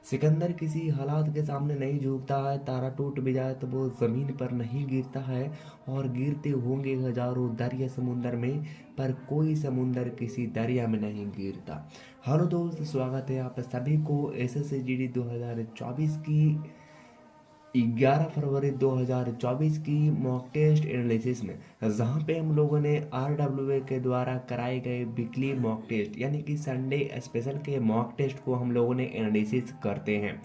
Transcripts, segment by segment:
सिकंदर किसी हालात के सामने नहीं झुकता है, तारा टूट भी जाए तो वो ज़मीन पर नहीं गिरता है। और गिरते होंगे हजारों दरिया समुंदर में, पर कोई समुंदर किसी दरिया में नहीं गिरता। हेलो दोस्त, स्वागत है आप सभी को SSGD 2024 की 11 फरवरी 2024 की मॉक टेस्ट एनालिसिस में, जहां पे हम लोगों ने RWA के द्वारा कराए गए वीकली मॉक टेस्ट यानी कि संडे स्पेशल के मॉक टेस्ट को हम लोगों ने एनालिसिस करते हैं।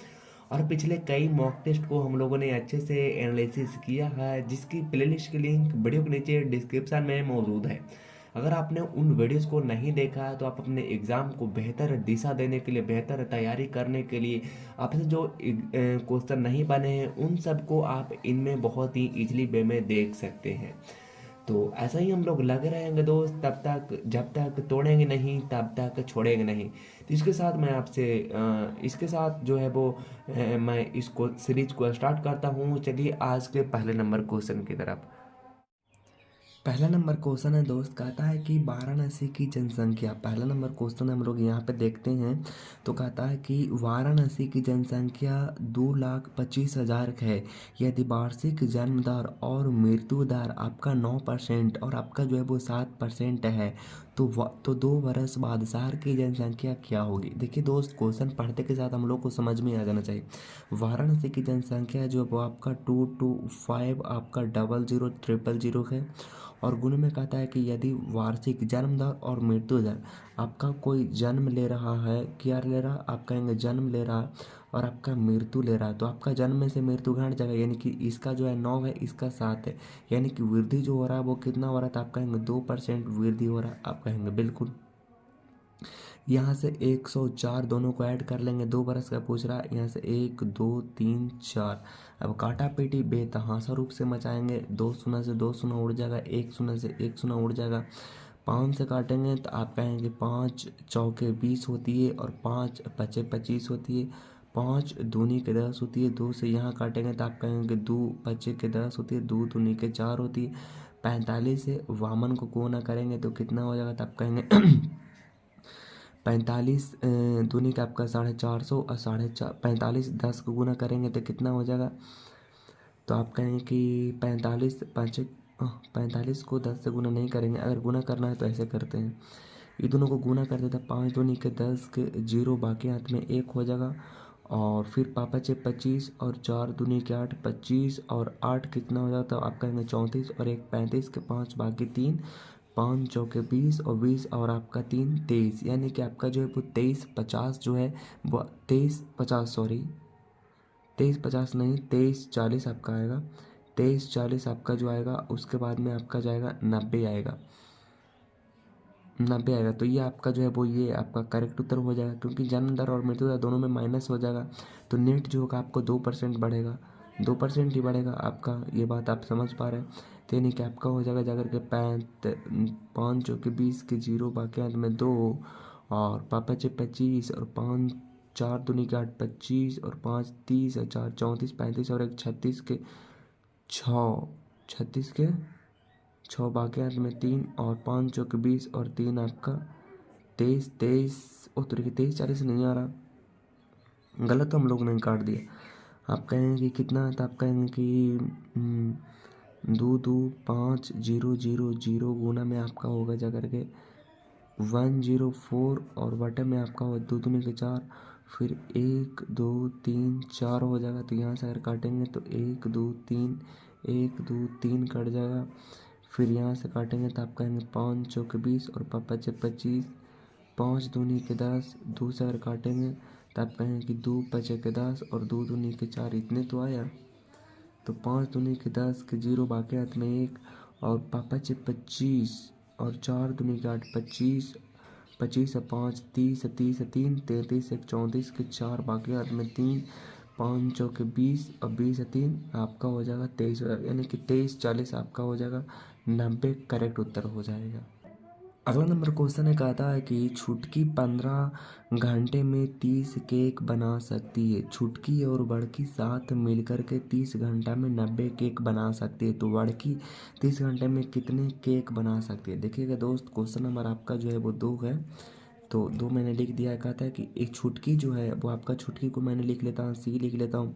और पिछले कई मॉक टेस्ट को हम लोगों ने अच्छे से एनालिसिस किया है, जिसकी प्लेलिस्ट की लिंक वीडियो के नीचे डिस्क्रिप्शन में मौजूद है। अगर आपने उन वीडियोस को नहीं देखा है तो आप अपने एग्ज़ाम को बेहतर दिशा देने के लिए, बेहतर तैयारी करने के लिए, आपसे जो क्वेश्चन नहीं बने हैं उन सब को आप इनमें बहुत ही इजीली वे में देख सकते हैं। तो ऐसा ही हम लोग लगे रहेंगे दोस्त, तब तक जब तक तोड़ेंगे नहीं तब तक छोड़ेंगे नहीं। तो इसके साथ मैं आपसे इसके साथ जो है वो मैं इसको सीरीज को स्टार्ट करता हूँ। चलिए आज के पहले नंबर क्वेश्चन की तरफ। पहला नंबर क्वेश्चन है दोस्त, कहता है कि वाराणसी की जनसंख्या, पहला नंबर क्वेश्चन हम लोग यहाँ पे देखते हैं। तो कहता है कि वाराणसी की जनसंख्या 2,25,000 है। यदि वार्षिक जन्म दर और मृत्यु दर आपका 9% और आपका जो है वो 7% है, तो 2 बरस बाद शहर की जनसंख्या क्या होगी। देखिए दोस्त, क्वेश्चन पढ़ते के साथ हम लोग को समझ में आ जाना चाहिए। वाराणसी की जनसंख्या जो वो आपका 225 आपका 0000 है। और गुण में कहता है कि यदि वार्षिक जन्म दर और मृत्यु दर, आपका कोई जन्म ले रहा है, क्या ले रहा, आप कहेंगे जन्म ले रहा और आपका मृत्यु ले रहा है, तो आपका जन्म में से मृत्यु घट जाएगा, यानी कि इसका जो है 9 है, इसका 7 है, यानी कि वृद्धि जो हो रहा है वो कितना हो रहा है, तो आप कहेंगे 2% वृद्धि हो रहा है। आप कहेंगे बिल्कुल। यहाँ से 104 दोनों को ऐड कर लेंगे, 2 बरस का पूछ रहा है, यहाँ से 1 2 3 4। अब काटा पेटी बेतहाशा रूप से मचाएंगे, 2 शून्य से 2 शून्य उड़ जाएगा, 1 शून्य से 1 शून्य उड़ जाएगा। 5 से काटेंगे तो आप कहेंगे 5 चौके 20 होती है और 5 पचे 25 होती है। 5 दूनी के 10 होती है। 2 से यहाँ काटेंगे तो आप कहेंगे 2 पचे के 10 होती है, 2 दूनी के 4 होती है। 45 से वामन को गुणा करेंगे तो कितना हो जाएगा, तो आप कहेंगे 45 दूनी का आपका 450 और 45 10 को गुना करेंगे तो कितना हो जाएगा, तो आप कहेंगे कि 45 को 10 से गुना नहीं करेंगे। अगर गुना करना है तो ऐसे करते हैं, ये दोनों को गुना कर देते हैं। 5 दूनी के 10 के 0, बाकी हाथ में 1 हो जाएगा। और फिर पापा चे 25 और 4 दूनी के 8, 25 और 8 कितना हो जाता है, तो आप कहेंगे 34 और 1 35 के 5 बाकी 3, 5 चौके 20 और 20 और आपका 3 23, यानी कि आपका जो है वो 2350 जो है वो 2350 सॉरी 2350 नहीं 2340 आपका आएगा। 2340 आपका जो आएगा, उसके बाद में आपका जाएगा 90 आएगा। 90 आएगा, तो ये आपका जो है वो ये आपका करेक्ट उत्तर हो जाएगा, क्योंकि जन्म दर और मृत्यु दर दोनों में माइनस हो जाएगा। तो नेट जो होगा आपको 2% बढ़ेगा, 2% ही बढ़ेगा आपका। ये बात आप समझ पा रहे हैं। तो यानी कि आपका हो जाएगा जाकर के 5 चौके 20 के 0, बाकी हाथ में 2 और पापा चे 25 और 5 4 दूनी के 8 25 और 5 30 और 4 34 35 और 1 36 के 6, 36 के 6 बाकी हाथ में 3 और 5 चौके 20 और 3 आपका 23 23 उत्तर की 2340 नहीं आ रहा, गलत तो हम लोग ने काट दिया। आप कहेंगे कि कितना, तो आप कहेंगे कि 2 2 5 0 0 0 गुना में आपका होगा जा करके 104 और बटे में आपका हो 2 दूनी के 4, फिर 1 2 3 4 हो जाएगा। तो यहाँ से अगर काटेंगे तो 1 2 3 1 2 3 कट जाएगा। फिर यहाँ से काटेंगे तो आप कहेंगे 5 चौके 20 और पापा चे 25, 5 दूनी के 10, 2 से अगर काटेंगे तो आप कहेंगे कि 2 पचे के 10 और 2 दूनी के 4, इतने तो आया। तो 5 दूनी के 10 के 0, बाकी हाथ में 1 और पापा चे 25 और 4 दूनी के 8 25, 25 और 5 30 30 3 33 1 34 के 4, बाकी हाथ में 3, 5 चौके 20 और 20 3 आपका हो जाएगा 23, यानी कि 2340 आपका हो जाएगा। 90 करेक्ट उत्तर हो जाएगा। अगला नंबर क्वेश्चन है, कहता है कि छुटकी 15 घंटे में 30 केक बना सकती है। छुटकी और बड़की साथ मिलकर के 30 घंटा में 90 केक बना सकती है। तो बड़की 30 घंटे में कितने केक बना सकती है। देखिएगा दोस्त, क्वेश्चन नंबर आपका जो है वो 2 है। तो 2 मैंने लिख दिया है। कहता है कि एक छुटकी जो है वो आपका, छुटकी को मैंने लिख लेता हूँ, सी लिख लेता हूँ।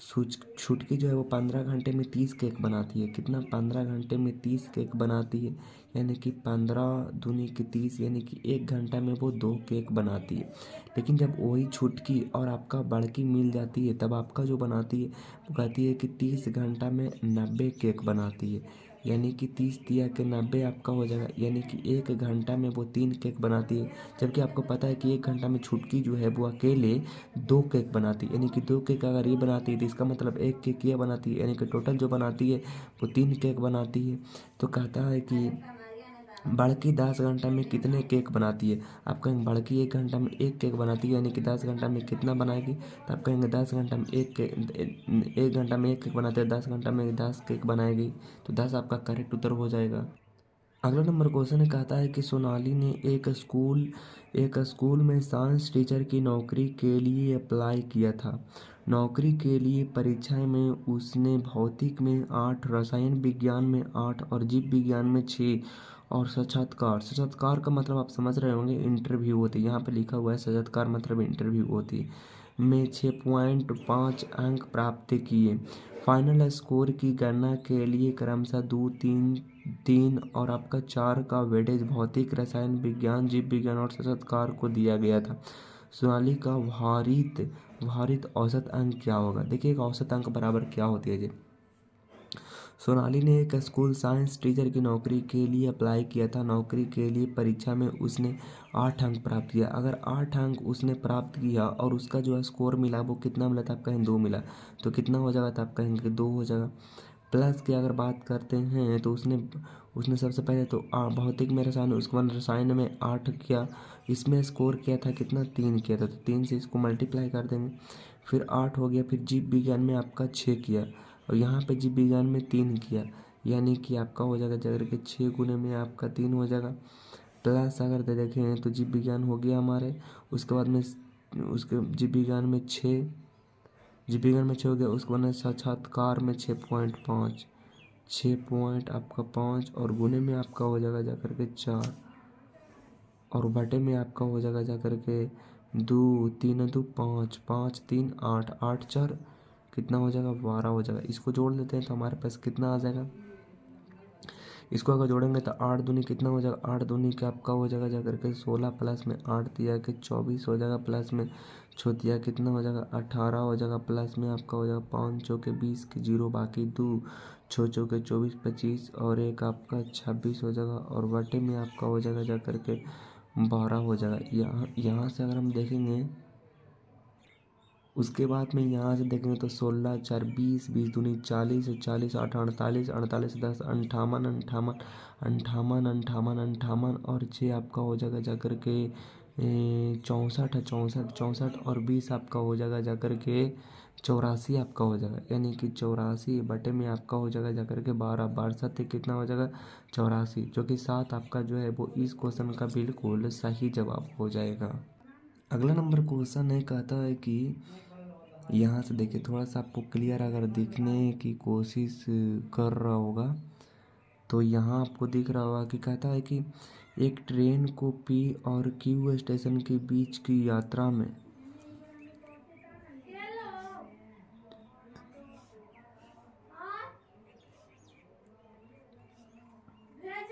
छुटकी जो है वो 15 घंटे में 30 केक बनाती है। कितना? 15 घंटे में 30 केक बनाती है, यानी कि 15 दूनी की 30, यानी कि 1 घंटा में वो 2 केक बनाती है। लेकिन जब वही छुटकी और आपका बड़की मिल जाती है, तब आपका जो बनाती है वो कहती है कि 30 घंटा में 90 केक बनाती है। यानी कि 30 दिया के 90 आपका हो जाएगा, यानी कि 1 घंटा में वो 3 केक बनाती है। जबकि आपको पता है कि 1 घंटा में छुटकी जो है वो अकेले 2 केक बनाती है। यानी कि 2 केक अगर ये बनाती है तो इसका मतलब 1 केक ये बनाती है, यानी कि टोटल जो बनाती है वो 3 केक बनाती है। तो कहता है कि बड़की 10 घंटा में कितने केक बनाती है। आप कहेंगे बड़की 1 घंटा में 1 केक बनाती है, यानी कि 10 घंटा में कितना बनाएगी। तो आप कहेंगे 10 घंटा में 1 घंटा में 1 केक बनाते हैं, 10 घंटा में 10 केक बनाएगी। तो 10 आपका करेक्ट उत्तर हो जाएगा। अगला नंबर क्वेश्चन है, कहता है कि सोनाली ने एक स्कूल में साइंस टीचर की नौकरी के लिए अप्लाई किया था। नौकरी के लिए परीक्षा में उसने भौतिक में 8, रसायन विज्ञान में 8 और जीव विज्ञान में 6 और साक्षात्कार का मतलब आप समझ रहे होंगे, इंटरव्यू होती है। यहाँ पे लिखा हुआ है साक्षात्कार मतलब इंटरव्यू होती है, में 6.5 अंक प्राप्त किए। फाइनल स्कोर की गणना के लिए क्रमशः 2, 3, 3 और आपका 4 का वेटेज भौतिक, रसायन विज्ञान, जीव विज्ञान और साक्षात्कार को दिया गया था। सोनाली का भारित औसत अंक क्या होगा। देखिए एक औसत अंक बराबर क्या होती है जी। सोनाली ने एक स्कूल साइंस टीचर की नौकरी के लिए अप्लाई किया था। नौकरी के लिए परीक्षा में उसने 8 अंक प्राप्त किया। अगर 8 अंक उसने प्राप्त किया और उसका जो स्कोर मिला वो कितना मिला था, आप कहेंगे 2 मिला, तो कितना हो जाएगा, तो आप कहेंगे 2 हो जाएगा। प्लस की अगर बात करते हैं तो उसने सबसे पहले तो भौतिक में रसायन, उसके बाद रसायन में 8 किया, इसमें स्कोर किया था कितना, 3 किया था, तो 3 से इसको मल्टीप्लाई कर देंगे, फिर 8 हो गया। फिर जीव विज्ञान में आपका 6 किया और यहाँ पे जीव विज्ञान में 3 किया, यानी कि आपका हो जाएगा जगह के 6 गुने में आपका 3 हो जाएगा। प्लस अगर देखें तो जीव विज्ञान हो गया हमारे, उसके बाद में उसके जीव विज्ञान में 6, जीव विज्ञान में 6 हो गया, उसके बाद में साक्षात्कार में 6.5, 6 पॉइंट आपका 5 और गुने में आपका हो जाएगा जाकर के 4 और बटे में आपका हो जाएगा जाकर के 2, 3 2 5, 5 3 8, 8 4 कितना हो जाएगा, 12 हो जाएगा। इसको जोड़ लेते हैं तो हमारे पास कितना आ जाएगा। इसको अगर जोड़ेंगे तो 8 दूनी कितना हो जाएगा, 8 दूनी का आपका हो जाएगा जाकर के 16, प्लस में 8 दिया के 24 हो जाएगा, प्लस में छोतिया कितना हो जाएगा 18 हो जाएगा, प्लस में आपका हो जाएगा 5 चौके 20 के 0 बाकी 2, 6 चौके 24 25 और एक आपका 26 हो जाएगा और बटे में आपका हो जाएगा जाकर के 12 हो जाएगा। यहाँ से अगर हम देखेंगे उसके बाद में यहाँ से देखेंगे तो 16 4 20, 20 दूनी 40, 40 8 48, 48 10 58, 58, 58, 58, 58 और 6 आपका हो जाएगा जाकर के 64 है, 64 64 और 20 आपका हो जाएगा जाकर के 84 आपका हो जाएगा, यानी कि 84 बटे में आपका हो जाएगा जाकर के 12, 12 7 कितना हो जाएगा 84, जो कि 7 आपका जो है वो इस क्वेश्चन का बिल्कुल सही जवाब हो जाएगा। अगला नंबर क्वेश्चन है, कहता है कि यहाँ से देखिए थोड़ा सा आपको क्लियर अगर दिखने की कोशिश कर रहा होगा तो यहाँ आपको दिख रहा होगा कि कहता है कि एक ट्रेन को पी और क्यू स्टेशन के बीच की यात्रा में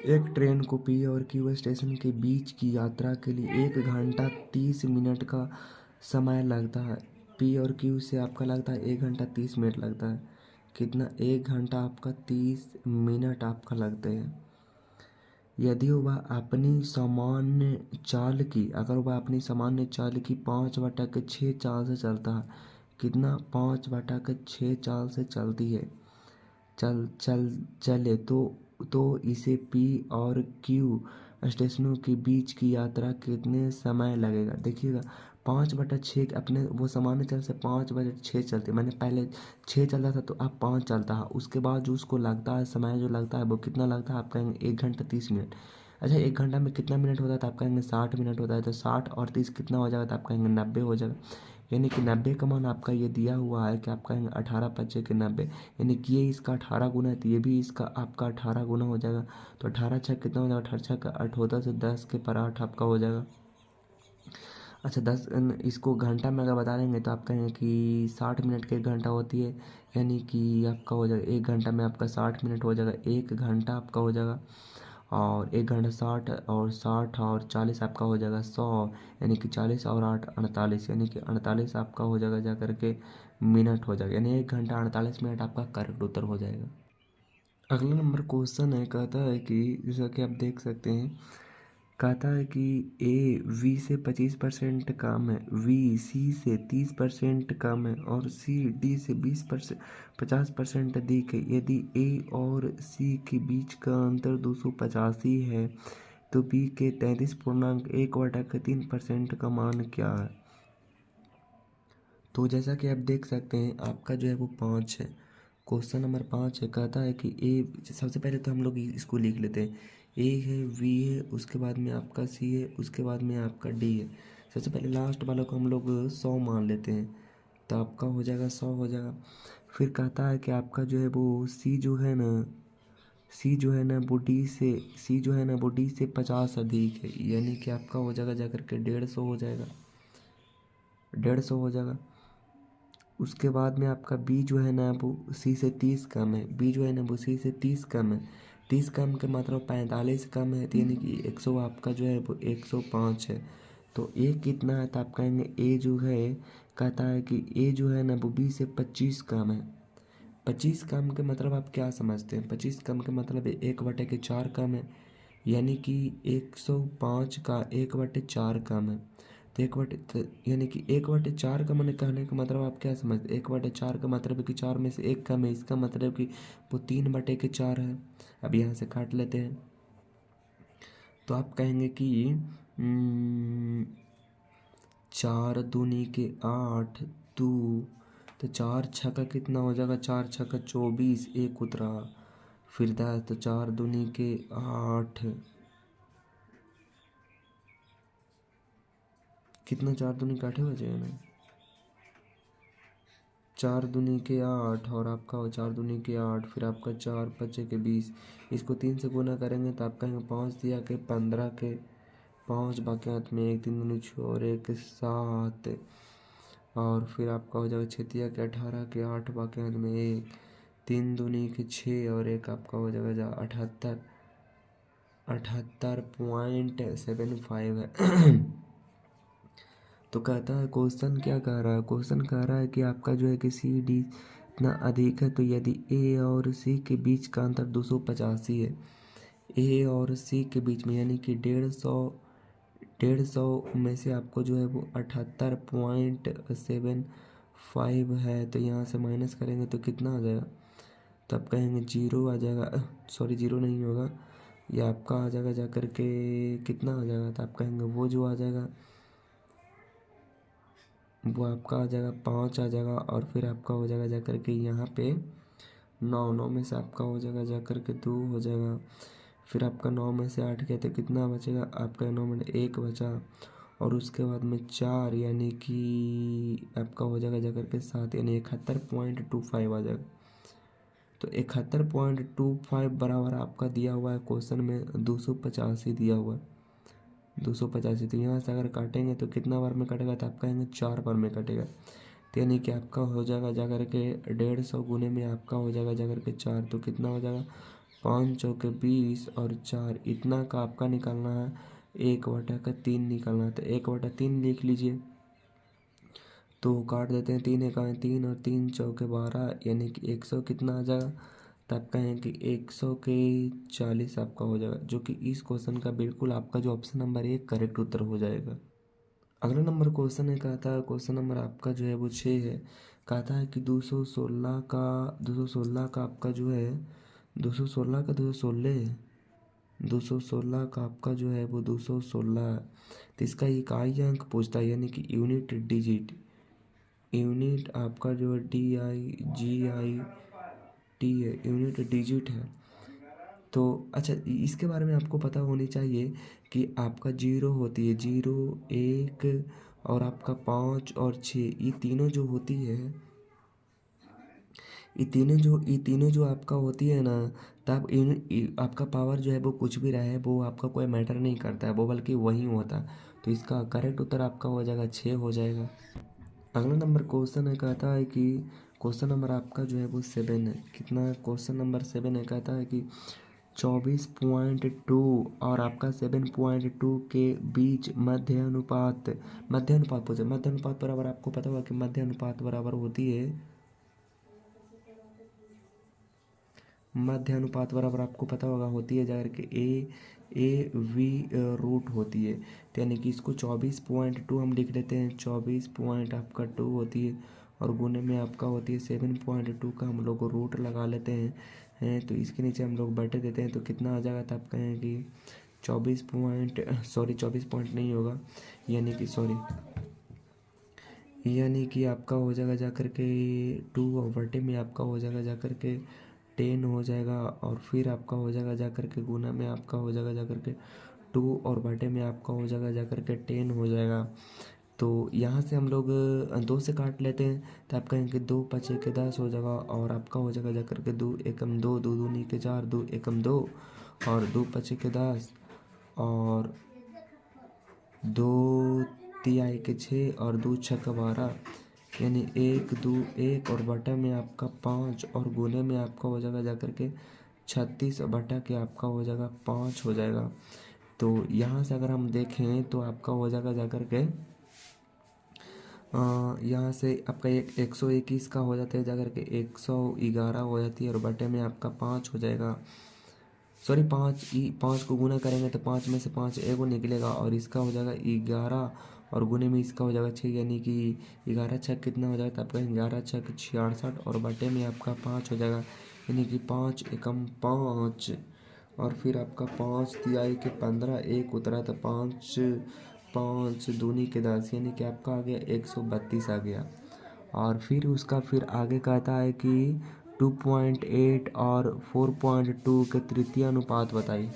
एक ट्रेन को पी और क्यू स्टेशन के बीच की यात्रा के लिए 1 घंटा 30 मिनट का समय लगता है। पी और क्यू से आपका लगता है 1 घंटा 30 मिनट लगता है। कितना? 1 घंटा आपका 30 मिनट आपका लगते हैं। यदि वह अपनी सामान्य चाल की अगर वह अपनी सामान्य चाल की 5/6 चाल से चलता है। कितना? 5/6 चाल से चलती है, चले तो इसे पी और क्यू स्टेशनों के बीच की यात्रा कितने समय लगेगा। देखिएगा 5/6 अपने वो सामान्य चाल से 5/6 चलते, मैंने पहले 6 चलता था तो अब 5 चलता है, उसके बाद जो उसको लगता है समय जो लगता है वो कितना लगता है, आप कहेंगे 1 घंटा 30 मिनट। अच्छा 1 घंटा में कितना मिनट होता है, तो आप कहेंगे 60 मिनट होता है, तो 60 और 30 कितना हो जाएगा, तो आप कहेंगे 90 हो जाएगा। यानी कि 90 का मान आपका ये दिया हुआ है कि आप कहेंगे 18/5 के 90, यानी कि ये इसका 18 गुना है तो ये भी इसका आपका 18 गुना हो जाएगा। तो 18 छः कितना हो जाएगा, 18 छः का 8 होता है तो 10 के पर 8 आपका हो जाएगा। अच्छा इसको घंटा में अगर बता देंगे तो आप कहेंगे कि 60 मिनट का 1 घंटा होती है, यानी कि आपका हो जाएगा 1 घंटा में आपका 60 मिनट हो जाएगा, 1 घंटा आपका हो जाएगा। और 1 घंटा 60 और 60 और 40 आपका हो जाएगा 100, यानी कि 40 और 8 48, यानी कि 48 आपका हो जाएगा जा करके मिनट हो जाएगा, यानी 1 घंटा 48 मिनट आपका करेक्ट उत्तर हो जाएगा। अगला नंबर क्वेश्चन है, कहता है कि जैसा कि आप देख सकते हैं, कहता है कि ए वी से 25% कम है, वी सी से 30% कम है और सी डी से 50% अधिक है। यदि ए और सी के बीच का अंतर 285 है तो बी के 33.1/3% का मान क्या है। तो जैसा कि आप देख सकते हैं, आपका जो है वो 5 है, क्वेश्चन नंबर 5 है। कहता है कि ए, सबसे पहले तो हम लोग इसको लिख लेते हैं। ए है, वी है, उसके बाद में आपका सी है, उसके बाद में आपका डी है। सबसे पहले लास्ट वाला को हम लोग 100 मान लेते हैं, तो आपका हो जाएगा 100 हो जाएगा। फिर कहता है कि आपका जो है वो सी जो है ना, सी जो है ना वो डी से, सी जो है ना वो डी से 50 अधिक है, यानी कि आपका हो जाएगा जाकर के 150 हो जाएगा, 150 हो जाएगा। उसके बाद में आपका बी जो है ना वो सी से 30 कम है, बी जो है ना वो सी से 30 कम है, 30 कम के मतलब 45 कम है, तो यानी कि 100 आपका जो है वो 105 है। तो ए कितना है, तो आप कहेंगे ए जो है, कहता है कि ए जो है ना वो बी से 25 कम है। 25 कम के मतलब आप क्या समझते हैं, 25 कम के मतलब 1/4 कम है, यानी कि 105 का 1/4 कम है। तो यानी कि 1/4 का मैंने कहने का मतलब आप क्या समझते हैं, 1/4 का मतलब है कि 4 में से 1 कम है, इसका मतलब कि वो 3/4 है। अब यहाँ से काट लेते हैं, तो आप कहेंगे कि 4 दूनी के 8 दो, तो 4 छक्का कितना हो जाएगा, 4 छक्का 24, एक उतरा फिर 10, तो 4 दूनी के 8, कितना 4 दूनी के 8 बचेगा ना, 4 दूनी के 8 और आपका हो 4 दूनी के 8, फिर आपका 4 बचे के 20, इसको 3 से गुना करेंगे तो आप कहेंगे 5 दिया के 15 के 5, बाकी हाथ में 1 3 दूनी 6 और 1 7, और फिर आपका हो जाएगा 6 दिया के 18 के 8, बाकी हाथ में 1 3 दूनी के 6 और 1 आपका हो जाएगा 78, 78.75 है। तो कहता है क्वेश्चन क्या कह रहा है, क्वेश्चन कह रहा है कि आपका जो है कि सी डी इतना अधिक है, तो यदि ए और सी के बीच का अंतर 285 है, ए और सी के बीच में, यानी कि 150 में से आपको जो है वो 78.75 है, तो यहाँ से माइनस करेंगे तो कितना आ जाएगा, तब कहेंगे जीरो आ जाएगा, सॉरी जीरो नहीं होगा, ये आपका आ जाएगा जा कर के कितना आ जाएगा, तो आप कहेंगे वो जो आ जाएगा वो आपका आ जाएगा 5 आ जाएगा, और फिर आपका हो जाएगा जा कर के यहाँ पे 9, 9 में से आपका हो जाएगा जा कर के 2 हो जाएगा, फिर आपका 9 में से 8 गया तो कितना बचेगा, आपका 9 में 1 बचा, और उसके बाद में 4, यानी कि आपका हो जाएगा जा कर के 7, यानी 71.25 आ जाएगा। तो 71.25 बराबर आपका दिया हुआ है क्वेश्चन में 285 दिया हुआ है, 285। तो यहाँ से अगर काटेंगे तो कितना बार में कटेगा, तो आप कहेंगे 4 बार में कटेगा, तो यानी कि आपका हो जाएगा जाकर के 150 गुने में आपका हो जाएगा जाकर के 4, तो कितना हो जाएगा 5 चौके 20 और 4, इतना का आपका निकालना है, 1/3 निकालना है, तो 1/3 लिख लीजिए। तो काट देते हैं, 3 एका 3 और 3 चौके 12, यानी कि 100 कितना आ जाएगा, तब कहें कि 100 के 40 आपका हो जाएगा, जो कि इस क्वेश्चन का बिल्कुल आपका जो ऑप्शन नंबर 1 करेक्ट उत्तर हो जाएगा। अगला नंबर क्वेश्चन है, कहता है क्वेश्चन नंबर आपका जो है वो 6 है। कहता है कि 216 का आपका जो है 216 का 216 का आपका जो है वो 216 है, तो इसका इकाई अंक पूछता है, यानी कि यूनिट डिजिट, यूनिट आपका जो है DIGIT है, यूनिट डिजिट है। तो अच्छा, इसके बारे में आपको पता होनी चाहिए कि आपका 0 होती है, 0 1 और आपका 5 और 6, ये तीनों जो होती है, ये तीनों जो आपका होती है ना, तब आपका पावर जो है वो कुछ भी रहे, वो आपका कोई मैटर नहीं करता है, वो बल्कि वही होता है। तो इसका करेक्ट उत्तर आपका हो जाएगा 6 हो जाएगा। अगला नंबर क्वेश्चन है, कहता है कि क्वेश्चन नंबर आपका जो है वो 7 है। कितना? क्वेश्चन नंबर 7 है, कहता है कि 24.2 और आपका 7.2 के बीच मध्य अनुपात पूछे। मध्य अनुपात बराबर आपको पता होगा कि मध्य अनुपात बराबर होती है, मध्य अनुपात बराबर आपको पता होगा होती है जाकर के ए वी रूट होती है। तो यानी कि इसको 24.2 हम लिख लेते हैं, 24 पॉइंट आपका 2 होती है और गुने में आपका होती है 7.2 का हम लोग रूट लगा लेते हैं तो इसके नीचे हम लोग बटे देते हैं। तो कितना आ जाएगा? तो आप कहें कि 24 पॉइंट नहीं होगा, यानी कि आपका हो जाएगा जाकर के 2 और बटे में आपका हो जाएगा जाकर के 10 हो जाएगा और फिर आपका हो जाएगा जाकर के गुना में आपका हो जाएगा जाकर के 2 और बटे में आपका हो जाएगा जाकर के 10 हो जाएगा। तो यहाँ से हम लोग 2 से काट लेते हैं तो आप कहेंगे 2 पचे के 10 हो जाएगा और आपका हो जाएगा जाकर के 2 एकम 2, 2 दूनी के 4, 2 एकम 2 और 2 पचे के 10 और 2 तिहाई के 6 और 2 छक्का 12, यानी 1 2 1 और बटा में आपका 5 और गुने में आपका हो जाएगा जाकर के 36 और बटा के आपका हो जाएगा 5 हो जाएगा। तो यहाँ से अगर हम देखें तो आपका हो जाएगा जाकर के यहाँ से आपका 121 का हो जाता है जाकर के 111 हो जाती है और बटे में आपका 5 हो जाएगा। सॉरी 5 को गुना करेंगे तो 5 में से 5 एगो निकलेगा और इसका हो जाएगा 11 और गुने में इसका हो जाएगा 6, यानी कि 11 छक कितना हो जाएगा? तो आपका 11 छक 66 और बटे में आपका 5 हो जाएगा, यानी कि 5 एकम 5 और फिर आपका 5 तिहाई के 15 एक उतरा तो 5 दूनी के 10, यानी कि आपका आ गया 132 आ गया। और फिर उसका फिर आगे कहता है कि 2.8 और 4.2 के तृतीय अनुपात बताइए।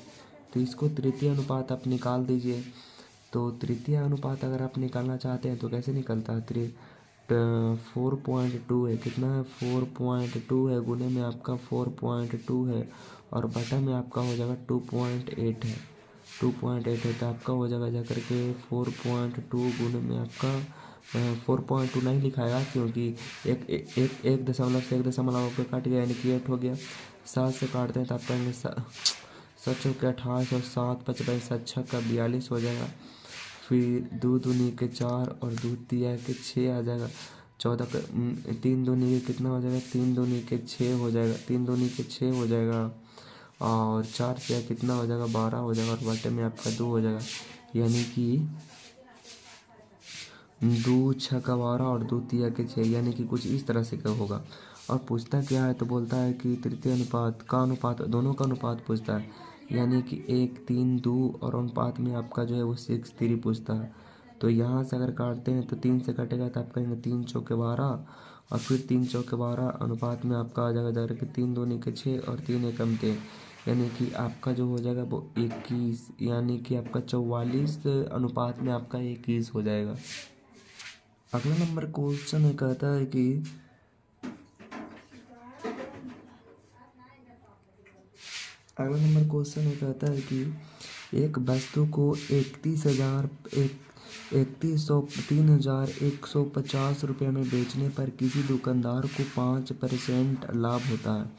तो इसको तृतीय अनुपात आप निकाल दीजिए। तो तृतीय अनुपात अगर आप निकालना चाहते हैं तो कैसे निकलता है? 4.2 है, कितना है? 4.2 है, गुने में आपका 4.2 है और बटा में आपका हो जाएगा 2.8 है। 2.8 है तो आपका हो जाएगा जाकर के 4.2 गुने में आपका 4.2 नहीं लिखाएगा क्योंकि एक दशमलव से एक दशमलव पे कट गया, यानी कि 8 हो गया। 7 से काटते हैं तो आप कहेंगे 7 चौके 28 और 7 पचपन 7 छक्का 42 हो जाएगा। फिर 2 दूनी के 4 और 2 तिहाई के 6 आ जाएगा। 14 का 3 दूनी के कितना हो जाएगा? 3 दूनी के 6 हो जाएगा, 3 दूनी के 6 हो जाएगा और 4 से कितना हो जाएगा? 12 हो जाएगा और बटे में आपका 2 हो जाएगा, यानी कि 2 छक्का 12 और 2 तिहाई के 6, यानी कि कुछ इस तरह से क्या होगा। और पूछता क्या है? तो बोलता है कि तृतीय अनुपात का अनुपात, दोनों का अनुपात पूछता है, यानी कि 1 3 2 और अनुपात में आपका जो है वो 6 3 पूछता है। तो यहाँ से अगर काटते हैं तो 3 से कटेगा तो आप कहेंगे 3 चौके 12 और फिर 3 चौके 12 अनुपात में आपका आ जाएगा जाकर के 3 दूनी के 6 और 3 एकम 3, यानी कि आपका जो हो जाएगा वो 21, यानी कि आपका 44 अनुपात में आपका 21 हो जाएगा। अगला नंबर क्वेश्चन है, कहता है कि अगला नंबर क्वेश्चन है, कहता है कि एक वस्तु को 31,150 रुपये में बेचने पर किसी दुकानदार को 5% लाभ होता है।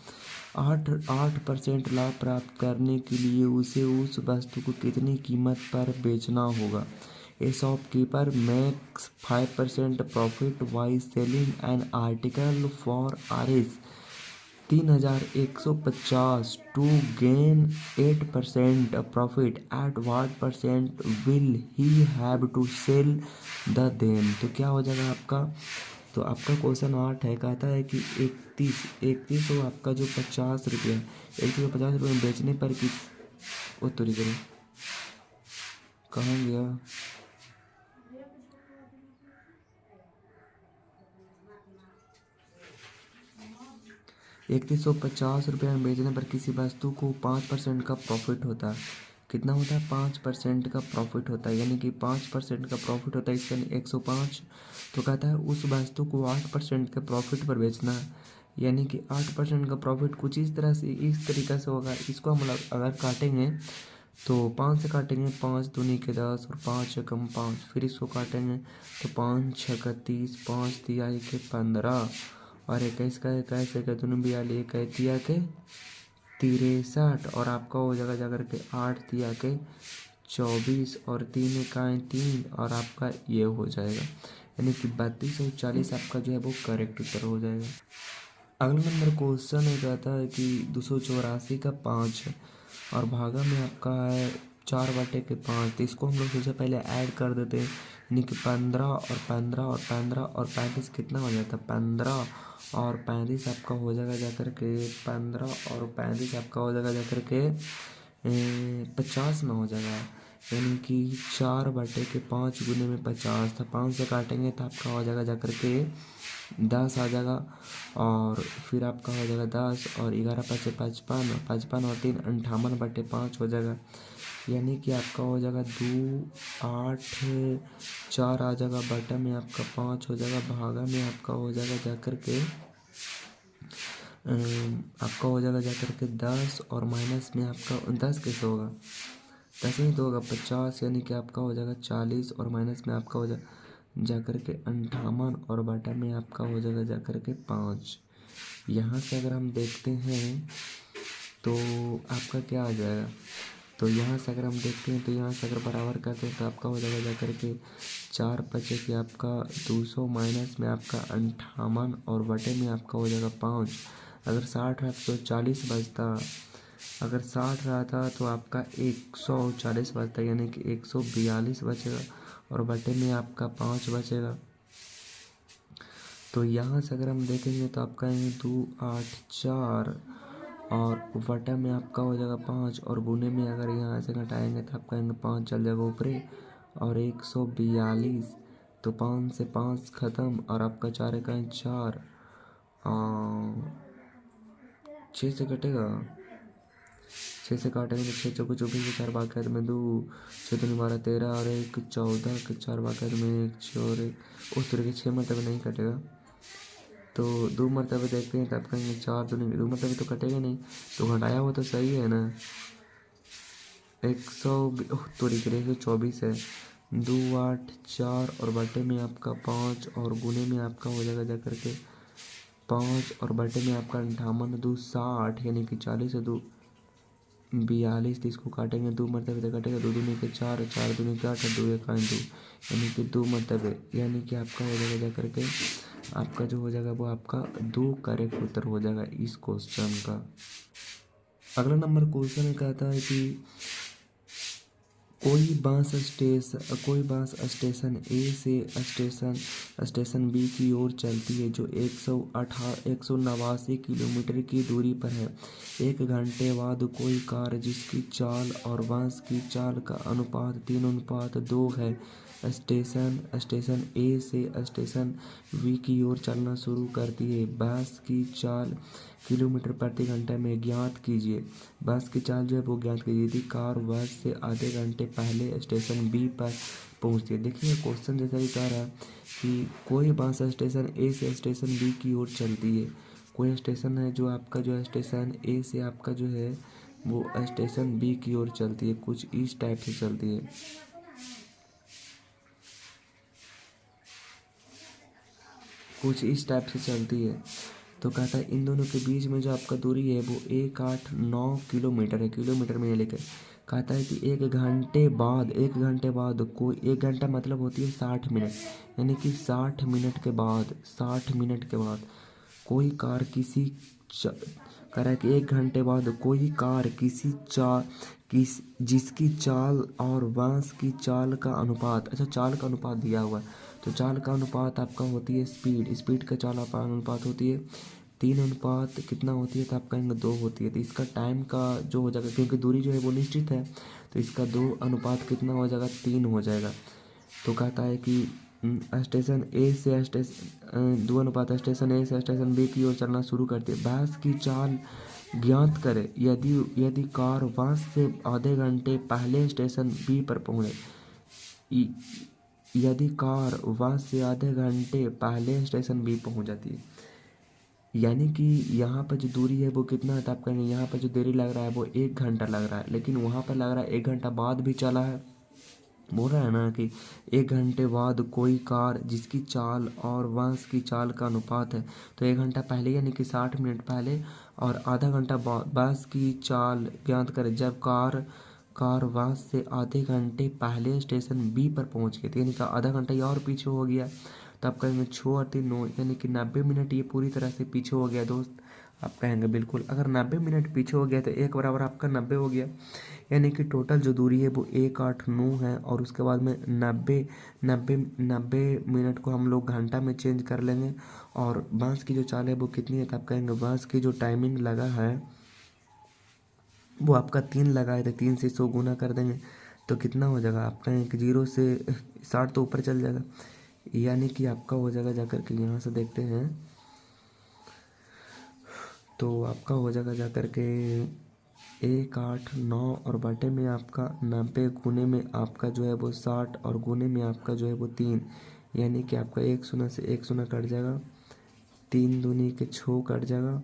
8% लाभ प्राप्त करने के लिए उसे उस वस्तु को कितनी कीमत पर बेचना होगा? A shopkeeper makes 5% profit while selling an article for Rs 3,150 to gain 8% profit. At what percent will he have to sell the then? तो क्या हो जाएगा आपका? तो आपका क्वेश्चन 8 है, कहता है कि 31 हो आपका जो 50 रुपये, 150 रुपये में बेचने पर किस उत्तरी करें कहाँ गया? 3150 रुपये में बेचने पर किसी वस्तु को 5% का प्रॉफिट होता है। कितना होता है? 5% का प्रॉफिट होता है, यानी कि 5% का प्रॉफिट होता है, इसका 105। तो कहता है उस वस्तु को 8% के प्रॉफिट पर बेचना है, यानी कि 8% का प्रॉफिट कुछ इस तरह से इस तरीक़े से होगा। इसको हम अगर काटेंगे तो 5 से काटेंगे, 5 दूनी के 10 और 5 एकम 5। फिर इसको काटेंगे तो 5 छक्का 30, 5 तिहाई के 15 और 21 का 21 एक दूनी 42 एक तिया के 63 और आपका हो जाएगा जाकर के 8 तिया के 24 और 3 इकाई 3 और आपका ये हो जाएगा, यानी कि 32 और 40 आपका जो है वो करेक्ट उत्तर हो जाएगा। अगला नंबर क्वेश्चन ये कहता है कि 284 का 5 है और भागा में आपका है 4/5। तो इसको हम लोग सबसे पहले ऐड कर देते हैं, यानी कि 15 और 15 और 15 और 35 कितना हो जाता है 15 और 35 आपका हो जाएगा जाकर के 15 और 35 आपका हो जाएगा जाकर के 50 में हो जाएगा, यानी कि 4/5 गुने में 50 था। 5 से काटेंगे तो आपका हो जाएगा जाकर के 10 आ जाएगा और फिर आपका हो जाएगा 10 और 11 5 55, 55 और 3 58/5 हो जाएगा, यानी कि आपका हो जाएगा 2 8 4 आ जाएगा, बटा में आपका 5 हो जाएगा, भागा में आपका हो जाएगा जाकर के आपका हो जाएगा जाकर के 10 और माइनस में आपका 10 कैसे होगा 10 ही तो होगा 50, यानी कि आपका हो जाएगा 40 और माइनस में आपका हो जाएगा जाकर के 58 और बटा में आपका हो जाएगा जाकर के 5। यहाँ से अगर हम देखते हैं तो आपका क्या आ जाएगा, तो यहाँ से अगर हम देखते हैं तो यहाँ से अगर बराबर करते हैं तो आपका हो जाएगा जाकर के 4 बचे कि आपका 200 माइनस में आपका 58 और बटे में आपका हो जाएगा 5। अगर 60 है तो 40 बचता, अगर 60 रहा था तो आपका 140 बचता, यानी कि 142 बचेगा और बटे में आपका 5 बचेगा। तो यहाँ से अगर हम देखेंगे तो आपका 2 8 4 और बटा में आपका हो जाएगा 5 और गुने में अगर यहाँ से घटाएंगे तो आपका 5 चल जाएगा ऊपरे और 142, तो 5 से 5 ख़त्म और आपका 4 इकाई 4 और 6 से कटेगा, 6 से काटेंगे तो 6 चौको 24 4 बाकी में 2 6 दूनी 12 13 और 1 14 के 4 बाकी में 1 6 और 1 उस तरह के 6 मतलब नहीं कटेगा। तो 2 मरतबे देखते हैं तब कहेंगे 4 दूनी 2 मरतबे तो कटेगा नहीं, तो घटाया हुआ तो सही है ना 100 तोड़ी के 124 है 2 8 4 और बटे में आपका 5 और गुने में आपका हो जाएगा जाकर के 5 और बटे में आपका 58 2 60, यानी कि 40 है 2 42, तो इसको काटेंगे 2 मरतबे तो कटेगा 2 दूनी के 4 4 दूनी के 8 2 इकाई 2, यानी कि 2 मरतबे, यानी कि आपका हो जाएगा जाकर के आपका जो हो जाएगा वो आपका 2 करेक्ट उत्तर हो जाएगा इस क्वेश्चन का। अगला नंबर क्वेश्चन कहता है कि कोई बस स्टेशन ए से स्टेशन बी की ओर चलती है जो 189 किलोमीटर की दूरी पर है। 1 घंटे बाद कोई कार जिसकी चाल और बस की चाल का अनुपात 3:2 है स्टेशन ए से स्टेशन बी की ओर चलना शुरू करती है। बस की चाल किलोमीटर प्रति घंटे में ज्ञात कीजिए। बस की चाल जो है वो ज्ञात कीजिए यदि कार बस से आधे घंटे पहले स्टेशन बी पर पहुंचती है। देखिए क्वेश्चन जैसा कि कह रहा है कि कोई बस स्टेशन ए से स्टेशन बी की ओर चलती है। कोई स्टेशन है जो आपका जो है स्टेशन ए से आपका जो है वो स्टेशन बी की ओर चलती है, कुछ इस टाइप से चलती है। कुछ इस टाइप से चलती है। तो कहता है इन दोनों के बीच में जो आपका दूरी है वो 189 किलोमीटर है, किलोमीटर में ये लेकर कहता है कि 1 घंटे बाद कोई 1 घंटा मतलब होती है 60 मिनट, यानी कि 60 मिनट के बाद कोई कार कह रहा है कि 1 घंटे बाद कोई कार जिसकी चाल और बांस की चाल का अनुपात, अच्छा चाल का अनुपात दिया हुआ है तो चाल का अनुपात आपका होती है स्पीड का चाल अनुपात होती है 3 अनुपात कितना होती है तो आपका 2 होती है। तो इसका टाइम का जो हो जाएगा क्योंकि दूरी जो है वो निश्चित है तो इसका 2 अनुपात कितना हो जाएगा 3 हो जाएगा। तो कहता है कि स्टेशन ए से स्टेशन 2 अनुपात स्टेशन ए से स्टेशन बी की ओर चलना शुरू करती है। भैंस की चाल ज्ञात करें यदि कार बस से आधे घंटे पहले स्टेशन बी पर पहुंचे। यदि कार बस से आधे घंटे पहले स्टेशन बी पहुंच जाती है। यानी कि यहाँ पर जो दूरी है वो कितना है, तो आप कहेंगे यहाँ पर जो देरी लग रहा है वो 1 घंटा लग रहा है, लेकिन वहाँ पर लग रहा है 1 घंटा बाद भी चला है। बोल रहा है ना कि 1 घंटे बाद कोई कार जिसकी चाल और बांस की चाल का अनुपात है, तो 1 घंटा पहले यानी कि 60 मिनट पहले और आधा घंटा बांस की चाल ज्ञात करें जब कार कार बांस से आधे घंटे पहले स्टेशन बी पर पहुंच गई थी, यानी कि आधा घंटा ये और पीछे हो गया। तो आप कहेंगे 6 और 3 9, यानी कि 90 मिनट ये पूरी तरह से पीछे हो गया दोस्त। आप कहेंगे बिल्कुल, अगर 90 मिनट पीछे हो गया तो 1 बराबर आपका 90 हो गया, यानी कि टोटल जो दूरी है वो 189 है। और उसके बाद में 90 मिनट को हम लोग घंटा में चेंज कर लेंगे। और बांस की जो चाल है वो कितनी है, तो आप कहेंगे बांस की जो टाइमिंग लगा है वो आपका 3 लगाए थे, 3 से 100 गुना कर देंगे तो कितना हो जाएगा, आप कहेंगे कि 0 से 60 तो ऊपर चल जाएगा, यानी कि आपका हो जाएगा जाकर के यहाँ से देखते हैं तो आपका हो जाएगा जाकर के 189 और बटे में आपका 90 गुने में आपका जो है वो 60 और गुने में आपका जो है वो 3, यानी कि आपका 1 शून्य से 1 शून्य कट जाएगा, 3 दूनी के 6 कट जाएगा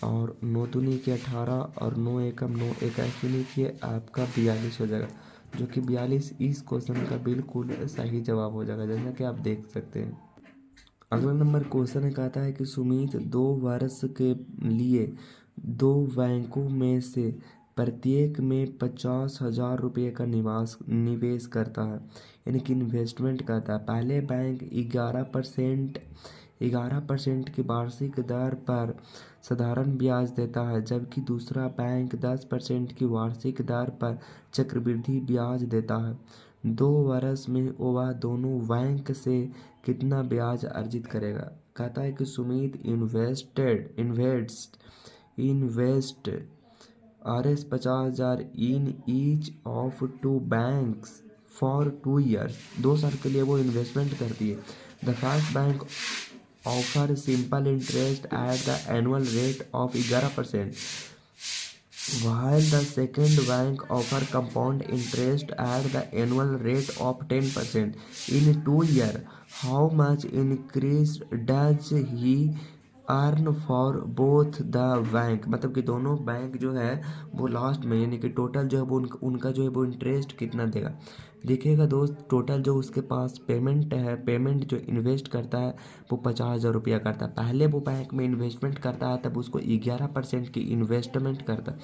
और 9 दूनी के 18 और 9 एकम 9 यानी कि आपका 42 हो जाएगा, जो कि 42 इस क्वेश्चन का बिल्कुल सही जवाब हो जाएगा, जैसा कि आप देख सकते हैं। अगला नंबर क्वेश्चन है, कहता है कि सुमित 2 वर्ष के लिए 2 बैंकों में से प्रत्येक में 50,000 रुपये का निवेश करता है, यानी कि इन्वेस्टमेंट करता है। पहले बैंक 11% की वार्षिक दर पर साधारण ब्याज देता है, जबकि दूसरा बैंक 10% की वार्षिक दर पर चक्रवृद्धि ब्याज देता है। 2 वर्ष में वह दोनों बैंक से कितना ब्याज अर्जित करेगा। कहता है कि Sumit invest Rs 50,000 in each of 2 banks for 2 years. 2 साल के लिए वो इन्वेस्टमेंट करती है। The first bank offer simple interest at the annual rate of 11%, while the second bank offer compound interest at the annual rate of 10% in 2 years. How much increase does he earn for both the bank, मतलब कि दोनों bank जो है वो last में यानी कि total जो है वो उनका जो है वो इंटरेस्ट कितना देगा। देखिएगा दोस्त, टोटल जो उसके पास पेमेंट जो इन्वेस्ट करता है वो 50,000 रुपया करता है। पहले वो बैंक में इन्वेस्टमेंट करता है तब उसको 11% की इन्वेस्टमेंट करता है,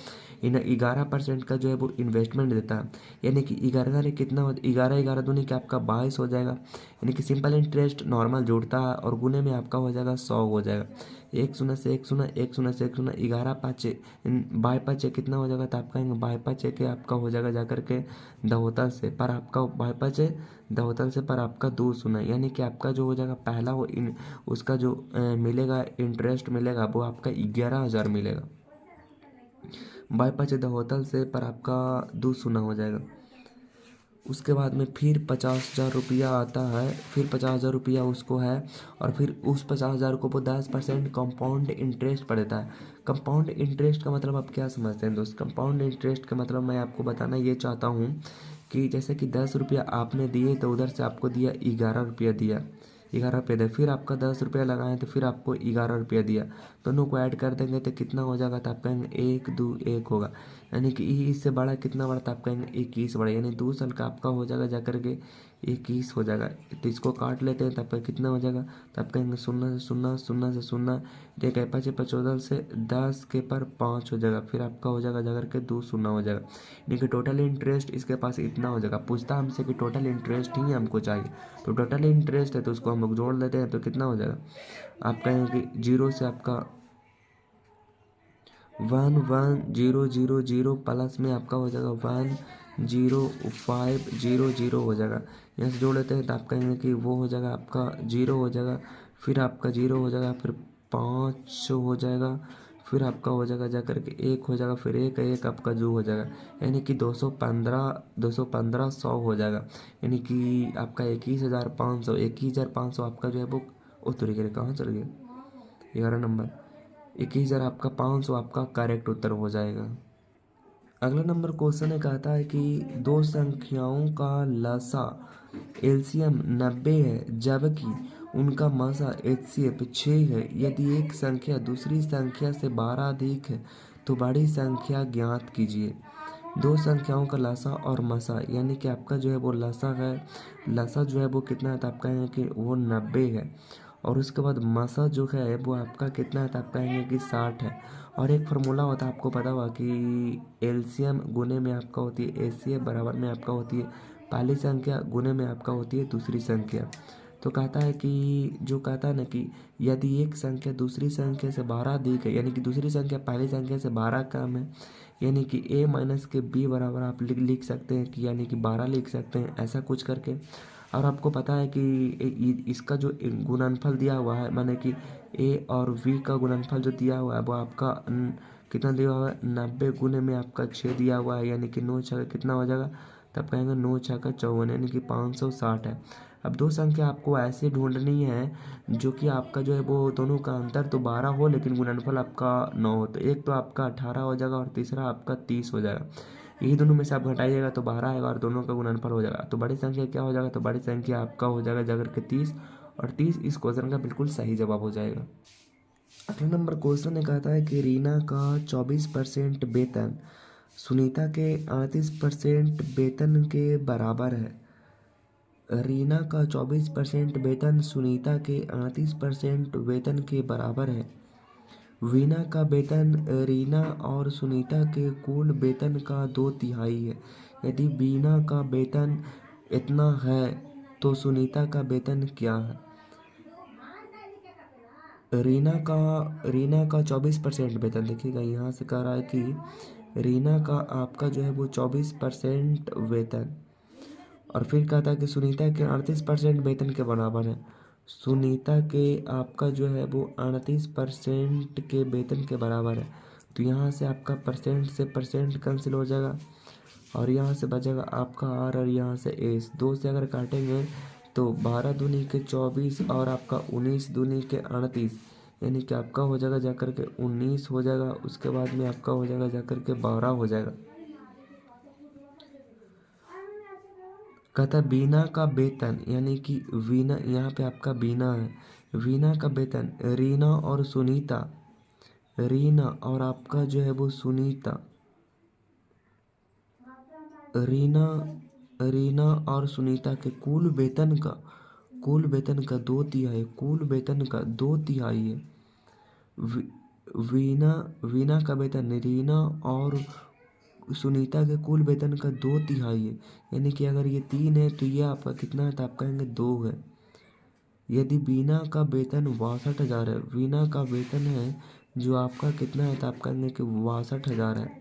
11% का जो है वो इन्वेस्टमेंट देता है, यानी कि 11 कितना हो, 11 दूनी के आपका 22 हो जाएगा, यानी कि सिंपल इंटरेस्ट नॉर्मल जोड़ता है और गुने में आपका हो जाएगा 100 हो जाएगा। 1 शून्य से 1 शून्य 1 शून्य से 1 शून्य 11 5 कितना हो जाएगा, तो आपका 22 के आपका हो जाएगा जाकर के दहोतल से पर आपका 22 दहोतल से पर आपका 2 शून्य, यानी कि आपका जो हो जाएगा पहला वो उसका जो मिलेगा इंटरेस्ट मिलेगा वो आपका 11,000 मिलेगा। 22 दहोतल से पर आपका 2 शून्य हो जाएगा। उसके बाद में फिर 50,000 रुपया आता है, फिर 50,000 रुपया उसको है और फिर उस 50,000 को वो 10% कंपाउंड इंटरेस्ट पर देता है। कंपाउंड इंटरेस्ट का मतलब आप क्या समझते हैं दोस्त। कंपाउंड इंटरेस्ट का मतलब मैं आपको बताना ये चाहता हूँ कि जैसे कि 10 रुपया आपने दिए तो उधर से आपको दिया 11 रुपया दिया, 11 रुपये दिया, फिर आपका 10 रुपया लगाए तो फिर आपको 11 रुपया दिया, दोनों को ऐड कर देंगे तो कितना हो जाएगा, तो आप कहेंगे 1 2 1 होगा, यानी कि इससे बड़ा कितना बड़ा, तो आप कहेंगे 21 बड़ा, यानी 2 साल का आपका हो जाएगा जाकर के 21 हो जाएगा। तो इसको काट लेते हैं तो आपका कितना हो जाएगा, तो आप कहेंगे 0 से 0 0 से 0 एक 5 से 10 के पर 5 हो जाएगा, फिर आपका हो जाएगा जाकर के 2 शून्य हो जाएगा, यानी कि टोटल इंटरेस्ट इसके पास इतना हो जाएगा। पूछता हमसे कि टोटल इंटरेस्ट ही हमको चाहिए, तो टोटल इंटरेस्ट है तो उसको हम लोग जोड़ लेते हैं तो कितना हो जाएगा, आप कहेंगे कि 0 से आपका 1 1 0 0 0 प्लस में आपका हो जाएगा 1 0 5 0 0 हो जाएगा। यहाँ से जोड़ लेते हैं तो आप कहेंगे कि वो हो जाएगा आपका 0 हो जाएगा, फिर आपका 0 हो जाएगा, फिर 5 हो जाएगा, फिर आपका हो जाएगा जाकर के 1 हो जाएगा, फिर 1 आपका जो हो जाएगा, यानी कि 215 100 हो जाएगा, यानी कि आपका 21,500 आपका जो है वो तरीके से कहाँ चल गया 11 नंबर 21,000 आपका 500 आपका करेक्ट उत्तर हो जाएगा। अगला नंबर क्वेश्चन है, कहता है कि दो संख्याओं का लसा एलसीएम 90 है, जबकि उनका मासा HCF 6 है। यदि एक संख्या दूसरी संख्या से 12 अधिक है तो बड़ी संख्या ज्ञात कीजिए। दो संख्याओं का लसा और मसा, यानी कि आपका जो है वो लसा है, लसा जो है वो कितना है तो आप कहेंगे कि वो 90 है। और उसके बाद मसा जो है वो आपका कितना है तो आप कहेंगे कि 60 है। और एक फार्मूला होता है, आपको पता होगा कि एलसीएम गुने में आपका होती है एचसीएफ, बराबर में आपका होती है पहली संख्या गुने में आपका होती है दूसरी संख्या। तो कहता है कि जो कहता है ना कि यदि एक संख्या दूसरी संख्या से 12 अधिक है, यानी कि दूसरी संख्या पहली संख्या से 12 कम है, यानी कि a माइनस के b बराबर आप लिख सकते हैं कि यानी कि 12 लिख सकते हैं, ऐसा कुछ करके। और आपको पता है कि इसका जो गुणनफल दिया हुआ है, माने कि a और v का गुणनफल जो दिया हुआ है वो आपका कितना दिया हुआ है, 90 गुने में आपका 6 दिया हुआ है, यानी कि 9 छः कितना हो जाएगा, तब कहेंगे 9 छः का 54, यानी कि 560 है। अब दो संख्या आपको ऐसे ढूंढनी है जो कि आपका जो है वो दोनों का अंतर तो 12 हो लेकिन गुणनफल आपका 9 हो। तो एक तो आपका 18 हो जाएगा और तीसरा आपका 30 हो जाएगा। यही दोनों में से आप घटाइएगा तो 12 आएगा और दोनों का गुणनफल हो जाएगा। तो बड़ी संख्या क्या हो जाएगा, तो बड़ी संख्या आपका हो जाएगा जाकर के 30, और 30 इस क्वेश्चन का बिल्कुल सही जवाब हो जाएगा। अगला नंबर क्वेश्चन ने कहता है कि रीना का 24% वेतन सुनीता के 38% वेतन के बराबर है। रीना का 24% वेतन सुनीता के 38% वेतन के बराबर है। वीना का वेतन रीना और सुनीता के कुल वेतन का 2/3 है। यदि वीना का वेतन इतना है तो सुनीता का वेतन क्या है। रीना का 24% वेतन, देखिएगा यहाँ से कह रहा है कि रीना का आपका जो है वो 24% वेतन, और फिर कहता है कि सुनीता के 38% वेतन के बराबर है। सुनीता के आपका जो है वो 38% के वेतन के बराबर है। तो यहाँ से आपका परसेंट से परसेंट कैंसिल हो जाएगा और यहाँ से बचेगा आपका आर, और यहाँ से एस। दो से अगर काटेंगे तो 12 दूनी के 24 और आपका 19 दूनी के 38, यानी कि आपका हो जाएगा जाकर के 19 हो जाएगा। उसके बाद में आपका हो जाएगा जाकर के 12 हो जाएगा। कहता बीना का वेतन, यानी कि वीना, यहाँ पे आपका बीना है, वीना का वेतन रीना और सुनीता, रीना और आपका जो है वो सुनीता, रीना रीना और सुनीता के कुल वेतन का 2/3, कुल वेतन का 2/3 है। वीना वीना का वेतन रीना और सुनीता के कुल वेतन का 2/3 है, यानी कि अगर ये 3 है तो ये आपका कितना है तो आप कहेंगे 2 है। यदि बीना का वेतन 62,000 है, बीना का वेतन है जो आपका कितना है तो आप कहेंगे कि 62,000 है।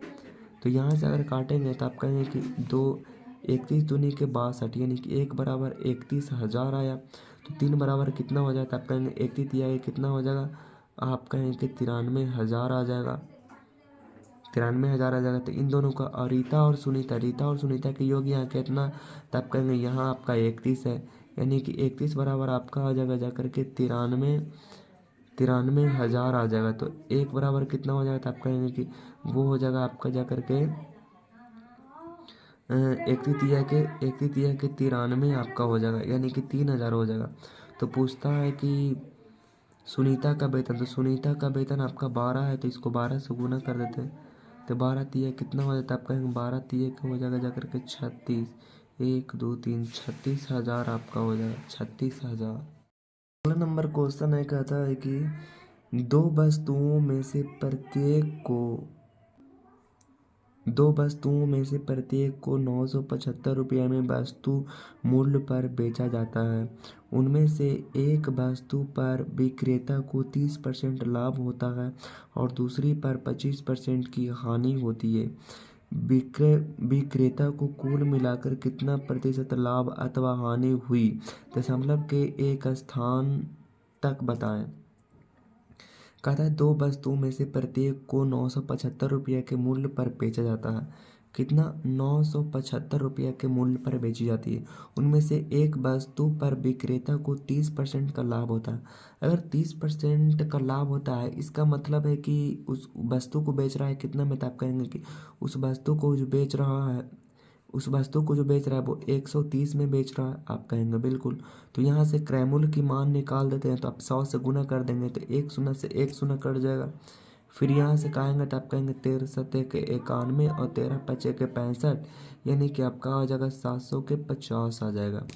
तो यहाँ से अगर काटेंगे तो आप कहेंगे कि 2 31 दूनी के 62, यानी कि 1 बराबर 31,000 आया। तो 3 बराबर कितना हो जाता है, आप कहेंगे 31 कितना हो जाएगा, आप कहेंगे कि 93,000 आ जाएगा, 93,000 आ जाएगा। तो इन दोनों का, और रीता और सुनीता के योग यहाँ कितना, तो आप कहेंगे यहाँ आपका 31 है, यानी कि 31 बराबर आपका आ जाएगा जाकर के 93,000 आ जाएगा। तो एक बराबर कितना हो जाएगा, तो आप कहेंगे कि वो हो जाएगा आपका जाकर के 93 आपका हो जाएगा, यानी कि 3,000 हो जाएगा। तो पूछता है कि सुनीता का वेतन, तो सुनीता का वेतन आपका 12 है, तो इसको 12 से गुना कर देते हैं। तो 12 तिया कितना हो जाता है, आप कहेंगे 12 तिया का हो जाएगा जाकर के 36, 1 2 3 36,000 आपका हो जाएगा, 36,000। अगला नंबर क्वेश्चन है, कहता है कि दो वस्तुओं में से प्रत्येक को 975 रुपये में वस्तु मूल्य पर बेचा जाता है। उनमें से एक वस्तु पर विक्रेता को 30% लाभ होता है और दूसरी पर 25% की हानि होती है। विक्रेता को कुल मिलाकर कितना प्रतिशत लाभ अथवा हानि हुई, दशमलव के एक स्थान तक बताएं। कहता है दो वस्तुओं में से प्रत्येक को 975 रुपये के मूल्य पर बेचा जाता है। कितना, 975 रुपये के मूल्य पर बेची जाती है। उनमें से एक वस्तु पर विक्रेता को 30% का लाभ होता है। अगर 30% का लाभ होता है, इसका मतलब है कि उस वस्तु को बेच रहा है कितना में, तो आप कहेंगे कि उस वस्तु को जो बेच रहा है उस वस्तु को जो बेच रहा है वो 130 में बेच रहा है। आप कहेंगे बिल्कुल। तो यहाँ से क्रयमूल्य की मान निकाल देते हैं, तो आप 100 से गुना कर देंगे तो एक शून्य से एक शून्य कट जाएगा। फिर यहाँ से कहेंगे तो आप कहेंगे 13 सत्ते के 91 और 13 पचे के 65, यानी कि आपका आ जाएगा 700 के 50 आ जाएगा।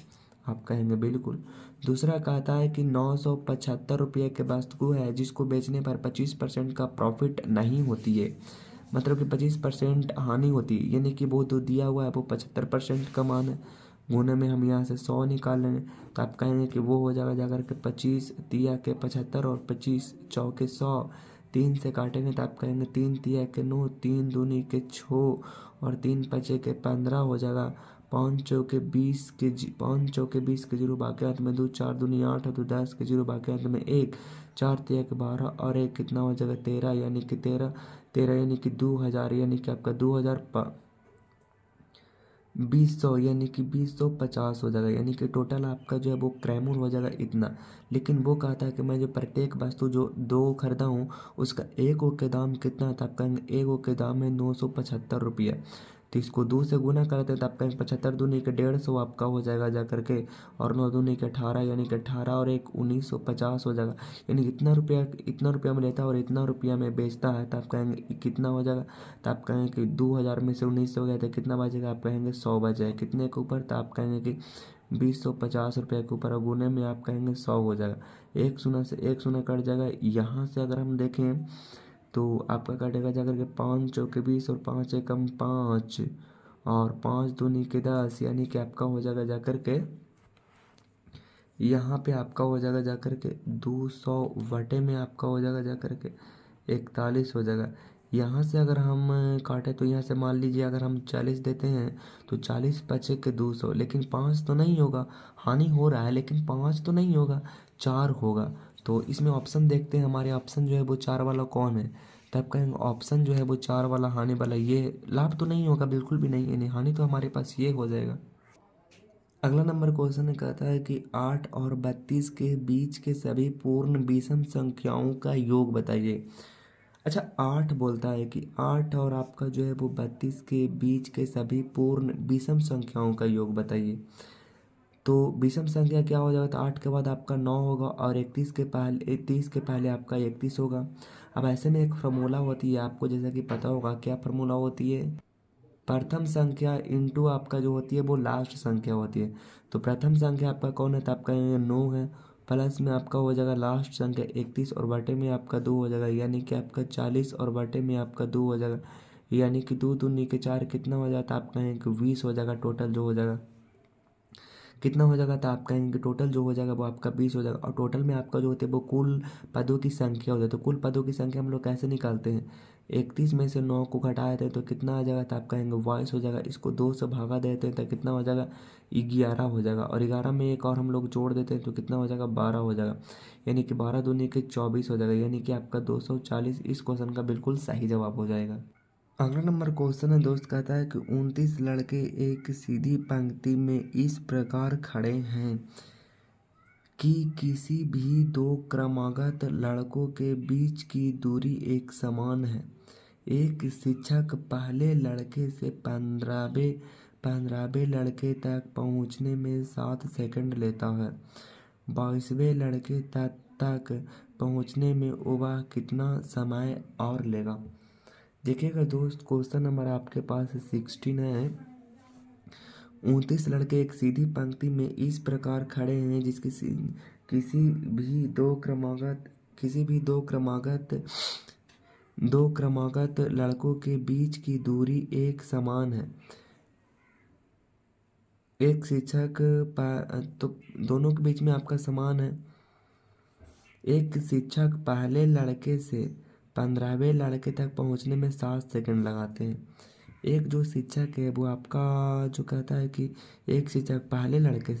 आप कहेंगे बिल्कुल। दूसरा कहता है कि 975 रुपये के वस्तु है जिसको बेचने पर 25% का प्रॉफिट नहीं होती है, मतलब कि 25% हानि होती है, यानी कि वो जो दिया हुआ है वो 75% का मान है। गुने में हम यहाँ से 100 निकाल लेंगे तो आप कहेंगे कि वो हो जाएगा जाकर के 25 तिया के 75 और 25 चौके 100, 3 से काटेंगे तो आप कहेंगे 3 तिया के 9, 3 दूनी के 6 और 3 पचे के 15 हो जाएगा। 5 चौके 20 के 5 चौके 20 के जीरो बाकी हाथ में 2, 4 दूनी 8 और 2 10 के जीरो बाकी हाथ में 1, 4 तिया के 12 और 1 कितना हो जाएगा 13, यानी कि 13 यानी कि 2000, यानी कि आपका 2000 यानी कि 2050 हो जाएगा। यानी कि टोटल आपका जो है वो क्रयमूल्य हो जाएगा इतना। लेकिन वो कहता है कि मैं जो प्रत्येक वस्तु जो 2 खरीदा हूँ उसका एक के दाम कितना है, तो आप कहेंगे एक के दाम है 975 रुपये। तो इसको 2 से गुना करते हैं तो आप कहेंगे 75 दूनी के 150 आपका हो जाएगा जा करके, और 9 दूनी के 18, यानी कि 18 और 1 1950 हो जाएगा। यानी इतना रुपया में लेता है और इतना रुपया में बेचता है, तो आप कहेंगे कितना हो जाएगा, तो आप कहेंगे कि 2000 में से 19 हो गया तो कितना बचेगा, आप कहेंगे 100 बचेगा। कितने के ऊपर, तो आप कहेंगे कि 2050 रुपये के ऊपर, और गुने में आप कहेंगे 100 हो जाएगा। एक शून्य से एक शून्य कट जाएगा। यहाँ से अगर हम देखें तो आपका कटेगा जाकर के 5 चौके 20 और 5 एकम 5 और 5 दूनी के 10, यानी कि आपका हो जाएगा जाकर के यहाँ पे आपका हो जाएगा जाकर के 200 वटे में आपका हो जाएगा जाकर के 41 हो जाएगा। यहाँ से अगर हम काटें तो यहाँ से मान लीजिए अगर हम 40 देते हैं तो 40 पचे के 200, लेकिन 5 तो नहीं होगा, हानि हो रहा है लेकिन 5 तो नहीं होगा, 4 होगा। तो इसमें ऑप्शन देखते हैं, हमारे ऑप्शन जो है वो 4 वाला कौन है, तब कहेंगे ऑप्शन जो है वो 4 वाला हानि वाला, ये लाभ तो नहीं होगा, बिल्कुल भी नहीं, यानी हानि तो हमारे पास ये हो जाएगा। अगला नंबर क्वेश्चन कहता है कि 8 और 32 के बीच के सभी पूर्ण विषम संख्याओं का योग बताइए। अच्छा, 8 बोलता है कि 8 और आपका जो है वो 32 के बीच के सभी पूर्ण विषम संख्याओं का योग बताइए। तो विषम संख्या क्या हो जाएगा, तो 8 के बाद आपका 9 होगा और 30 के पहले आपका 31 होगा। अब ऐसे में एक फार्मूला होती है, आपको जैसा कि पता होगा, क्या फार्मूला होती है, प्रथम संख्या इंटू आपका जो होती है वो लास्ट संख्या होती है। तो प्रथम संख्या आपका कौन है, तो आपका 9 है, प्लस में आपका हो जाएगा लास्ट संख्या 31 और बटे में आपका 2 हो जाएगा, यानी कि आपका 40 और बटे में आपका 2 हो जाएगा, यानी कि 2 दूनी के 4 कितना हो जाता है, आप कहेंगे कि 20 हो जाएगा। टोटल जो हो जाएगा कितना हो जाएगा, तो आप कहेंगे कि टोटल जो हो जाएगा वो आपका 20 हो जाएगा। और टोटल में आपका जो होता है वो कुल पदों की संख्या हो जाती है। तो कुल पदों की संख्या हम लोग कैसे निकालते हैं, 31 में से 9 को घटा देते हैं तो कितना आ जाएगा, तो आप कहेंगे 22 हो जाएगा। इसको 2 से भागा देते हैं तो कितना हो जाएगा, 11 हो जाएगा। और 11 में एक और हम लोग जोड़ देते हैं तो कितना हो जाएगा, 12 हो जाएगा, यानी कि 12 दूनी के 24 हो जाएगा, यानी कि आपका 240 इस क्वेश्चन का बिल्कुल सही जवाब हो जाएगा। अगला नंबर क्वेश्चन है दोस्त, कहता है कि 29 लड़के एक सीधी पंक्ति में इस प्रकार खड़े हैं कि किसी भी 2 क्रमागत लड़कों के बीच की दूरी एक समान है। एक शिक्षक पहले लड़के से 15वें लड़के तक पहुंचने में 7 सेकंड लेता है। 22वें लड़के तक पहुंचने में वह कितना समय और लेगा। देखिएगा दोस्त, क्वेश्चन नंबर आपके पास 16 है। 29 लड़के एक सीधी पंक्ति में इस प्रकार खड़े हैं जिसकी किसी भी दो क्रमागत लड़कों के बीच की दूरी एक समान है। एक शिक्षक तो दोनों के बीच में आपका समान है। एक शिक्षक पहले लड़के से 15वें लड़के तक पहुंचने में 7 सेकंड लगाते हैं। एक जो शिक्षक है वो आपका जो कहता है कि एक शिक्षक पहले लड़के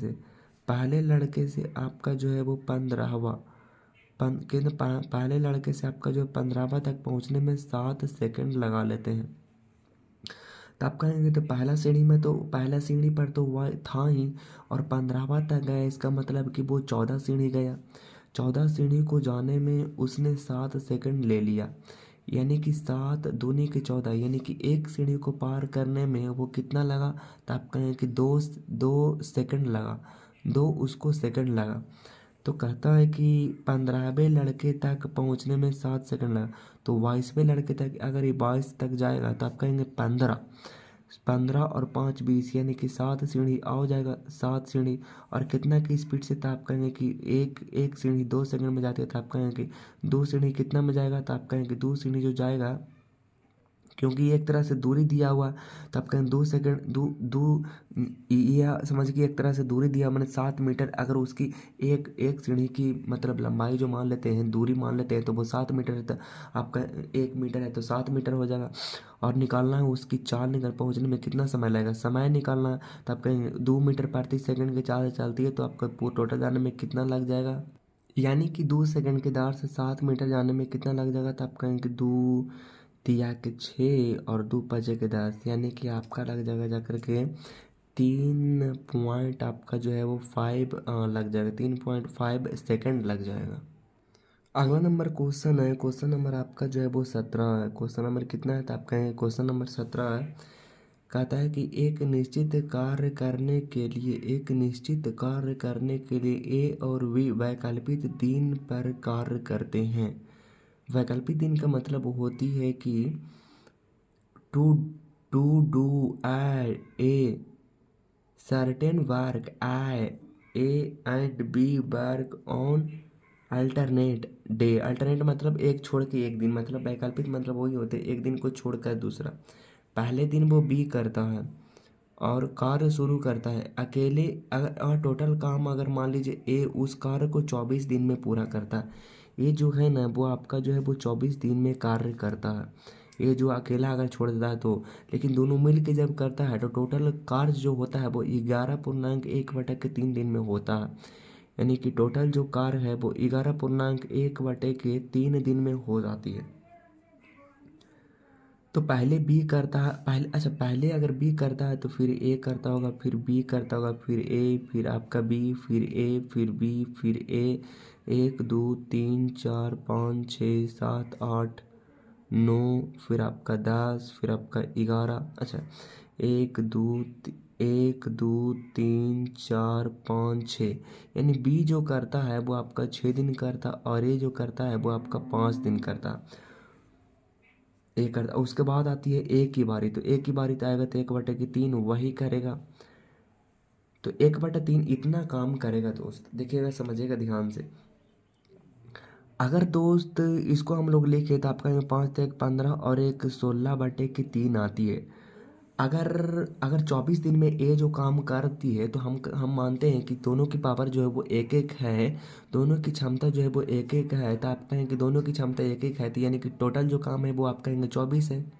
से आपका जो है वो 15वां पहले लड़के से आपका जो 15वां तक पहुंचने में 7 सेकंड लगा लेते हैं। तो आप कहेंगे तो पहला सीढ़ी पर तो वह था ही और 15वां तक गया, इसका मतलब कि वो 14 सीढ़ी गया। 14 सीढ़ी को जाने में उसने 7 सेकंड ले लिया। यानी कि 7 दूनी के 14, यानी कि एक सीढ़ी को पार करने में वो कितना लगा, तो आप कहेंगे कि 2 सेकंड लगा, 2 सेकंड लगा। तो कहता है कि 15वें लड़के तक पहुंचने में 7 सेकंड लगा। तो 22वें लड़के तक अगर ये 22 तक जाएगा तो आप कहेंगे 15, 15 और 5 20, यानी कि 7 सीढ़ी आओ जाएगा, 7 सीढ़ी। और कितना की स्पीड से, तो आप कहेंगे कि एक एक सीढ़ी 2 सेकंड में जाती है, तो आप कहेंगे कि 2 सीढ़ी कितना में जाएगा, तो आप कहेंगे कि 2 सीढ़ी जो जाएगा, क्योंकि एक तरह से दूरी दिया हुआ, तो आप कहें 2 सेकंड, दो दो या समझ के एक तरह से दूरी दिया मैंने 7 मीटर। अगर उसकी एक एक सीढ़ी की मतलब लंबाई जो मान लेते हैं, दूरी मान लेते हैं, तो वो 7 मीटर है, तो आपका 1 मीटर है तो 7 मीटर हो जाएगा। और निकालना है उसकी चाल निकल पहुंचने में कितना समय लगेगा, समय निकालना है, तो आप कहेंगे 2 मीटर प्रति सेकंड की चाल से चलती है, तो आपका पूरा टोटल जाने में कितना लग जाएगा, यानी कि 2 सेकंड के दौर से 7 मीटर जाने में कितना लग जाएगा, तो आप कहेंगे 2 तिया के 6 और 2 5 के 10, यानी कि आपका लग जाएगा जाकर के 3 पॉइंट आपका जो है वो 5 लग जाएगा, 3.5 सेकंड लग जाएगा। अगला नंबर क्वेश्चन है, क्वेश्चन नंबर आपका जो है वो 17 है। क्वेश्चन नंबर कितना है, तो आप कहेंगे क्वेश्चन नंबर 17 है। कहता है कि एक निश्चित कार्य करने के लिए, एक निश्चित कार्य करने के लिए ए और बी वैकल्पिक दिन पर कार्य करते हैं। वैकल्पिक दिन का मतलब होती है कि to to do a certain work I A and B work on alternate day. Alternate मतलब एक छोड़ के एक दिन, मतलब वैकल्पिक मतलब वही होते हैं, एक दिन को छोड़कर दूसरा। पहले दिन वो बी करता है और कार्य शुरू करता है अकेले, अगर और टोटल काम अगर मान लीजिए ए उस कार्य को 24 दिन में पूरा करता है। ये जो है ना वो आपका जो है वो 24 दिन में कार्य करता है, ये जो अकेला अगर छोड़ देता है तो। लेकिन दोनों मिल के जब करता है तो टोटल कार्य जो होता है वो 11.1/3 दिन में होता है, यानी कि टोटल जो कार्य है वो 11.1/3 दिन में हो जाती है। तो पहले बी करता है, पहले अच्छा पहले अगर बी करता है तो फिर ए करता होगा, फिर बी करता होगा, फिर ए, फिर आपका बी, फिर ए, फिर बी, फिर ए। 1 2 3 4 5 6 7 8 9, फिर आपका 10, फिर आपका 11। अच्छा 1 2 3 4 5 6, यानी बी जो करता है वो आपका 6 दिन करता, और ए जो करता है वो आपका 5 दिन करता। ए करता, उसके बाद आती है ए की बारी, तो ए की बारी तो आएगा तो 1/3 वही करेगा। तो 1/3 इतना काम करेगा दोस्त, देखिएगा समझिएगा ध्यान से। अगर दोस्त इसको हम लोग लिखे तो आपका 5 × 1 = 15 और एक 16/3 आती है। अगर अगर 24 दिन में ए जो काम करती है तो हम मानते हैं कि दोनों की पावर जो है वो एक एक है, दोनों की क्षमता जो है वो एक एक है, तो आप कहेंगे कि दोनों की क्षमता एक एक है, तो यानी कि टोटल जो काम है वो आप कहेंगे 24 है।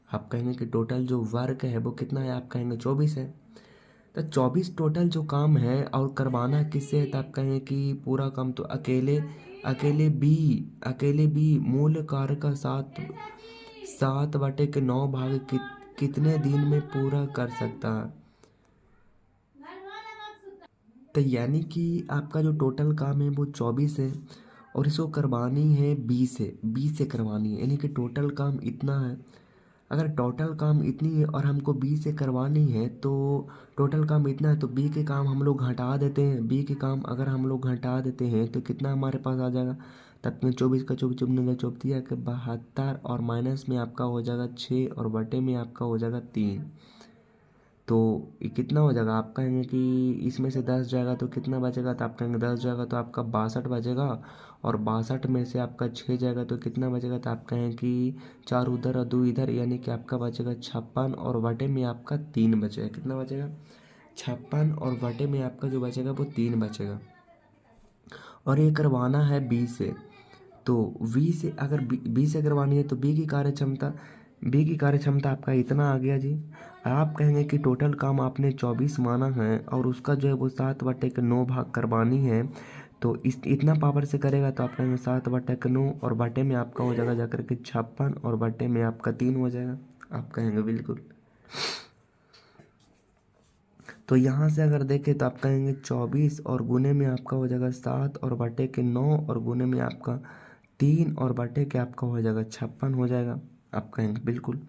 आप कहेंगे कि टोटल जो वर्क है वो कितना है, आप कहेंगे 24 है। तो 24 टोटल जो काम है और करवाना किससे है, तो आप कहेंगे कि पूरा काम तो अकेले अकेले बी मूल कार्य का 7/9 भाग कितने दिन में पूरा कर सकता है। तो यानी कि आपका जो टोटल काम है वो 24 है और इसको करवानी है बी से करवानी है, यानी कि टोटल काम इतना है। अगर टोटल काम इतनी है और हमको बी से करवानी है तो टोटल काम इतना है, तो बी के काम हम लोग घटा देते हैं। बी के काम अगर हम लोग घटा देते हैं तो कितना हमारे पास आ जाएगा, तब में 24 का 24 चुपने का 72 और माइनस में आपका हो जाएगा 6 और बटे में आपका हो जाएगा 3। तो ये कितना हो जाएगा, आप कहेंगे कि इसमें से 10 जाएगा तो कितना बचेगा, तो आप कहेंगे 10 जाएगा तो आपका 62 बचेगा, और 62 में से आपका 6 जाएगा तो कितना बचेगा, तो आप कहें कि 4 उधर और 2 इधर, यानी कि आपका बचेगा 56 और बटे में आपका 3 बचेगा। कितना बचेगा, 56 और बटे में आपका जो बचेगा वो 3 बचेगा। और ये करवाना है बी से, तो वी से अगर बी से करवानी है तो बी की कार्य क्षमता आपका इतना आ गया जी। आप कहेंगे कि टोटल काम आपने 24 माना है और उसका जो है वो 7/9 भाग करवानी है, तो इस इतना पावर से करेगा, तो आप कहेंगे 7/9 और बटे में आपका हो जाएगा जाकर के 56 और बटे में आपका 3 हो जाएगा। आप कहेंगे बिल्कुल। तो यहाँ से अगर देखें तो आप कहेंगे 24 और गुने में आपका हो जाएगा 7 और बटे के 9 और गुने में आपका 3 और बटे के आपका हो जाएगा 56 हो जाएगा। आप कहेंगे बिल्कुल।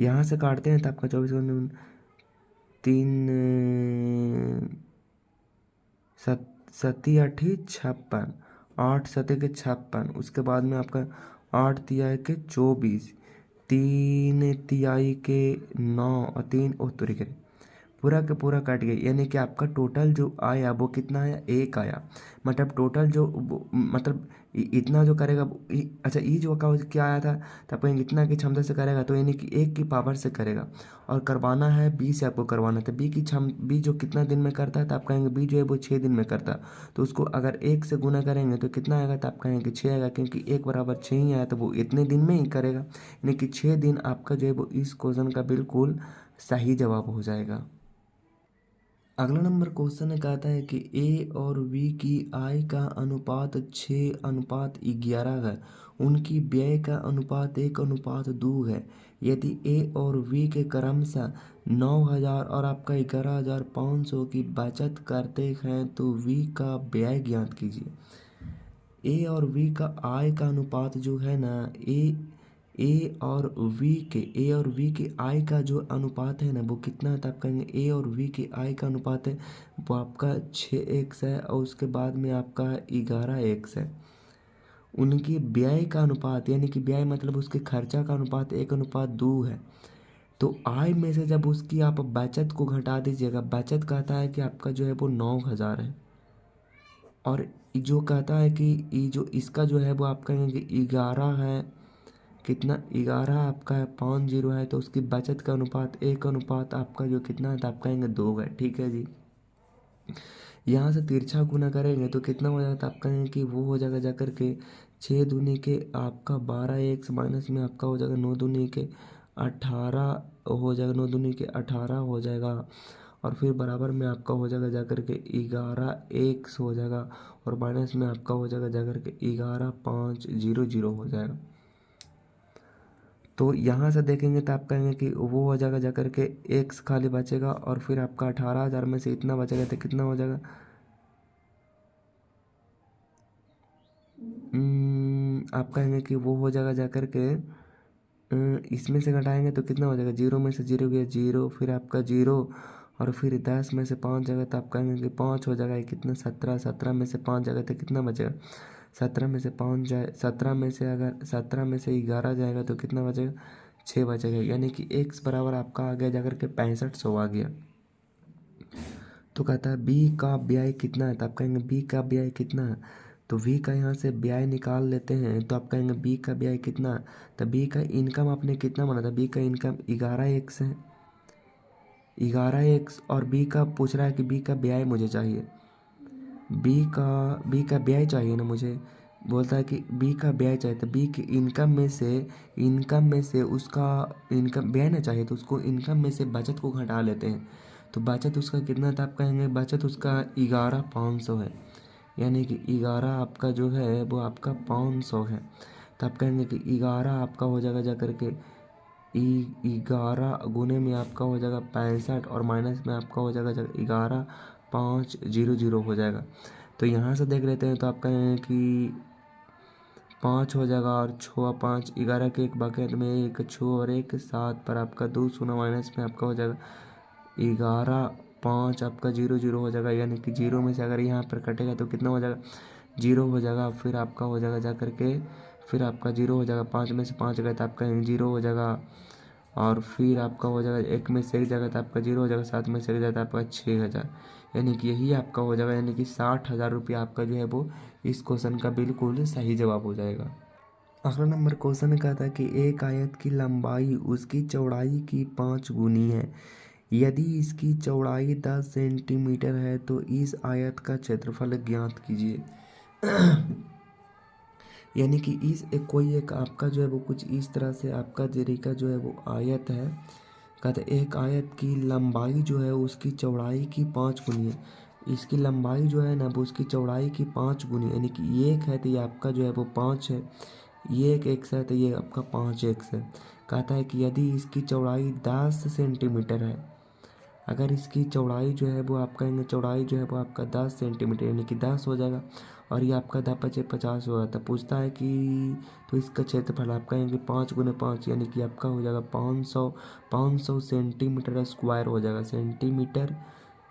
यहाँ से काटते हैं तो आपका 24 तीन सती अठी 56, 8 सते के 56, उसके बाद में आपका 8 तिहाई के 24, 3 तिहाई के 9 और 3 उत्तरी के पूरा का पूरा कट गया। यानी कि आपका टोटल जो आया वो कितना आया, 1 आया। मतलब टोटल जो मतलब इतना जो करेगा अच्छा ये जो का क्या आया था, तो आप कहेंगे इतना की क्षमता से करेगा तो यानी कि 1 की पावर से करेगा। और करवाना है बी से, आपको करवाना था बी जो कितना दिन में करता है, तो आप कहेंगे बी जो है वो 6 दिन में करता है। तो उसको अगर 1 से गुना करेंगे तो कितना आएगा, तो आप कहेंगे 6 आएगा, क्योंकि 1 बराबर 6 ही आया तो वो इतने दिन में ही करेगा। यानी कि 6 दिन आपका जो है वो इस क्वेश्चन का बिल्कुल सही जवाब हो जाएगा। अगला नंबर क्वेश्चन कहता है कि ए और बी की आय का अनुपात 6:11 है। उनकी व्यय का अनुपात 1:2 है। यदि ए और बी के क्रमशः 9,000 और आपका 11,500 की बचत करते हैं तो बी का व्यय ज्ञात कीजिए। ए और बी का आय का अनुपात जो है ना, ए और वी के आय का जो अनुपात है ना वो कितना है, तो आप कहेंगे ए और वी के आय का अनुपात है वो आपका 6x है, और उसके बाद में आपका 11x है। उनकी व्यय का अनुपात यानी कि व्यय मतलब उसके खर्चा का अनुपात 1:2 है। तो आय में से जब उसकी आप बचत को घटा दीजिएगा, बचत कहता है कि आपका जो है वो 9,000 है, और जो कहता है कि ये जो इसका जो है वो आप कहेंगे 11 है, कितना 11 आपका है, 50 है, तो उसकी बचत का अनुपात 1 आपका जो कितना है, तो आप कहेंगे 2 है। ठीक है जी। यहाँ से तिरछा गुना करेंगे तो कितना हो जाएगा, तो आप कहेंगे कि वो हो जाएगा जाकर के 6 दूनी के आपका 12x माइनस में आपका हो जाएगा 9 दूनी के 18 हो जाएगा, 9 दूनी के 18 हो जाएगा, और फिर बराबर में आपका हो जाएगा जाकर के 11x हो जाएगा, और माइनस में आपका हो जाएगा जाकर के 11,500 हो जाएगा। तो यहाँ से देखेंगे तो आप कहेंगे कि वो हो जाएगा जाकर के एक्स खाली बचेगा, और फिर आपका 18,000 में से इतना बचेगा तो कितना हो जाएगा, आप कहेंगे कि वो हो जाएगा जाकर के इसमें से घटाएंगे तो कितना हो जाएगा, 0 में से 0 गया 0, फिर आपका 0, और फिर 10 में से 5 जाएगा तो आप कहेंगे कि 5 हो जाएगा, ये कितना 17, 17 में से 5 जाएगा तो कितना बचेगा, 17 में से 5 जाए, 17 में से अगर 17 में से 11 जाएगा तो कितना बचेगा, 6 बचेगा। यानी कि x बराबर आपका आ गया जाकर के 6500 आ गया। तो कहता है बी का ब्याज कितना है, तो आप कहेंगे बी का ब्याज कितना है, तो वी का यहाँ से ब्याज निकाल लेते हैं, तो आप कहेंगे बी का ब्याज कितना, तो बी का इनकम आपने कितना माना था, बी का इनकम 11x है, 11x, और बी का पूछ रहा है कि बी का ब्याज मुझे चाहिए, बी का ब्याज चाहिए ना मुझे, बोलता है कि बी का ब्याज चाहिए, तो बी की इनकम में से उसका इनकम ब्याज ना चाहिए, तो उसको इनकम में से बचत को घटा लेते हैं। तो बचत उसका कितना था, आप कहेंगे बचत उसका 11,500 है, यानी कि 11 आपका जो है वो आपका 500 है। तो आप कहेंगे कि 11 आपका हो जाएगा जाकर के 11 गुने में आपका हो जाएगा 65, और माइनस में आपका हो जाएगा 11,500 हो जाएगा। तो यहाँ से देख लेते हैं तो आप कहेंगे कि 5 हो जाएगा, और 6 5 11 के एक बकेट में 1 6 और 1 7 पर आपका 2 शून्य, माइनस में आपका हो जाएगा 11,5 आपका 0 हो जाएगा। यानी कि 0 में से अगर यहाँ पर कटेगा तो कितना हो जाएगा, 0 हो जाएगा, फिर आपका हो जाएगा जा करके फिर आपका 0 हो जाएगा, 5 में से 5 गए तो आपका 0 हो जाएगा, और फिर आपका हो जाएगा 1 में से 1 जाएगा तो आपका 0 हो जाएगा, 7 में से 1 जाता है आपका 6,000। यानी कि यही आपका हो जाएगा, यानी कि 60,000 रुपया आपका जो है वो इस क्वेश्चन का बिल्कुल सही जवाब हो जाएगा। अगला नंबर क्वेश्चन कहता है कि एक आयत की लंबाई उसकी चौड़ाई की 5 गुनी है। यदि इसकी चौड़ाई 10 सेंटीमीटर है तो इस आयत का क्षेत्रफल ज्ञात कीजिए। यानी कि कोई एक आपका जो है वो कुछ इस तरह से आपका तरीका जो है वो आयत है, कहते एक आयत की लंबाई जो है उसकी चौड़ाई की 5 गुनी है। इसकी लंबाई जो है ना वो उसकी चौड़ाई की 5 गुनी, यानी कि एक है तो ये आपका जो है वो 5 है, ये एक एक्स है तो ये आपका 5x है। कहता है कि यदि इसकी चौड़ाई 10 सेंटीमीटर है, अगर इसकी चौड़ाई जो है वो आप कहेंगे, चौड़ाई जो है वो आपका 10 सेंटीमीटर यानी कि 10 हो जाएगा, और ये आपका 10×5 = 50 हो जाता है। पूछता है कि तो इसका क्षेत्रफल आप कहेंगे 5×5 यानी कि आपका हो जाएगा 500 सेंटीमीटर स्क्वायर हो जाएगा।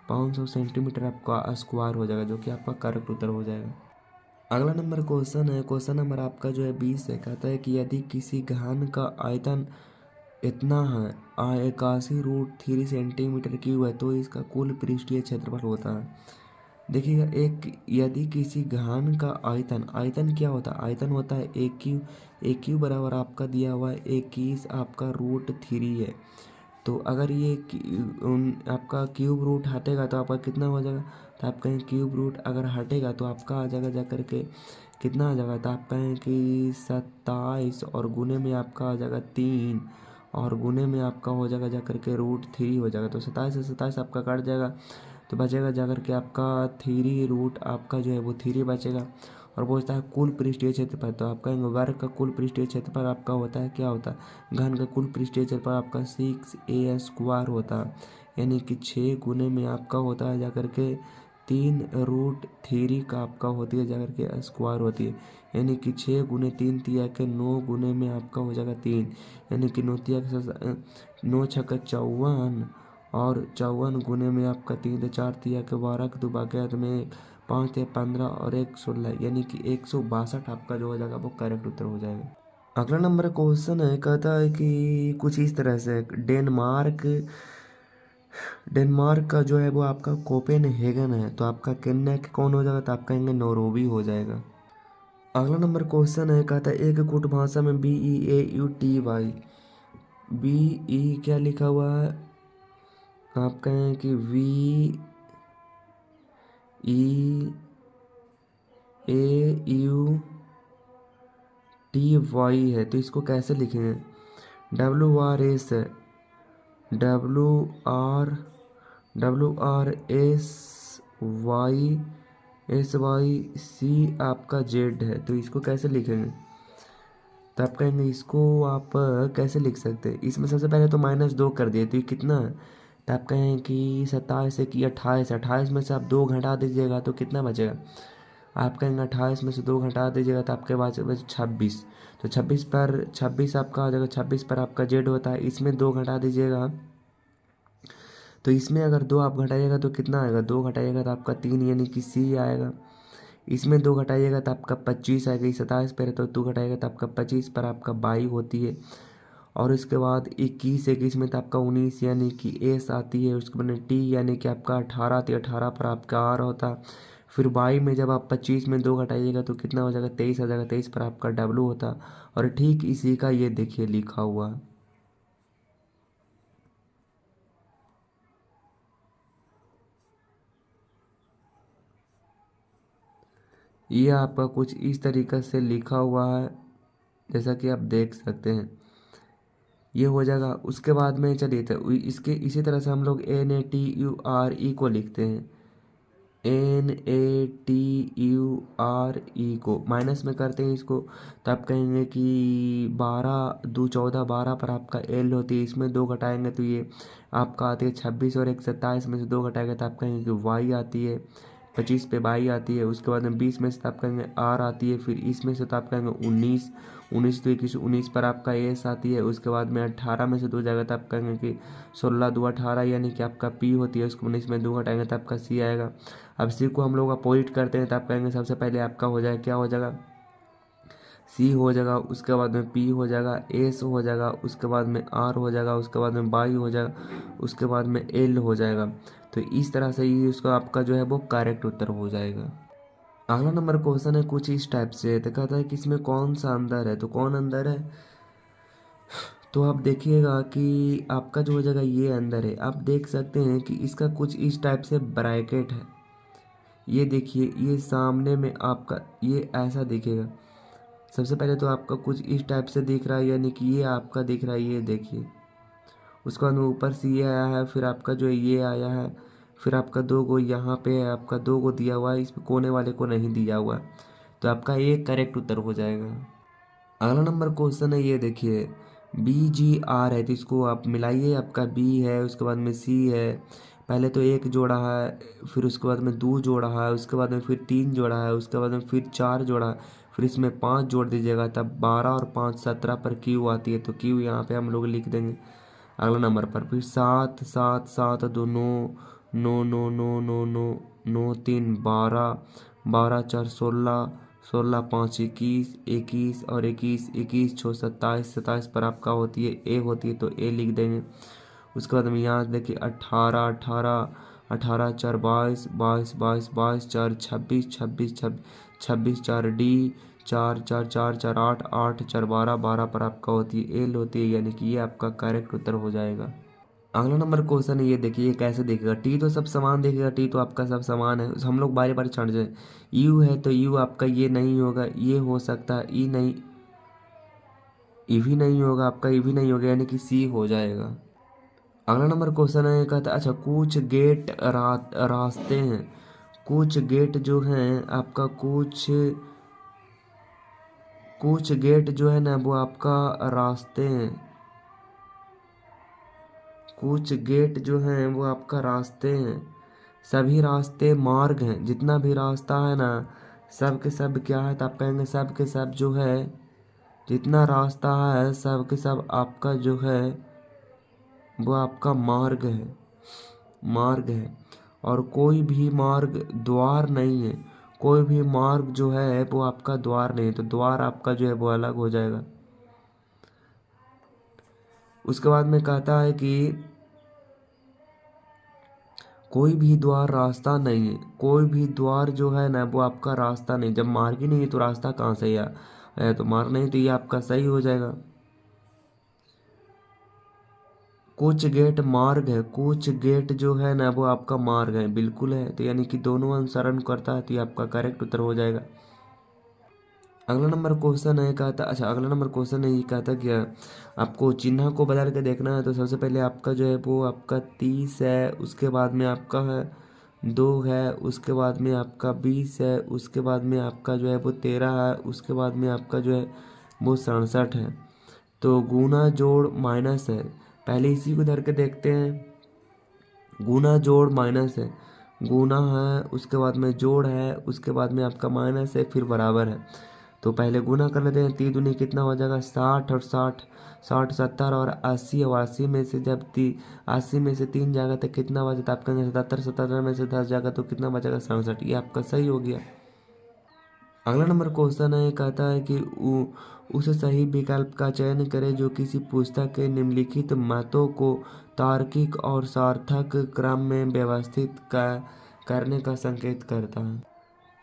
500 सेंटीमीटर आपका स्क्वायर हो जाएगा, जो कि आपका करेक्ट उत्तर हो जाएगा। अगला नंबर क्वेश्चन है, क्वेश्चन नंबर आपका जो है 20 है। कहता है कि यदि किसी घन का आयतन इतना है 81√3 सेंटीमीटर क्यूब है, तो इसका कुल पृष्ठीय क्षेत्रफल होता है। देखिएगा, एक यदि किसी घन का आयतन, आयतन क्या होता है, आयतन होता है एक क्यू बराबर आपका दिया हुआ है 21 आपका √3 है। तो अगर ये आपका क्यूब रूट हटेगा तो आपका कितना हो जाएगा, तो आप कहें क्यूब रूट अगर हटेगा तो आपका आ जाएगा जा करके कितना आ जाएगा, तो आप कहें कि 27 और गुने में आपका आ जाएगा 3 और गुने में आपका हो जाएगा जा करके √3 हो जाएगा। तो 27 से 27 आपका कट जाएगा, तो बचेगा जा करके आपका 3 रूट आपका जो है वो 3 बचेगा। और पूछता है कुल पृष्ठीय क्षेत्रफल, तो आप कहेंगे वर्ग का कुल पृष्ठीय क्षेत्रफल आपका होता है, क्या होता है, घन का कुल पृष्ठीय क्षेत्रफल आपका 6a² होता है, यानी कि 6 गुने में आपका होता है जा करके 3√3 का आपका होती है जा करके स्क्वायर होती है, यानी कि 6 गुने 3 तिया के 9 गुने में आपका हो जाएगा 3, यानी कि 9 छक्का 54 और 54 गुने में आपका 3 तो 4 तिया के 12 के 2 बाकी में 5 ते 15 और 1 16, यानी कि 162 आपका जो हो जाएगा वो करेक्ट उत्तर हो जाएगा। अगला नंबर क्वेश्चन है, कहता है कि कुछ इस तरह से डेनमार्क का जो है वो आपका कोपेनहेगन है, तो आपका केन्या कौन हो जाएगा, तो आप कहेंगे नैरोबी हो जाएगा। अगला नंबर क्वेश्चन है, कहता है एक कूट भाषा में BEAUTY, BE क्या लिखा हुआ है, आप कहें कि VEAUTY है, तो इसको कैसे लिखेंगे, WRSYSYC आपका Z है, तो इसको कैसे लिखेंगे, तो आप कहेंगे इसको आप कैसे लिख सकते हैं, इसमें सबसे पहले तो -2 कर दिए, तो ये कितना है, तो आप कहें कि 27 से कि 28, 28 में से आप 2 घटा दीजिएगा तो कितना बचेगा, आप कहेंगे 28 में से 2 घटा दीजिएगा तो आपके पास बचे 26, तो 26 आपका आ जाएगा, 26 पर आपका Z होता है, इसमें 2 घटा दीजिएगा, तो इसमें अगर 2 आप घटाइएगा तो कितना आएगा, 2 घटाइएगा तो आपका 3 यानी कि C आएगा, इसमें 2 घटाइएगा तो आपका 25 आएगा, 27 पर है तो 2 घटाइएगा तो आपका 25 पर आपका 22 होती है, और इसके बाद 21 में तो आपका 19 यानी कि S आती है, उसके बाद T यानी कि आपका 18 आती है, 18 पर आपका R होता है, फिर 22 में जब आप 25 में 2 घटाइएगा तो कितना हो जाएगा, 23 आ जाएगा, 23 पर आपका W होता है, और ठीक इसी का ये देखिए लिखा हुआ है। ये आपका कुछ इस तरीक़े से लिखा हुआ है, जैसा कि आप देख सकते हैं, ये हो जाएगा। उसके बाद में चलिए तो इसके इसी तरह से हम लोग NATURE को लिखते हैं, NATURE को माइनस में करते हैं इसको, तो आप कहेंगे कि 12 2 14 12 पर आपका L होती है, इसमें 2 घटाएंगे तो ये आपका आती है 26 और 1 27 में से 2 घटाएंगे तो आप कहेंगे कि Y आती है, 25 पे 22 आती है, उसके बाद में 20 में से तो आप कहेंगे R आती है, फिर इसमें से तो आप कहेंगे 19 19 तो 21 19 पर आपका S आती है, उसके बाद में 18 में से 2 जाएगा तो आप कहेंगे कि 16 2 18 यानी कि आपका P होती है, उसको 19 में 2 घटाएंगे तो आपका C आएगा। अब C को हम लोग अपोजिट करते हैं तो आप कहेंगे सबसे पहले आपका हो जाएगा, क्या हो जाएगा, C हो जाएगा, उसके बाद में P हो जाएगा, S हो जाएगा, उसके बाद में R हो जाएगा, उसके बाद में Y हो जाएगा, उसके बाद में L हो जाएगा। तो इस तरह से ही उसका आपका जो है वो करेक्ट उत्तर हो जाएगा। अगला नंबर क्वेश्चन है कुछ इस टाइप से, तो कहता है कि इसमें कौन सा अंदर है, तो कौन अंदर है, तो आप देखिएगा कि आपका जो हो जाएगा ये अंदर है। आप देख सकते हैं कि इसका कुछ इस टाइप से ब्रैकेट है, ये देखिए, ये सामने में आपका ये ऐसा दिखेगा। सबसे पहले तो आपका कुछ इस टाइप से दिख रहा है, यानी कि ये आपका दिख रहा है, ये देखिए, उसके बाद में ऊपर से ये आया है, फिर आपका जो है ये आया है, फिर आपका 2 गो यहाँ पे है, आपका 2 गो दिया हुआ है, इसमें कोने वाले को नहीं दिया हुआ है, तो आपका ये करेक्ट उत्तर हो जाएगा। अगला नंबर क्वेश्चन है, ये देखिए, BGR है, तो इसको आप मिलाइए, आपका बी है, उसके बाद में सी है। पहले तो एक जोड़ा है, फिर उसके बाद में दो जोड़ा है, उसके बाद में फिर तीन जोड़ा है, उसके बाद में फिर चार जोड़ा है, फिर इसमें पाँच जोड़ दीजिएगा, तब 12 और 5 17 पर क्यू आती है। तो क्यू यहाँ पे हम लोग लिख देंगे अगला नंबर पर। फिर सात सात सात दो नौ, नौ नौ नौ नौ नौ, नौ तीन 12, 12 4 16, 16 5 21, 21 और 21, 21 6 27, 27 पर आपका होती है ए होती है, तो ए लिख देंगे। उसके बाद हम यहाँ देखिए 18, 18, 18 4 22, 22 22, 22 4 26, 26 26 4 डी, 4 4 4 4 8, 8 4 12, 12 पर आपका होती है एल होती है, यानी कि ये आपका करेक्ट उत्तर हो जाएगा। अगला नंबर क्वेश्चन है, ये देखिए ये कैसे देखेगा। टी तो सब समान देखेगा, टी तो आपका सब समान है, हम लोग बारी बारी छांट जाए। यू है तो यू आपका ये नहीं होगा, ये हो सकता है, ई नहीं, ई भी नहीं होगा आपका, ई भी नहीं होगा, यानी कि सी हो जाएगा। अगला नंबर क्वेश्चन है, कहता है अच्छा कुछ गेट रास्ते हैं, कुछ गेट जो हैं आपका, कुछ गेट जो है ना वो आपका रास्ते हैं, कुछ गेट जो हैं वो आपका रास्ते हैं, सभी रास्ते मार्ग हैं, जितना भी रास्ता है ना सब के सब क्या है, तो आप कहेंगे सब के सब जो है, जितना रास्ता है सब के सब आपका जो है वो आपका मार्ग है, मार्ग है। और कोई भी मार्ग द्वार नहीं है, कोई भी मार्ग जो है वो आपका द्वार नहीं है, तो द्वार आपका जो है वो अलग हो जाएगा। उसके बाद में कहता है कि कोई भी द्वार रास्ता नहीं है, कोई भी द्वार जो है ना वो आपका रास्ता नहीं, जब मार्ग ही नहीं है तो रास्ता कहाँ से है, तो मार्ग नहीं, तो ये आपका सही हो जाएगा। कुछ गेट मार्ग है, कुछ गेट जो है ना वो आपका मार्ग है, बिल्कुल है, तो यानी कि दोनों अनुसरण करता है, तो ये आपका करेक्ट उत्तर हो जाएगा। अगला नंबर क्वेश्चन है, कहता अच्छा अगला नंबर क्वेश्चन है, ये कहता क्या, आपको चिन्ह को बदल के देखना है, तो सबसे पहले आपका जो है वो आपका 30 है, उसके बाद में आपका है 2 है, उसके बाद में आपका 20 है, उसके बाद में आपका जो है वो 13 है, उसके बाद में आपका जो है वो 67 है। तो गुना जोड़ माइनस है, पहले इसी को धर के देखते हैं। गुना जोड़ माइनस है, गुना है, उसके बाद में जोड़ है, उसके बाद में आपका माइनस है, फिर बराबर है। तो पहले गुना कर लेते हैं, 3 दूनी कितना हो जाएगा 60, और 60 60 70 और 80, और 80 में से जब 80 में से 3 जाएगा तो कितना बचेगा, आप कहेंगे 77, 77 में से 10 जाएगा तो कितना बचेगा 67, ये आपका सही हो गया। अगला नंबर क्वेश्चन है, कहता है कि उस सही विकल्प का चयन करें जो किसी पुस्तक के निम्नलिखित मतों को तार्किक और सार्थक क्रम में व्यवस्थित करने का संकेत करता है।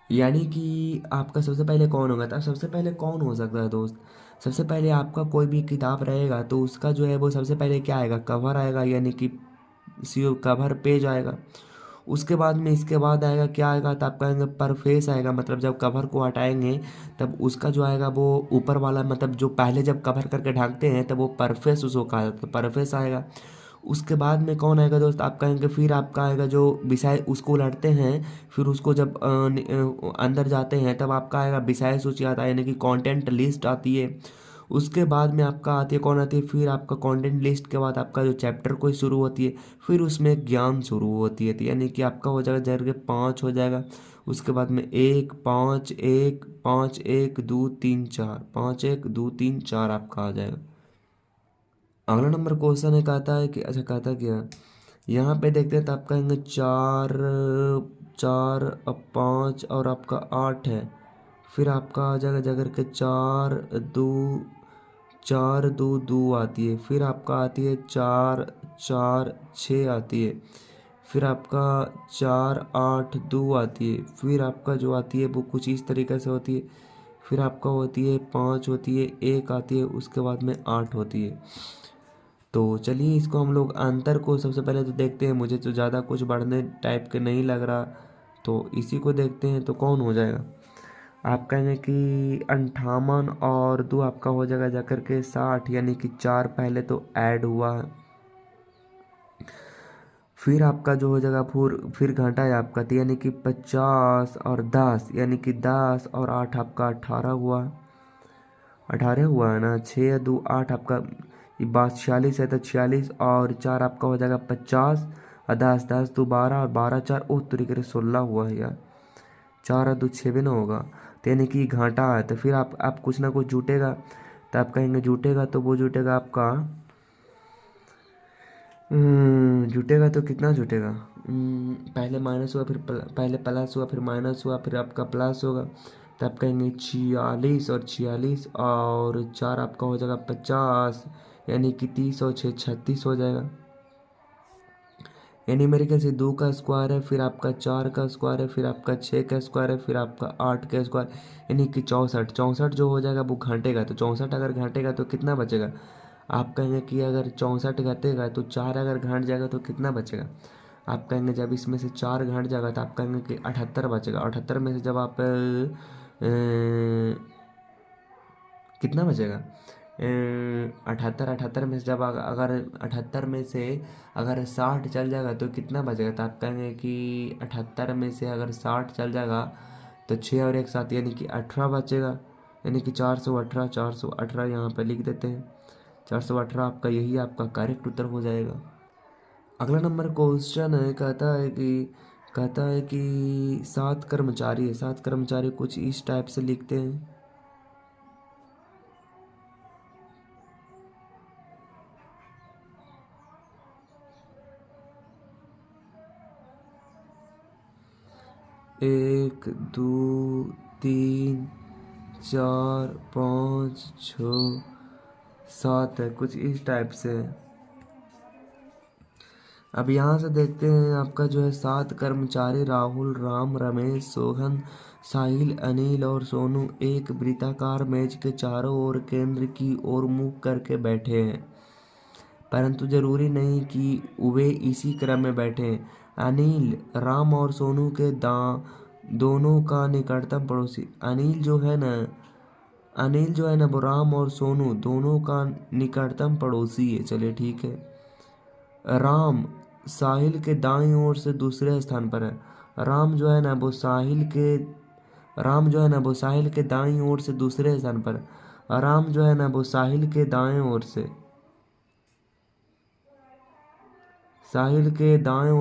यानी कि आपका सबसे पहले कौन होगा, तो सबसे पहले कौन हो सकता है दोस्त, सबसे पहले आपका कोई भी किताब रहेगा तो उसका जो है वो सबसे पहले क्या आएगा, कवर आएगा, यानी कि सी कवर पेज आएगा। उसके बाद में इसके बाद आएगा क्या आएगा, तो आप कहेंगे परफेस आएगा, मतलब जब कवर को हटाएंगे तब उसका जो आएगा वो ऊपर वाला, मतलब जो पहले जब कवर करके ढांकते हैं तब वो परफेस उसको कहा जाता है, तो परफेस आएगा। उसके बाद में कौन आएगा दोस्त, आप कहेंगे फिर आपका आएगा जो विषय, उसको उलटते हैं, फिर उसको जब अंदर जाते हैं तब आपका आएगा विषय सूची आता है, यानी कि कंटेंट लिस्ट आती है। उसके बाद में आपका आती है कौन आती है, फिर आपका कंटेंट लिस्ट के बाद आपका जो चैप्टर कोई शुरू होती है, फिर उसमें ज्ञान शुरू होती है, तो यानी कि आपका हो जाएगा जगह 5 हो जाएगा। उसके बाद में 1 5 1 5 1 2 3 4, 5 1 2 3 4 आपका आ जाएगा। अगला नंबर क्वेश्चन है, कहता है कि अच्छा कहता क्या, यहाँ पे देखते हैं तो आप कहेंगे 4 4 अब 5 और आपका 8 है, फिर आपका आ जाएगा जगह के 4 2 4 2 2 आती है, फिर आपका आती है 4 4 6 आती है, फिर आपका 4 8 2 आती है, फिर आपका जो आती है वो कुछ इस तरीके से होती है, फिर आपका होती है 5 होती है, 1 आती है, उसके बाद में 8 होती है। तो चलिए इसको हम लोग अंतर को सबसे पहले तो देखते हैं, मुझे तो ज़्यादा कुछ बढ़ने टाइप के नहीं लग रहा, तो इसी को देखते हैं तो कौन हो जाएगा। आप कहेंगे कि 58 और 2 आपका हो जाएगा जाकर के 60, यानी कि 4 पहले तो ऐड हुआ है, फिर आपका जो हो जाएगा फिर घटा है आपका, तो यानी कि 50 और 10, यानी कि 10 और 8 आपका 18 हुआ, 18 हुआ है ना, 6 2 8 आपका, ये बात 46 है तो 46 और 4 आपका हो जाएगा 50 और 10 10 तो 12 और 12 4 ओ तरीके से 16 हुआ है यार। 4 और 2 6 भी ना होगा, तो यानी कि घाटा है। तो फिर आप कुछ ना कुछ जुटेगा, तो आप कहेंगे जुटेगा, तो वो जुटेगा आपका जुटेगा तो कितना जुटेगा? पहले माइनस हुआ, फिर पहले प्लस हुआ, फिर माइनस हुआ, फिर आपका प्लस होगा, तो आप कहेंगे 46 और 46 और 4 आपका हो जाएगा 50, यानी कि 30 और 6 36 हो जाएगा। यानी मेरे ख्याल से 2 का स्क्वायर है, फिर आपका 4 का स्क्वायर है, फिर आपका 6 का स्क्वायर है, फिर आपका 8 का स्क्वायर, यानी कि 64। 64 जो हो जाएगा वो घाटेगा, तो 64 अगर घाटेगा तो कितना बचेगा? आप कहेंगे कि अगर 64 घटेगा तो 4 अगर घट जाएगा तो कितना बचेगा? आप कहेंगे जब इसमें से 4 घट जाएगा तो आप कहेंगे कि 78 बचेगा। 78 में से जब आप कितना बचेगा? 78 में से जब अगर 78 में से अगर 60 चल जाएगा तो कितना बचेगा? तो आप कहेंगे कि 78 में से अगर 60 चल जाएगा तो 6 और 1 7, यानी कि 18 बचेगा, यानी कि 418। 418 यहाँ पे लिख देते हैं, 418 आपका यही आपका करेक्ट उत्तर हो जाएगा। अगला नंबर क्वेश्चन है, कहता है कि 7 कर्मचारी है। 7 कर्मचारी कुछ इस टाइप से लिखते हैं। एक दो तीन चार पाँच छ 7 है, कुछ इस टाइप से। अब यहाँ से देखते हैं आपका जो है 7 कर्मचारी राहुल, राम, रमेश, सोहन, साहिल, अनिल और सोनू एक वृत्ताकार मेज के चारों ओर केंद्र की ओर मुख करके बैठे हैं, परंतु जरूरी नहीं कि वे इसी क्रम में बैठे। अनिल राम और सोनू के दोनों का निकटतम पड़ोसी। अनिल जो है ना वो राम और सोनू दोनों का निकटतम पड़ोसी है। चलिए ठीक है। राम साहिल के दाईं ओर से दूसरे स्थान पर है। राम जो है ना वो साहिल के दाईं ओर से दूसरे स्थान पर। राम जो है ना वो साहिल के दाएं ओर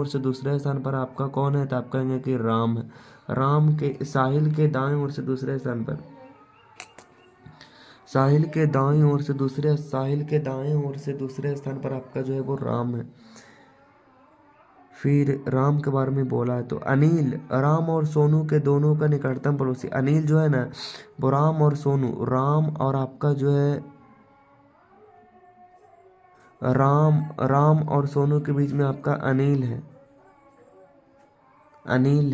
से दूसरे स्थान पर आपका कौन है? तो आप कहेंगे कि राम है। साहिल के दाएं ओर से दूसरे स्थान पर, साहिल के दाएं ओर से दूसरे स्थान पर आपका जो है वो राम है। फिर राम के बारे में बोला है तो अनिल राम और सोनू के दोनों का निकटतम पड़ोसी। अनिल जो है ना वो राम और सोनू, राम और आपका जो है राम और सोनू के बीच में आपका अनिल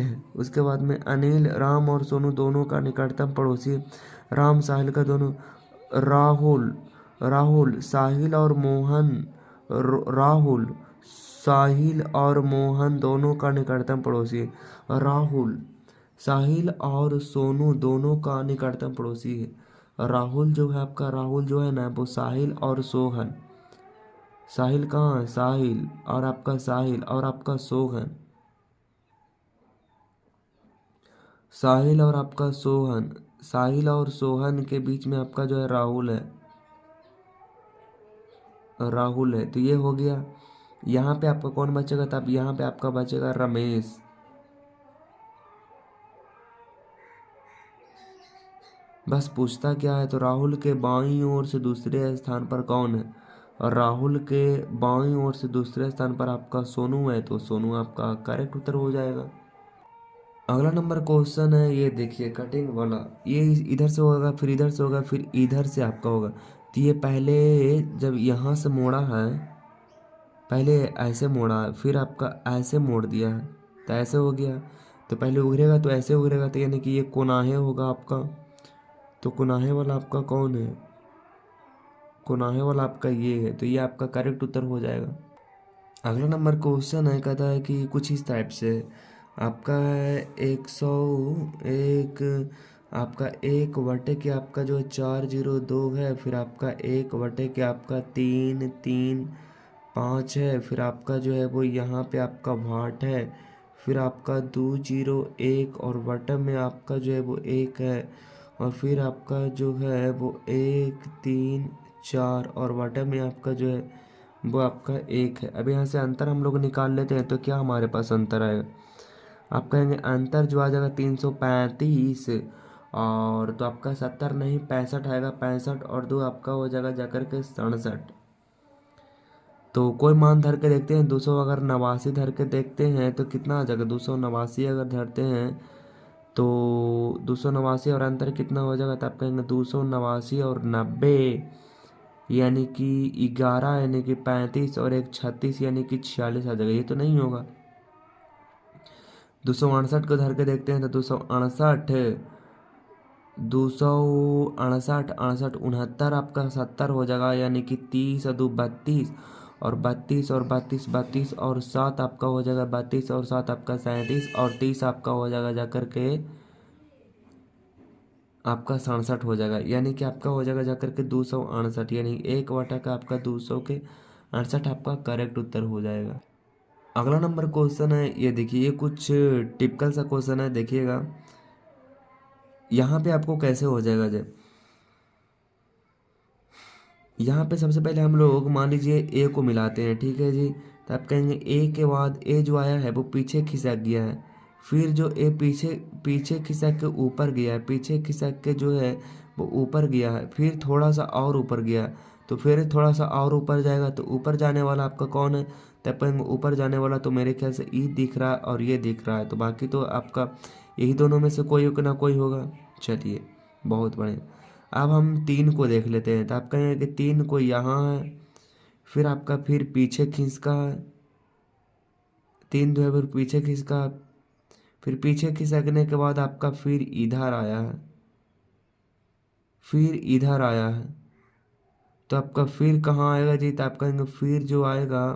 है। उसके बाद में अनिल राम और सोनू दोनों का निकटतम पड़ोसी। राम साहिल का दोनों। राहुल साहिल और मोहन राहुल साहिल और मोहन दोनों का निकटतम पड़ोसी। राहुल साहिल और सोनू दोनों का निकटतम पड़ोसी है। राहुल जो है ना वो साहिल और सोहन। साहिल कहाँ है? साहिल और आपका सोहन। साहिल और सोहन के बीच में आपका जो है राहुल है। तो ये हो गया। यहाँ पे आपका कौन बचेगा? तब यहाँ पे आपका बचेगा रमेश। बस पूछता क्या है, तो राहुल के बाईं ओर से दूसरे स्थान पर कौन है? और राहुल के बाईं ओर से दूसरे स्थान पर आपका सोनू है, तो सोनू आपका करेक्ट उत्तर हो जाएगा। अगला नंबर क्वेश्चन है, ये देखिए कटिंग वाला। ये इधर से होगा, फिर इधर से होगा, फिर इधर से आपका होगा। तो ये पहले जब यहाँ से मोड़ा है, पहले ऐसे मोड़ा है, फिर आपका ऐसे मोड़ दिया है, तो ऐसे हो गया। तो पहले उभरेगा तो ऐसे उभरेगा, तो यानी कि ये कोनाहे होगा आपका। तो कोनाहे वाला आपका कौन है? कोनाहे वाला आपका ये है, तो ये आपका करेक्ट उत्तर हो जाएगा। अगला नंबर क्वेश्चन है, कहता है कि कुछ इस टाइप से आपका है 101। आपका 1/के आपका जो है 402 है, फिर आपका 1/के आपका 335 है, फिर आपका जो है वो यहाँ पे आपका वाट है, फिर आपका 201 और बटन में आपका जो है वो 1 है, और फिर आपका जो है वो 1 3 4 और बॉटम में आपका जो है वो आपका 1 है। अब यहाँ से अंतर हम लोग निकाल लेते हैं, तो क्या हमारे पास अंतर आएगा? आप कहेंगे अंतर जो आ जाएगा 335, और तो आपका 70 नहीं 65 आएगा, 65 और 2 आपका हो जाएगा जाकर के 67। तो कोई मान धर के देखते हैं, 200 अगर 89 धर के देखते हैं तो कितना आ जाएगा? 289 अगर धरते हैं तो 289 और अंतर कितना हो जाएगा? तो आप कहेंगे 289 और 90 यानी कि 11 यानी कि 35 और एक 36 यानी कि 46 आ जाएगा। ये तो नहीं होगा। 268 को धर के देखते हैं तो 268 268 68 69 आपका 70 हो जाएगा, यानी कि 30 और 2 32 और 32 और 32 32 और 7 आपका हो जाएगा 32 और 7 आपका 37 और 30 आपका हो जाएगा जाकर के आपका 67 हो जाएगा, यानी कि आपका हो जाएगा जाकर के 268, यानी 1/, का आपका 200 के 68 आपका करेक्ट उत्तर हो जाएगा। अगला नंबर क्वेश्चन है, ये देखिए, ये कुछ टिपिकल सा क्वेश्चन है, देखिएगा यहाँ पे आपको कैसे हो जाएगा। जब यहाँ पे सबसे पहले हम लोग मान लीजिए ए को मिलाते हैं, ठीक है जी। तो आप कहेंगे ए के बाद ए जो आया है वो पीछे खिसक गया है, फिर जो ए पीछे पीछे खिसक के ऊपर गया है, पीछे खिसक के जो है वो ऊपर गया है, फिर थोड़ा सा और ऊपर गया, तो फिर थोड़ा सा और ऊपर जाएगा, तो ऊपर जाने वाला आपका कौन है? तो आप कहेंगे ऊपर जाने वाला तो मेरे ख्याल से ई दिख रहा है और ये दिख रहा है, तो बाकी तो आपका यही दोनों में से कोई ना कोई होगा। चलिए, बहुत बढ़िया। अब हम 3 को देख लेते हैं, तो आप कहेंगे कि 3 को यहाँ है, फिर आपका फिर पीछे खिसका है, 3 जो है फिर पीछे खिसका, फिर पीछे खिसकने के बाद आपका फिर इधर आया है, फिर इधर आया है, तो आपका फिर कहाँ आएगा जी? तो आप कहेंगे फिर जो आएगा,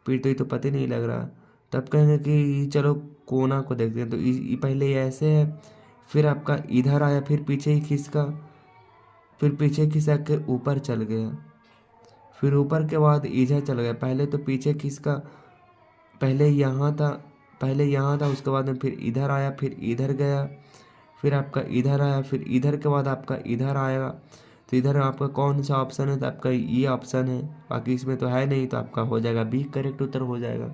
फिर तो ये तो पता ही नहीं लग रहा। तो आप कहेंगे कि चलो कोना को देखते हैं, तो पहले ये ऐसे है, फिर आपका इधर आया, फिर पीछे ही खिसका, फिर पीछे खिसक के ऊपर चल गया, फिर ऊपर के बाद इधर चल गया। पहले तो पीछे किसका, पहले यहाँ था, पहले यहाँ था, उसके बाद में फिर इधर आया, फिर इधर गया, फिर आपका इधर आया, फिर इधर के बाद आपका इधर आएगा। तो इधर आपका कौन सा ऑप्शन है? तो आपका ये ऑप्शन है, बाकी इसमें तो है नहीं, तो आपका हो जाएगा बी, करेक्ट उत्तर हो जाएगा।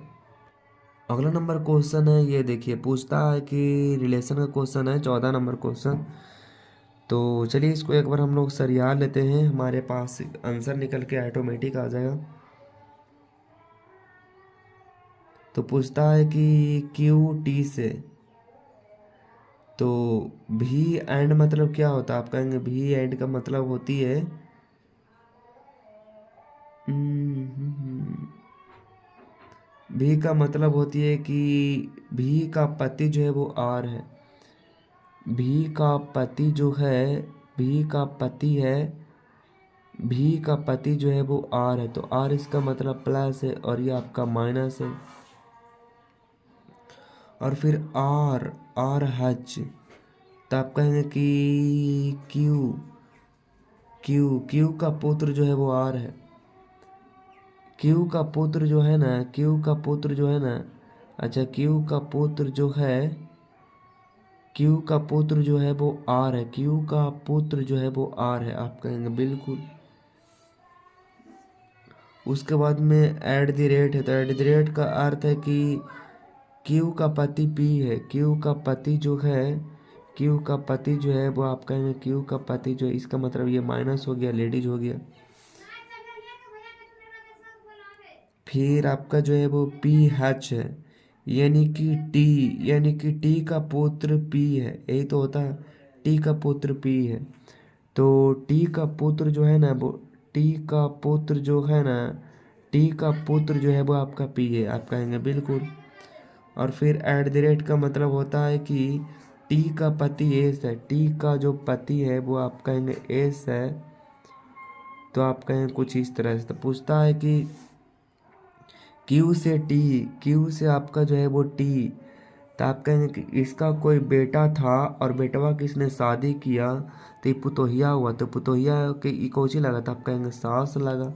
अगला नंबर क्वेश्चन है, ये देखिए, पूछता है कि रिलेशन का क्वेश्चन है, 14 नंबर क्वेश्चन। तो चलिए इसको एक बार हम लोग सरिया लेते हैं, हमारे पास आंसर निकल के ऑटोमेटिक आ जाएगा। तो पूछता है कि क्यू टी से, तो भी एंड मतलब क्या होता है? आप कहेंगे भी एंड का मतलब होती है भी का मतलब होती है कि भी का पति जो है वो आर है, भी का पति जो है, भी का पति है, भी का पति जो है वो आर है, तो आर इसका मतलब प्लस है और ये आपका माइनस है। और फिर आर आर हच, तो आप कहेंगे कि क्यू क्यू क्यू का पुत्र जो है वो आर है, क्यू का पुत्र जो है ना, क्यू का पुत्र जो है ना, अच्छा क्यू का पुत्र जो है, क्यू का पुत्र जो है वो आर है, क्यू का पुत्र जो है वो आर है, आप कहेंगे बिल्कुल। उसके बाद में एट द रेट है, तो एट द रेट का अर्थ है कि क्यू का पति पी है, क्यू का पति जो है, क्यू का पति जो है वो आप कहेंगे क्यू का पति जो है, इसका मतलब ये माइनस हो गया, लेडीज हो गया। फिर आपका जो है वो पी एच है, यानी कि टी, यानी कि टी का पुत्र पी है, यही तो होता है, टी का पुत्र पी है। तो टी का पुत्र जो है ना वो, टी का पुत्र जो है ना, टी का पुत्र जो है वो आपका पी है, आप कहेंगे बिल्कुल। और फिर एट द रेट का मतलब होता है कि टी का पति एस है, टी का जो पति है वो आप कहेंगे एस है, तो आप कहेंगे कुछ इस तरह से। तो पूछता है कि क्यू से टी, क्यू से आपका जो है वो टी, तो आप कहेंगे कि इसका कोई बेटा था और बेटवा किसने शादी किया, तो ये पुतोहिया हुआ, तो पुतोहिया के ई कोची लगा, तो आप कहेंगे सास लगा,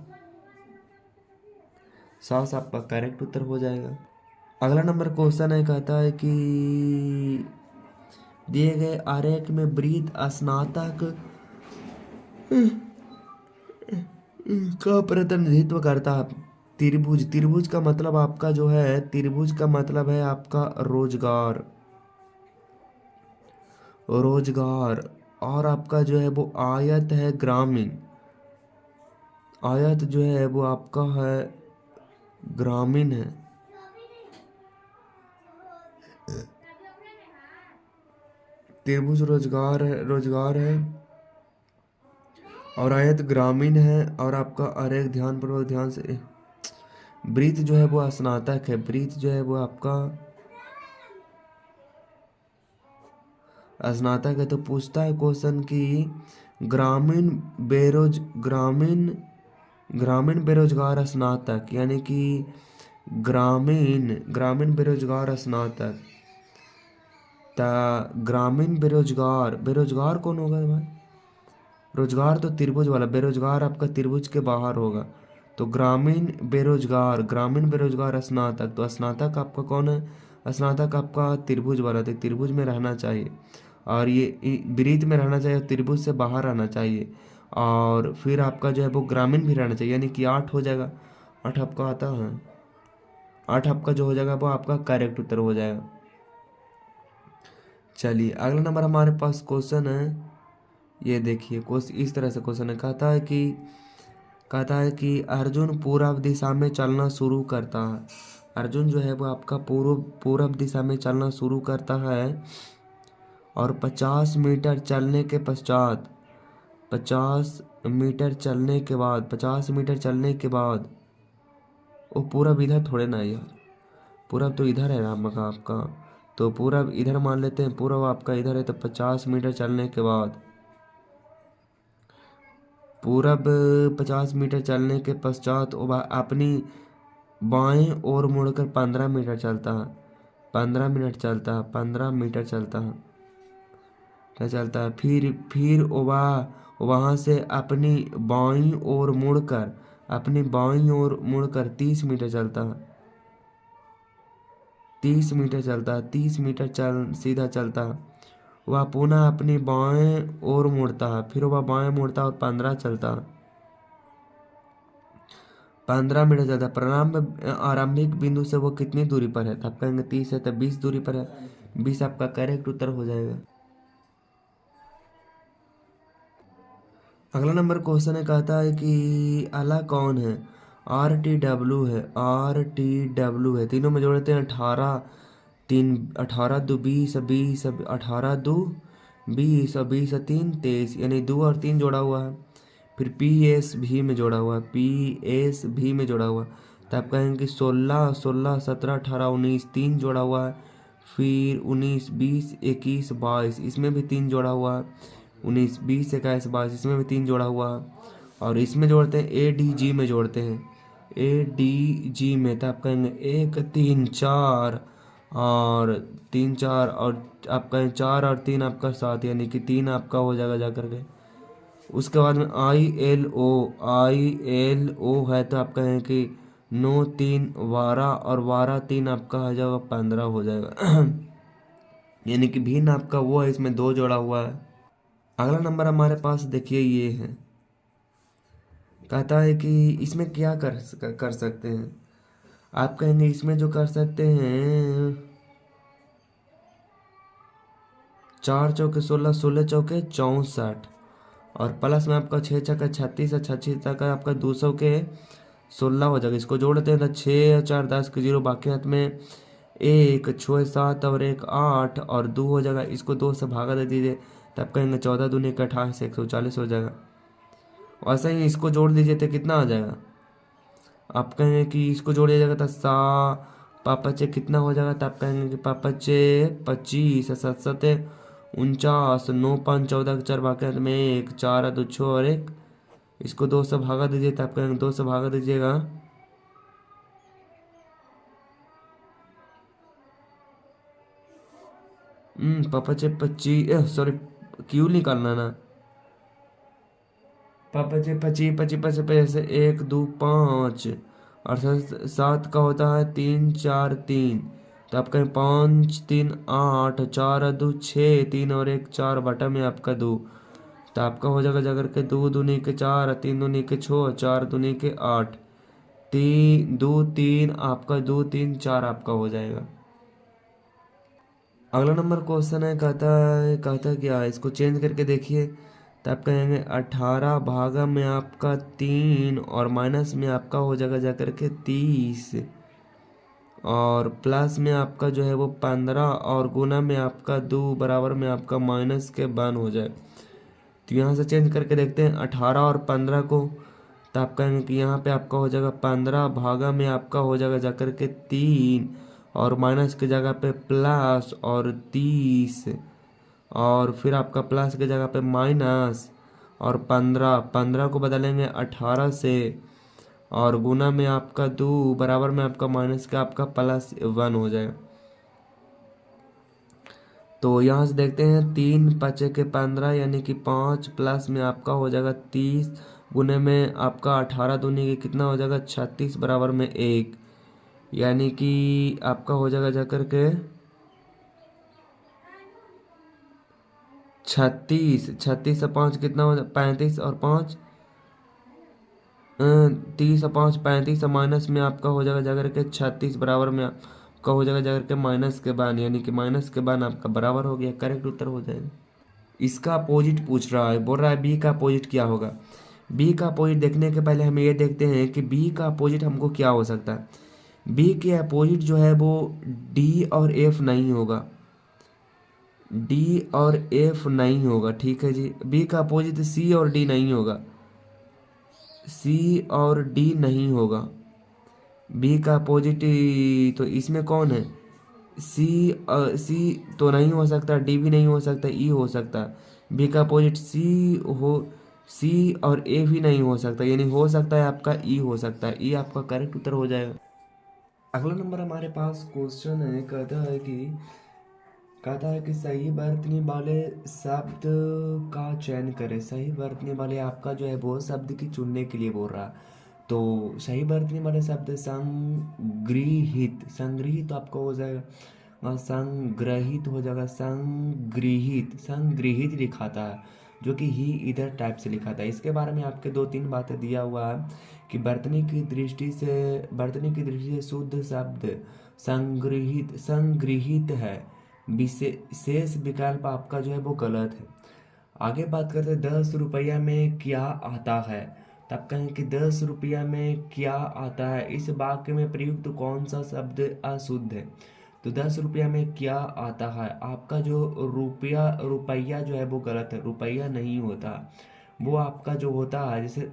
सास आपका करेक्ट उत्तर हो जाएगा। अगला नंबर क्वेश्चन है, कहता है कि दिए गए आरेख में वृत्त स्नातक का प्रतिनिधित्व करता है। त्रिभुज, त्रिभुज का मतलब आपका जो है, त्रिभुज का मतलब है आपका रोजगार, रोजगार। और आपका जो है वो आयत है ग्रामीण, आयत जो है वो आपका है ग्रामीण है। त्रिभुज रोजगार है, रोजगार है, और आयत ग्रामीण है। और आपका आरेख ध्यानपूर्वक ध्यान से, वृत्त जो है वो स्नातक है, वृत्त जो है वो आपका स्नातक है। तो पूछता है क्वेश्चन कि ग्रामीण ग्रामीण ग्रामीण बेरोजगार स्नातक, यानी कि ग्रामीण ग्रामीण बेरोजगार स्नातक। ग्रामीण बेरोजगार, बेरोजगार कौन होगा भाई? रोजगार तो त्रिभुज वाला, बेरोजगार आपका त्रिभुज के बाहर होगा। तो ग्रामीण बेरोजगार, ग्रामीण बेरोजगार स्नातक, तो स्नातक आपका कौन है? स्नातक आपका त्रिभुज वाला, तो त्रिभुज में रहना चाहिए, और ये वृत्त में रहना चाहिए, त्रिभुज से बाहर आना चाहिए। और फिर आपका जो है वो ग्रामीण भी रहना चाहिए, यानी कि 8 हो जाएगा। 8 आपका आता है, 8 आपका जो हो जाएगा वो आपका करेक्ट उत्तर हो जाएगा। चलिए अगला नंबर हमारे पास क्वेश्चन है, ये देखिए क्वेश्चन इस तरह से क्वेश्चन है। कहता है कि अर्जुन पूर्व दिशा में चलना शुरू करता है। अर्जुन जो है वो आपका पूर्व दिशा में चलना शुरू करता है, और 50 मीटर चलने के पश्चात, 50 मीटर चलने के बाद, 50 मीटर चलने के बाद, वो पूरब इधर थोड़े ना है यार, पूरब तो इधर है राम का आपका, तो पूरब इधर मान लेते हैं, पूरब आपका इधर है। तो 50 मीटर चलने के बाद, पूरब 50 मीटर चलने के पश्चात वह अपनी बाएं ओर मुड़कर 15 मीटर चलता है, 15 मिनट चलता है, 15 मीटर चलता है, क्या चलता है। फिर वह वहाँ से अपनी बाईं ओर मुड़कर, अपनी बाईं ओर मुड़कर 30 मीटर चलता है, 30 मीटर चलता है, 30 मीटर सीधा चलता है। वह पुनः अपनी बाएं ओर मुड़ता है, फिर वह बाएं मुड़ता है और 15 चलता है, 15 मीटर चलता है। प्रारंभ आरंभिक बिंदु से वो कितनी दूरी पर है? तो आप कहेंगे 30 है, तो 20 दूरी पर है, 20 आपका करेक्ट उत्तर हो जाएगा। अगला नंबर क्वेश्चन है, कहता है कि अला कौन है? RTW है, RTW है। तीनों में जोड़ते हैं 18, 3 18 दो 20, 20 18 दो 20 और 20 3 23, यानी 2 और 3 जोड़ा हुआ है। फिर PS भी में जोड़ा हुआ है, PS भी में जोड़ा हुआ है। तो आप कहेंगे कि 16 16 17 18 19, 3 जोड़ा हुआ है। फिर 19 20 21 22, इसमें भी 3 जोड़ा हुआ है। 19 20 21 22, इसमें भी 3 जोड़ा हुआ है। और इसमें जोड़ते हैं ADG में जोड़ते हैं, ADG में। तो आप कहेंगे 1 3 4 और 3 4, और आप कहें 4 और 3 आपका 7, यानी कि 3 आपका हो जाएगा जा करके। उसके बाद में ILO है, तो आप कहें कि 9 3 12, और 12 3 आपका हो जाएगा 15 हो जाएगा। यानी कि भिन्न आपका वो है, इसमें 2 जोड़ा हुआ है। अगला नंबर हमारे पास देखिए ये है, कहता है कि इसमें क्या कर सकते हैं? आप कहेंगे इसमें जो कर सकते हैं, 4 चौके 16, 16 चौके 64, और प्लस में आपका 6 छक्का 36 और 36 का आपका 200 के 16 हो जाएगा। इसको जोड़ते हैं तो 6 4 10 के 0, बाकी हाथ में 1 6 7 और 1 8 और 2 हो जाएगा। इसको 2 से भागा दे दीजिए, तब कहेंगे 14 दूनी 28, 140 हो जाएगा। वैसे ही इसको जोड़ दीजिए तो कितना आ जाएगा? आप कहेंगे कि इसको जोड़ दिया जाएगा तो पापचे कितना हो जाएगा? तो आप कहेंगे कि पापचे 25, 7 7 49, 9 5 14 4 बाकी में 1 4 2 6 और 1, इसको 2 से भागा दीजिए, तो आप कहेंगे 2 से भागा दीजिएगा, पापचे 25, सॉरी क्यों निकालना ना, पापचे 25 25 25 25 1 2 5, और 7 का होता है 3 4 3, तो आपका 5 3 8, 4 2 6, 3 और 1 4, बटा में आपका 2। तो आपका हो जाएगा जाकर के 2 दूनी के 4, 3 दूनी के 6, 4 दूनी के 8, 3 2 3, आपका 2 3 4 आपका हो जाएगा। अगला नंबर क्वेश्चन है, कहता है क्या है, इसको चेंज करके देखिए। तो आप कहेंगे 18 भागा में आपका 3 और माइनस में आपका हो जाएगा जाकर के 30, और प्लस में आपका जो है वो 15, और गुना में आपका 2, बराबर में आपका माइनस के 1 हो जाए। तो यहाँ से चेंज करके देखते हैं 18 और 15 को। तो आप कहेंगे कि यहाँ पे आपका हो जाएगा 15 भागा में आपका हो जाएगा जाकर के 3, और माइनस की जगह पे प्लस और 30, और फिर आपका प्लस की जगह पे माइनस और 15, 15 को बदलेंगे 18 से, और गुना में आपका 2, बराबर में आपका माइनस का आपका +1 हो जाएगा। तो यहाँ से देखते हैं 3 5 के 15 यानी कि 5, प्लस में आपका हो जाएगा 30, गुने में आपका 18 दूनी के कितना हो जाएगा 36, बराबर में 1, यानी कि आपका हो जाएगा जाकर के 36। 36 से 5 कितना हो जाएगा 35, और 5 30 और 5 35, और माइनस में आपका हो जाएगा जाकर के 36, बराबर में आपका हो जाएगा जाकर के माइनस के 1, यानी कि माइनस के 1 आपका बराबर हो गया, करेक्ट उत्तर हो जाएगा। इसका अपोजिट पूछ रहा है, बोल रहा है बी का अपोजिट क्या होगा। बी का अपोजिट देखने के पहले हम ये देखते हैं कि बी का अपोजिट हमको क्या हो सकता है। बी के अपोजिट जो है वो डी और एफ नहीं होगा, डी और एफ नहीं होगा, ठीक है जी। बी का अपोजिट सी और डी नहीं होगा, सी और डी नहीं होगा। बी का अपोजिट तो इसमें कौन है, सी, सी तो नहीं हो सकता, डी भी नहीं हो सकता, ई हो सकता है। बी का अपोजिट सी हो, सी और ए भी नहीं हो सकता, यानी हो सकता है आपका ई हो सकता है, ई आपका करेक्ट उत्तर हो जाएगा। अगला नंबर हमारे पास क्वेश्चन है, कहता है कि सही बरतने वाले शब्द का चयन करें। सही बरतने वाले आपका जो है वो शब्द की चुनने के लिए बोल रहा है। तो सही बरतने वाले शब्द संग्रहित, संग्रहित आपका हो जाएगा, संग्रहित हो जाएगा, संग्रहित, संग्रहित लिखाता है, जो कि ही इधर टाइप से लिखा था। इसके बारे में आपके 2 3 बातें दिया हुआ है कि बरतने की दृष्टि से शुद्ध शब्द संग्रहित, संग्रहित है, विशेष विकल्प आपका जो है वो गलत है। आगे बात करते हैं 10 रुपया में क्या आता है। तब कहें कि 10 रुपया में क्या आता है, इस वाक्य में प्रयुक्त कौन सा शब्द अशुद्ध है। तो 10 रुपया में क्या आता है, आपका जो रुपया जो है वो गलत है, रुपया नहीं होता, वो आपका जो होता है, जैसे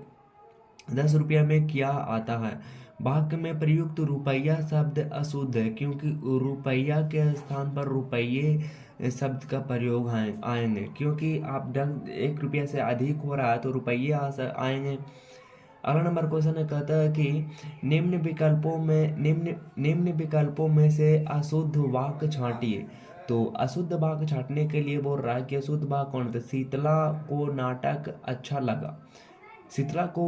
10 रुपया में क्या आता है, वाक्य में प्रयुक्त रुपया शब्द अशुद्ध है, क्योंकि रुपया के स्थान पर रुपये शब्द का प्रयोग आएंगे, क्योंकि आप 1 रुपया से अधिक हो रहा है तो रुपये आएंगे। अगला नंबर क्वेश्चन है, कहता है कि निम्न विकल्पों में से अशुद्ध वाक्य छांटिए। तो अशुद्ध वाक्य छांटने के लिए बोल रहा है कि अशुद्ध वाक्य कौन थे। शीतला को नाटक अच्छा लगा, शीतला को,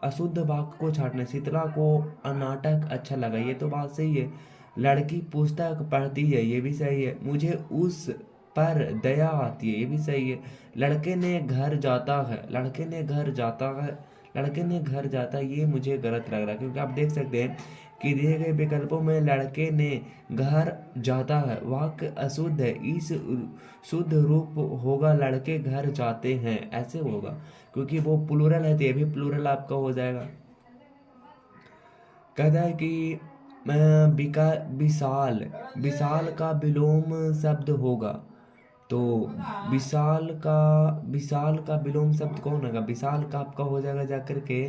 अशुद्ध वाक्य को छाटने, शीतला को नाटक अच्छा लगा, ये तो बात सही है। लड़की पुस्तक पढ़ती है, ये भी सही है। मुझे उस पर दया आती है, ये भी सही है। लड़के ने घर जाता है, लड़के ने घर जाता है, लड़के ने घर जाता है, ये मुझे गलत लग रहा है, क्योंकि आप देख सकते हैं कि दिए गए विकल्पों में लड़के ने घर जाता है वाक्य अशुद्ध है, इस शुद्ध रूप होगा लड़के घर जाते हैं, ऐसे होगा, क्योंकि वो प्लूरल है तो ये भी प्लूरल आपका हो जाएगा। कहता है कि विशाल, विशाल का विलोम शब्द होगा। तो विशाल का विलोम शब्द कौन होगा, विशाल का आपका हो जाएगा जाकर के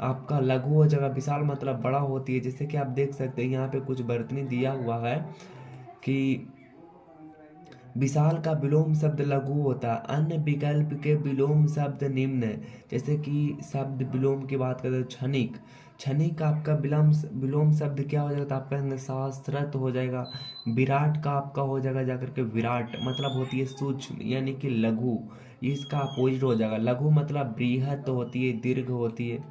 आपका लघु हो जाएगा। विशाल मतलब बड़ा होती है, जैसे कि आप देख सकते हैं यहाँ पे कुछ बर्तनी दिया हुआ है कि विशाल का विलोम शब्द लघु होता है। अन्य विकल्प के विलोम शब्द निम्न है, जैसे कि शब्द विलोम की बात करें तो क्षणिक, क्षणिक का आपका विलोम शब्द क्या हो जाएगा, तो आपका शास्त्रत हो जाएगा। विराट का आपका हो जाएगा जाकर के विराट मतलब होती है सूक्ष्म, यानी कि लघु, इसका अपोजिट हो जाएगा। लघु मतलब बृहत होती है, दीर्घ होती है।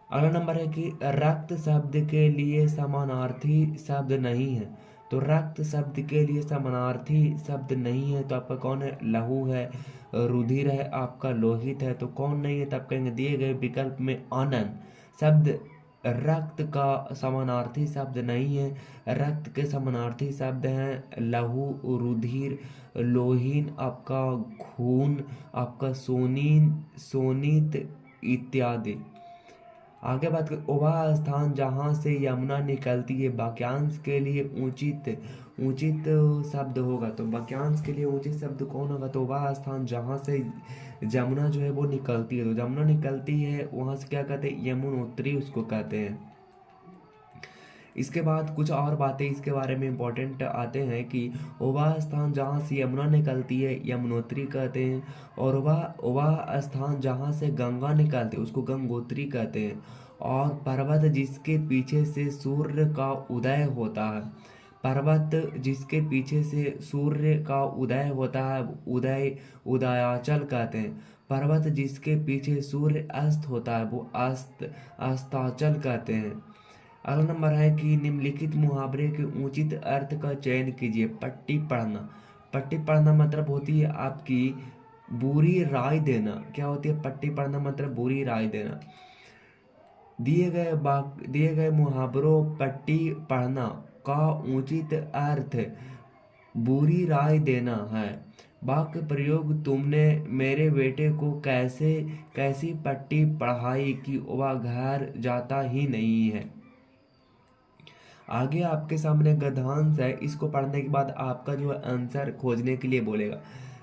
अगला नंबर है कि रक्त शब्द के लिए समानार्थी शब्द नहीं है। तो रक्त शब्द के लिए समानार्थी शब्द नहीं है, तो आपका कौन है? लहू है। रुधिर है आपका, लोहित है, तो कौन नहीं है? तो आप कहेंगे दिए गए विकल्प में आनन शब्द रक्त का समानार्थी शब्द नहीं है। रक्त के समानार्थी शब्द हैं लहू, रुधिर, लोहीन, आपका खून, आपका सोनीन, सोनित इत्यादि। आगे बात कर, वह स्थान जहाँ से यमुना निकलती है, वाक्यांश के लिए उचित उचित शब्द होगा। तो वाक्यांश के लिए उचित शब्द कौन होगा? तो वह स्थान जहाँ से यमुना जो है वो निकलती है। तो यमुना निकलती है वहाँ से क्या कहते हैं? यमुनोत्री उसको कहते हैं। इसके बाद कुछ और बातें इसके बारे में इम्पोर्टेंट आते हैं कि वह स्थान जहाँ से यमुना निकलती है यमुनोत्री कहते हैं, और वह स्थान जहाँ से गंगा निकलती है उसको गंगोत्री कहते हैं। और पर्वत जिसके पीछे से सूर्य का उदय होता है, पर्वत जिसके पीछे से सूर्य का उदय होता है उदयाचल कहते हैं। पर्वत जिसके पीछे सूर्य अस्त होता है वो अस्ताचल कहते हैं। अगला नंबर है कि निम्नलिखित मुहावरे के उचित अर्थ का चयन कीजिए। पट्टी पढ़ना। पट्टी पढ़ना मतलब होती है आपकी बुरी राय देना। क्या होती है? पट्टी पढ़ना मतलब बुरी राय देना। दिए गए मुहावरों पट्टी पढ़ना का उचित अर्थ बुरी राय देना है। वाक्य प्रयोग, तुमने मेरे बेटे को कैसी पट्टी पढ़ाई कि वह घर जाता ही नहीं है। आगे आपके सामने गद्यांश है, इसको पढ़ने के बाद आपका जो है आंसर खोजने के लिए बोलेगा।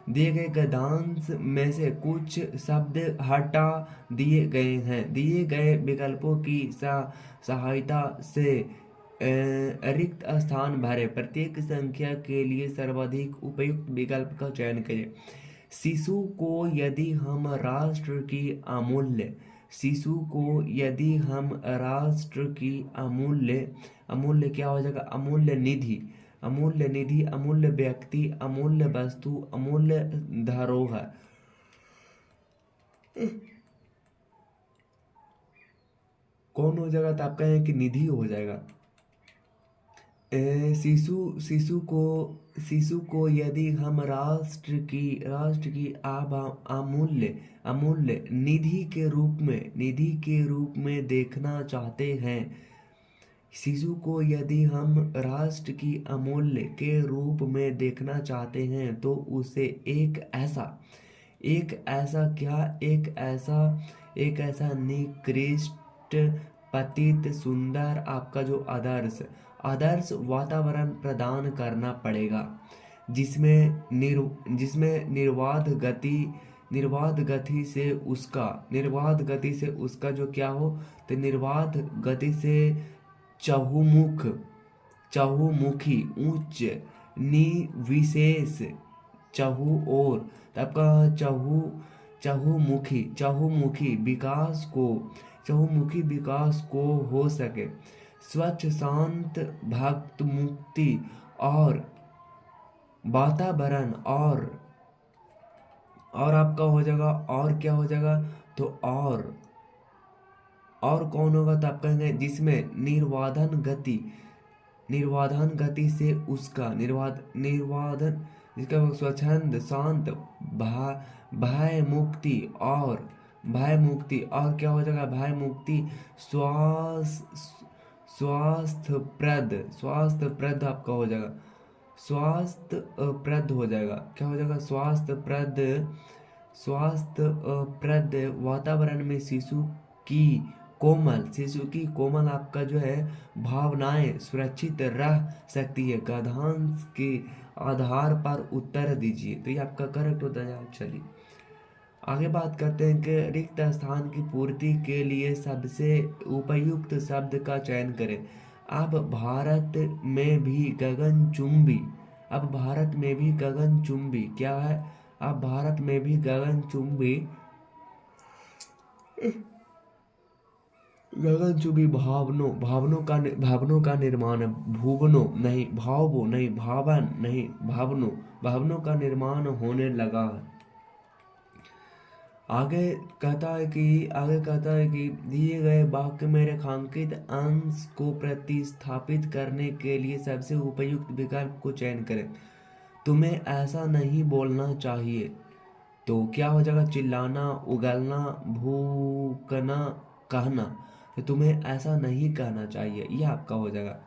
दिए गए गद्यांश में से कुछ शब्द हटा दिए गए हैं। दिए गए विकल्पों की सहायता से रिक्त स्थान भरे। प्रत्येक संख्या के लिए सर्वाधिक उपयुक्त विकल्प का चयन करें। शिशु को यदि हम राष्ट्र की अमूल्य शिशु को यदि हम राष्ट्र की अमूल्य क्या हो जाएगा? अमूल्य निधि, अमूल्य निधि, अमूल्य व्यक्ति, अमूल्य वस्तु, अमूल्य धरोहर। कौन हो जाएगा? तो आप कहें कि निधि हो जाएगा। शिशु को यदि हम राष्ट्र की अमूल्य निधि के रूप में देखना चाहते हैं। शिशु को यदि हम राष्ट्र की अमूल्य के रूप में देखना चाहते हैं तो उसे एक ऐसा निकृष्ट, पतित, सुंदर, आपका जो आदर्श वातावरण प्रदान करना पड़ेगा जिसमें निर्बाध गति से उसका जो क्या हो? तो निर्बाध गति से चहुमुखी, उच्च, निविशेष, चहु ओर, आपका चहुमुखी विकास को हो सके। स्वच्छ, शांत, भक्त मुक्ति और वातावरण और आपका हो जाएगा। और क्या हो जाएगा? तो और कौन होगा? तो आप कहेंगे जिसमें निर्वाधन गति से उसका निर्वाधन जिसका स्वच्छंद, शांत, भय मुक्ति और क्या हो जाएगा? भय मुक्ति, स्वास्थ्यप्रद आपका हो जाएगा। स्वास्थ्यप्रद हो जाएगा। क्या हो जाएगा? स्वास्थ्यप्रद वातावरण में शिशु की कोमल आपका जो है भावनाएं सुरक्षित रह सकती है। गद्यांश के आधार पर उत्तर दीजिए। तो ये आपका करेक्ट होता है। चलिए आगे बात करते हैं कि रिक्त स्थान की पूर्ति के लिए सबसे उपयुक्त शब्द का चयन करें। अब भारत में भी गगनचुंबी क्या है? अब भारत में भी गगनचुंबी भावनों का निर्माण, भावनों का निर्माण होने लगा है। आगे कहता है कि दिए गए वाक्य में रेखांकित अंश को प्रतिस्थापित करने के लिए सबसे उपयुक्त विकल्प को चयन करें। तुम्हें ऐसा नहीं बोलना चाहिए। तो क्या हो जाएगा? चिल्लाना, उगलना, भूकना, कहना। तो तुम्हें ऐसा नहीं कहना चाहिए, ये आपका हो जाएगा।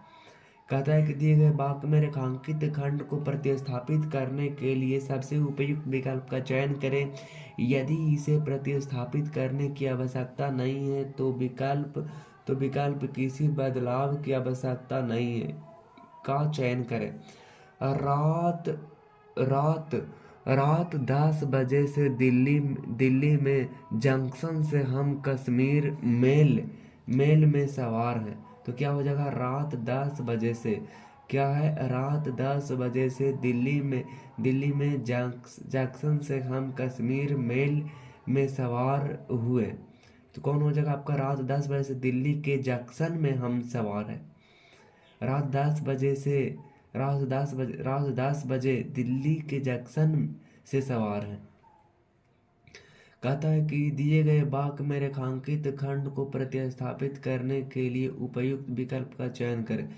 कहता है कि दिए गए वाक्य में रेखांकित खंड को प्रतिस्थापित करने के लिए सबसे उपयुक्त विकल्प का चयन करें। यदि इसे प्रतिस्थापित करने की आवश्यकता नहीं है तो विकल्प किसी बदलाव की आवश्यकता नहीं है का चयन करें। रात रात रात 10 बजे से दिल्ली में जंक्शन से हम कश्मीर मेल में सवार हैं। तो क्या हो जाएगा? रात 10 बजे से, क्या है? रात 10 बजे से दिल्ली में जंक्शन से हम कश्मीर मेल में सवार हुए। तो कौन हो जाएगा आपका? रात 10 बजे से दिल्ली के जंक्शन में हम सवार हैं। रात 10 बजे दिल्ली के जंक्शन से सवार हैं। कहता है कि दिए गए वाक्य में रेखांकित खंड को प्रतिस्थापित करने के लिए उपयुक्त विकल्प का चयन करें।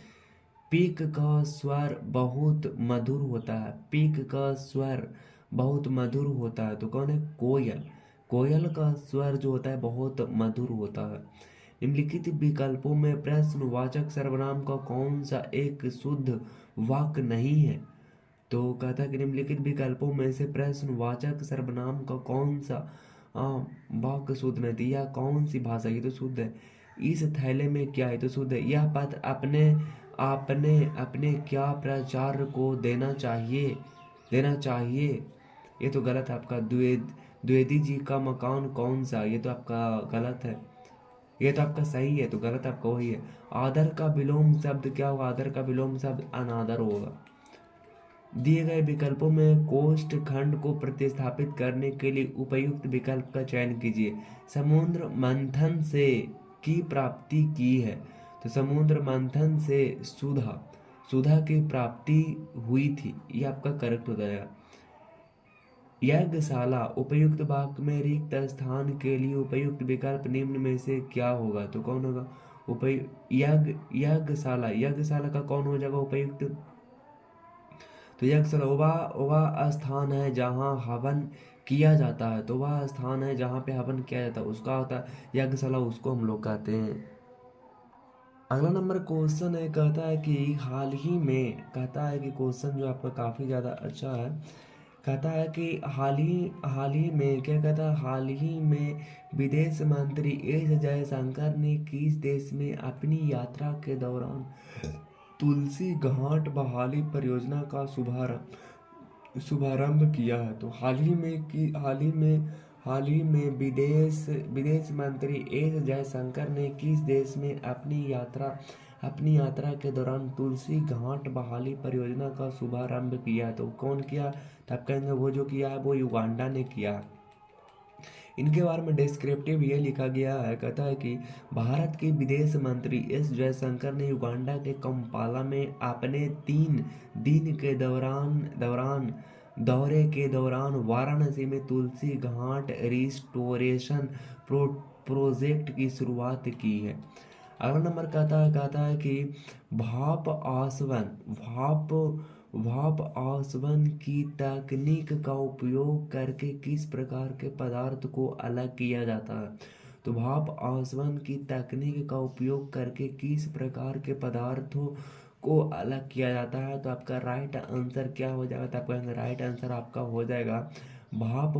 पीक का स्वर बहुत मधुर होता है। पीक का स्वर बहुत मधुर होता है। तो कौन है? कोयल। कोयल का स्वर जो होता है बहुत मधुर होता है। निम्नलिखित विकल्पों में प्रश्नवाचक सर्वनाम का कौन सा एक शुद्ध वाक्य नहीं है? तो कहता है कि निम्नलिखित विकल्पों में से प्रश्नवाचक सर्वनाम का कौन सा वाक्य शुद्ध नहीं थी, या कौन सी भाषा ये तो शुद्ध है। इस थैले में क्या है? तो शुद्ध है। यह पत्र अपने अपने अपने क्या प्राचार्य को देना चाहिए। ये तो गलत है आपका। द्विवेदी जी का मकान कौन सा? ये तो आपका गलत है। ये तो आपका सही है, तो गलत आपका वही है। आदर का विलोम शब्द क्या होगा? आदर का विलोम शब्द अनादर होगा। दिए गए विकल्पों में कोष्ठ खंड को प्रतिस्थापित करने के लिए उपयुक्त विकल्प का चयन कीजिए। समुद्र मंथन से की प्राप्ति की है। तो समुद्र मंथन से सुधा की प्राप्ति हुई थी, यह आपका करेक्ट हो जाएगा। यज्ञशाला उपयुक्त वाक्य में रिक्त स्थान के लिए उपयुक्त विकल्प निम्न में से क्या होगा? तो कौन होगा यज्ञशाला का कौन हो जाएगा उपयुक्त? तो यज्ञशाला वह स्थान है जहाँ हवन किया जाता है। तो वह स्थान है जहाँ पे हवन किया जाता है, उसका होता है यज्ञशाला, उसको हम लोग कहते हैं। अगला नंबर क्वेश्चन है, कहता है कि कहता है कि क्वेश्चन जो आपका काफ़ी ज़्यादा अच्छा है। कहता है कि हाल ही में क्या कहता है? हाल ही में विदेश मंत्री एस जयशंकर ने किस देश में अपनी यात्रा के दौरान तुलसी घाट बहाली परियोजना का शुभारंभ किया है। तो हाल ही में विदेश मंत्री एस जयशंकर ने किस देश में अपनी यात्रा के दौरान तुलसी घाट बहाली परियोजना का शुभारंभ किया? तो कौन किया? तब कहेंगे वो जो किया है वो युगांडा ने किया। इनके बारे में डिस्क्रिप्टिव ये लिखा गया है। कहता है कि भारत के विदेश मंत्री एस जयशंकर ने युगांडा के कंपाला में अपने 3 दिन के दौरे के दौरान वाराणसी में तुलसी घाट रिस्टोरेशन प्रोजेक्ट की शुरुआत की है। अगला नंबर कहता है कि भाप आसवन की तकनीक का उपयोग करके किस प्रकार के पदार्थ को अलग किया जाता है? तो भाप आसवन की तकनीक का उपयोग करके किस प्रकार के पदार्थों को अलग किया जाता है? तो आपका राइट आंसर क्या हो जाएगा? तो आपका राइट आंसर आपका हो जाएगा भाप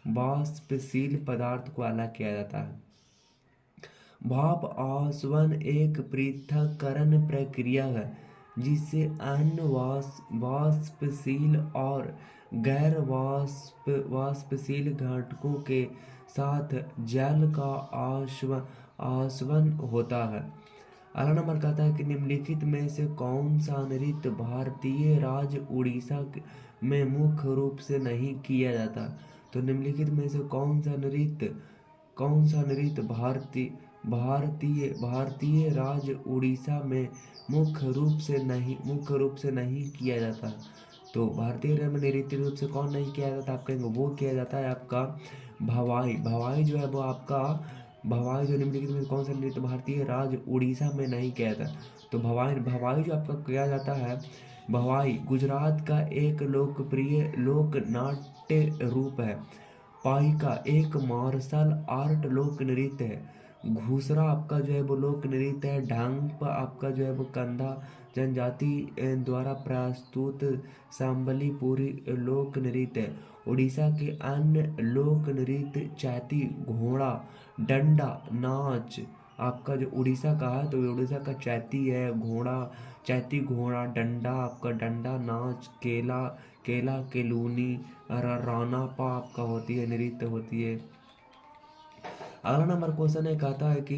वाष्पशील पदार्थ को अलग किया जाता है। भाप आसवन एक पृथक्करण प्रक्रिया है जिससे अन्य वाष्पशील और गैर वाष्पशील घटकों के साथ जल का आसवन होता है। अगला नंबर कहता है कि निम्नलिखित में से कौन सा नृत्य भारतीय राज्य उड़ीसा में मुख्य रूप से नहीं किया जाता? तो निम्नलिखित में से कौन सा नृत्य भारतीय राज्य उड़ीसा में मुख्य रूप से नहीं किया जाता? तो भारतीय में नृत्य रूप से कौन नहीं किया जाता, आप कहेंगे वो किया जाता है आपका भवाई। भवाई जो है वो आपका, भवाई जो निम्नलिखित में कौन सा नृत्य भारतीय राज्य उड़ीसा में नहीं किया जाता। तो भवाई भवाई जो आपका किया जाता है, भवाई गुजरात का एक लोकप्रिय लोक नाट्य रूप है। पाइका एक मार्शल आर्ट लोक नृत्य है। घूसरा आपका जो है वो लोक नृत्य है। ढांग आपका जो है वो कंधा जनजाति द्वारा प्रस्तुत संबलीपुरी लोक नृत्य है। उड़ीसा के अन्य लोक नृत्य चैती घोड़ा डंडा नाच, आपका जो उड़ीसा का है तो उड़ीसा का चैती है, घोड़ा चैती घोड़ा, डंडा आपका डंडा नाच, केला केला केलूनी रानापा आपका होती है, नृत्य होती है। अगला नंबर क्वेश्चन है, कहता है कि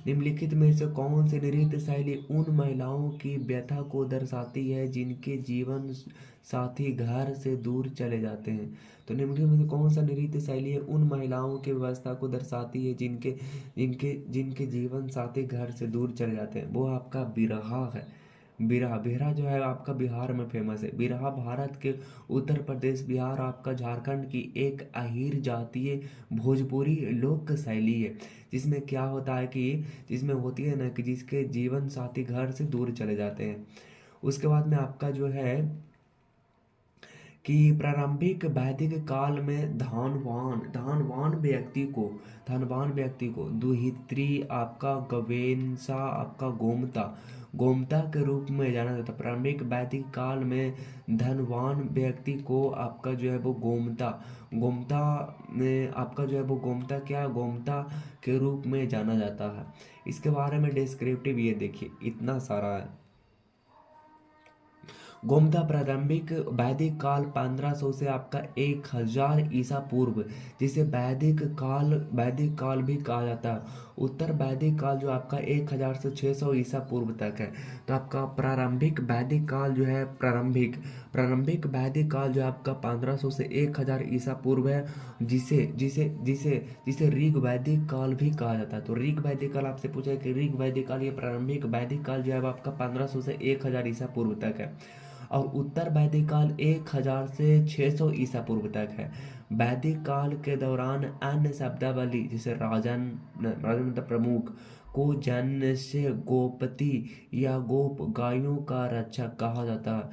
निम्नलिखित में से कौन सी नृत्य शैली उन महिलाओं की व्यथा को दर्शाती है जिनके जीवन साथी घर से दूर चले जाते हैं। तो निम्नलिखित में से कौन सा नृत्य शैली है उन महिलाओं की व्यवस्था को दर्शाती है जिनके जिनके जिनके जीवन साथी घर से दूर चले जाते हैं, वो आपका बिरहा है। बिरहा, बिरहा जो है आपका बिहार में फेमस है। बिरहा भारत के उत्तर प्रदेश, बिहार, आपका झारखंड की एक अहीर जातीय भोजपुरी लोक शैली है, जिसमें क्या होता है कि जिसमें होती है ना कि जिसके जीवन साथी घर से दूर चले जाते हैं। उसके बाद में आपका जो है कि प्रारंभिक वैदिक काल में धनवान व्यक्ति को दुहित्री आपका गवेंसा आपका गोमता गोमता के रूप में जाना जाता। प्रारंभिक वैदिक काल में धनवान व्यक्ति को आपका जो है वो गोमता गोमता में आपका जो है वो गोमता क्या गोमता के रूप में जाना जाता है। इसके बारे में डिस्क्रिप्टिव ये देखिए इतना सारा है। गोमता प्रारंभिक वैदिक काल 1500 से आपका 1000 ईसा पूर्व, जिसे वैदिक काल भी कहा जाता है। उत्तर वैदिक काल जो आपका 1000 से 600 ईसा पूर्व तक है। तो आपका प्रारंभिक वैदिक काल जो है प्रारंभिक वैदिक काल जो आपका 1500 से 1000 ईसा पूर्व है, जिसे जिसे जिसे जिसे ऋग वैदिक काल भी कहा जाता है। तो ऋग वैदिक काल आपसे पूछा है कि ऋग वैदिक काल ये प्रारंभिक वैदिक काल जो है आपका 1500 से 1000 ईसा पूर्व तक है। और उत्तर वैदिक काल 1000 से 600 ईसा पूर्व तक है। वैदिक काल के दौरान अन्य शब्दावली जैसे राजन मतलब प्रमुख को जन्म से गोपति या गोप गायों का रक्षक कहा जाता है।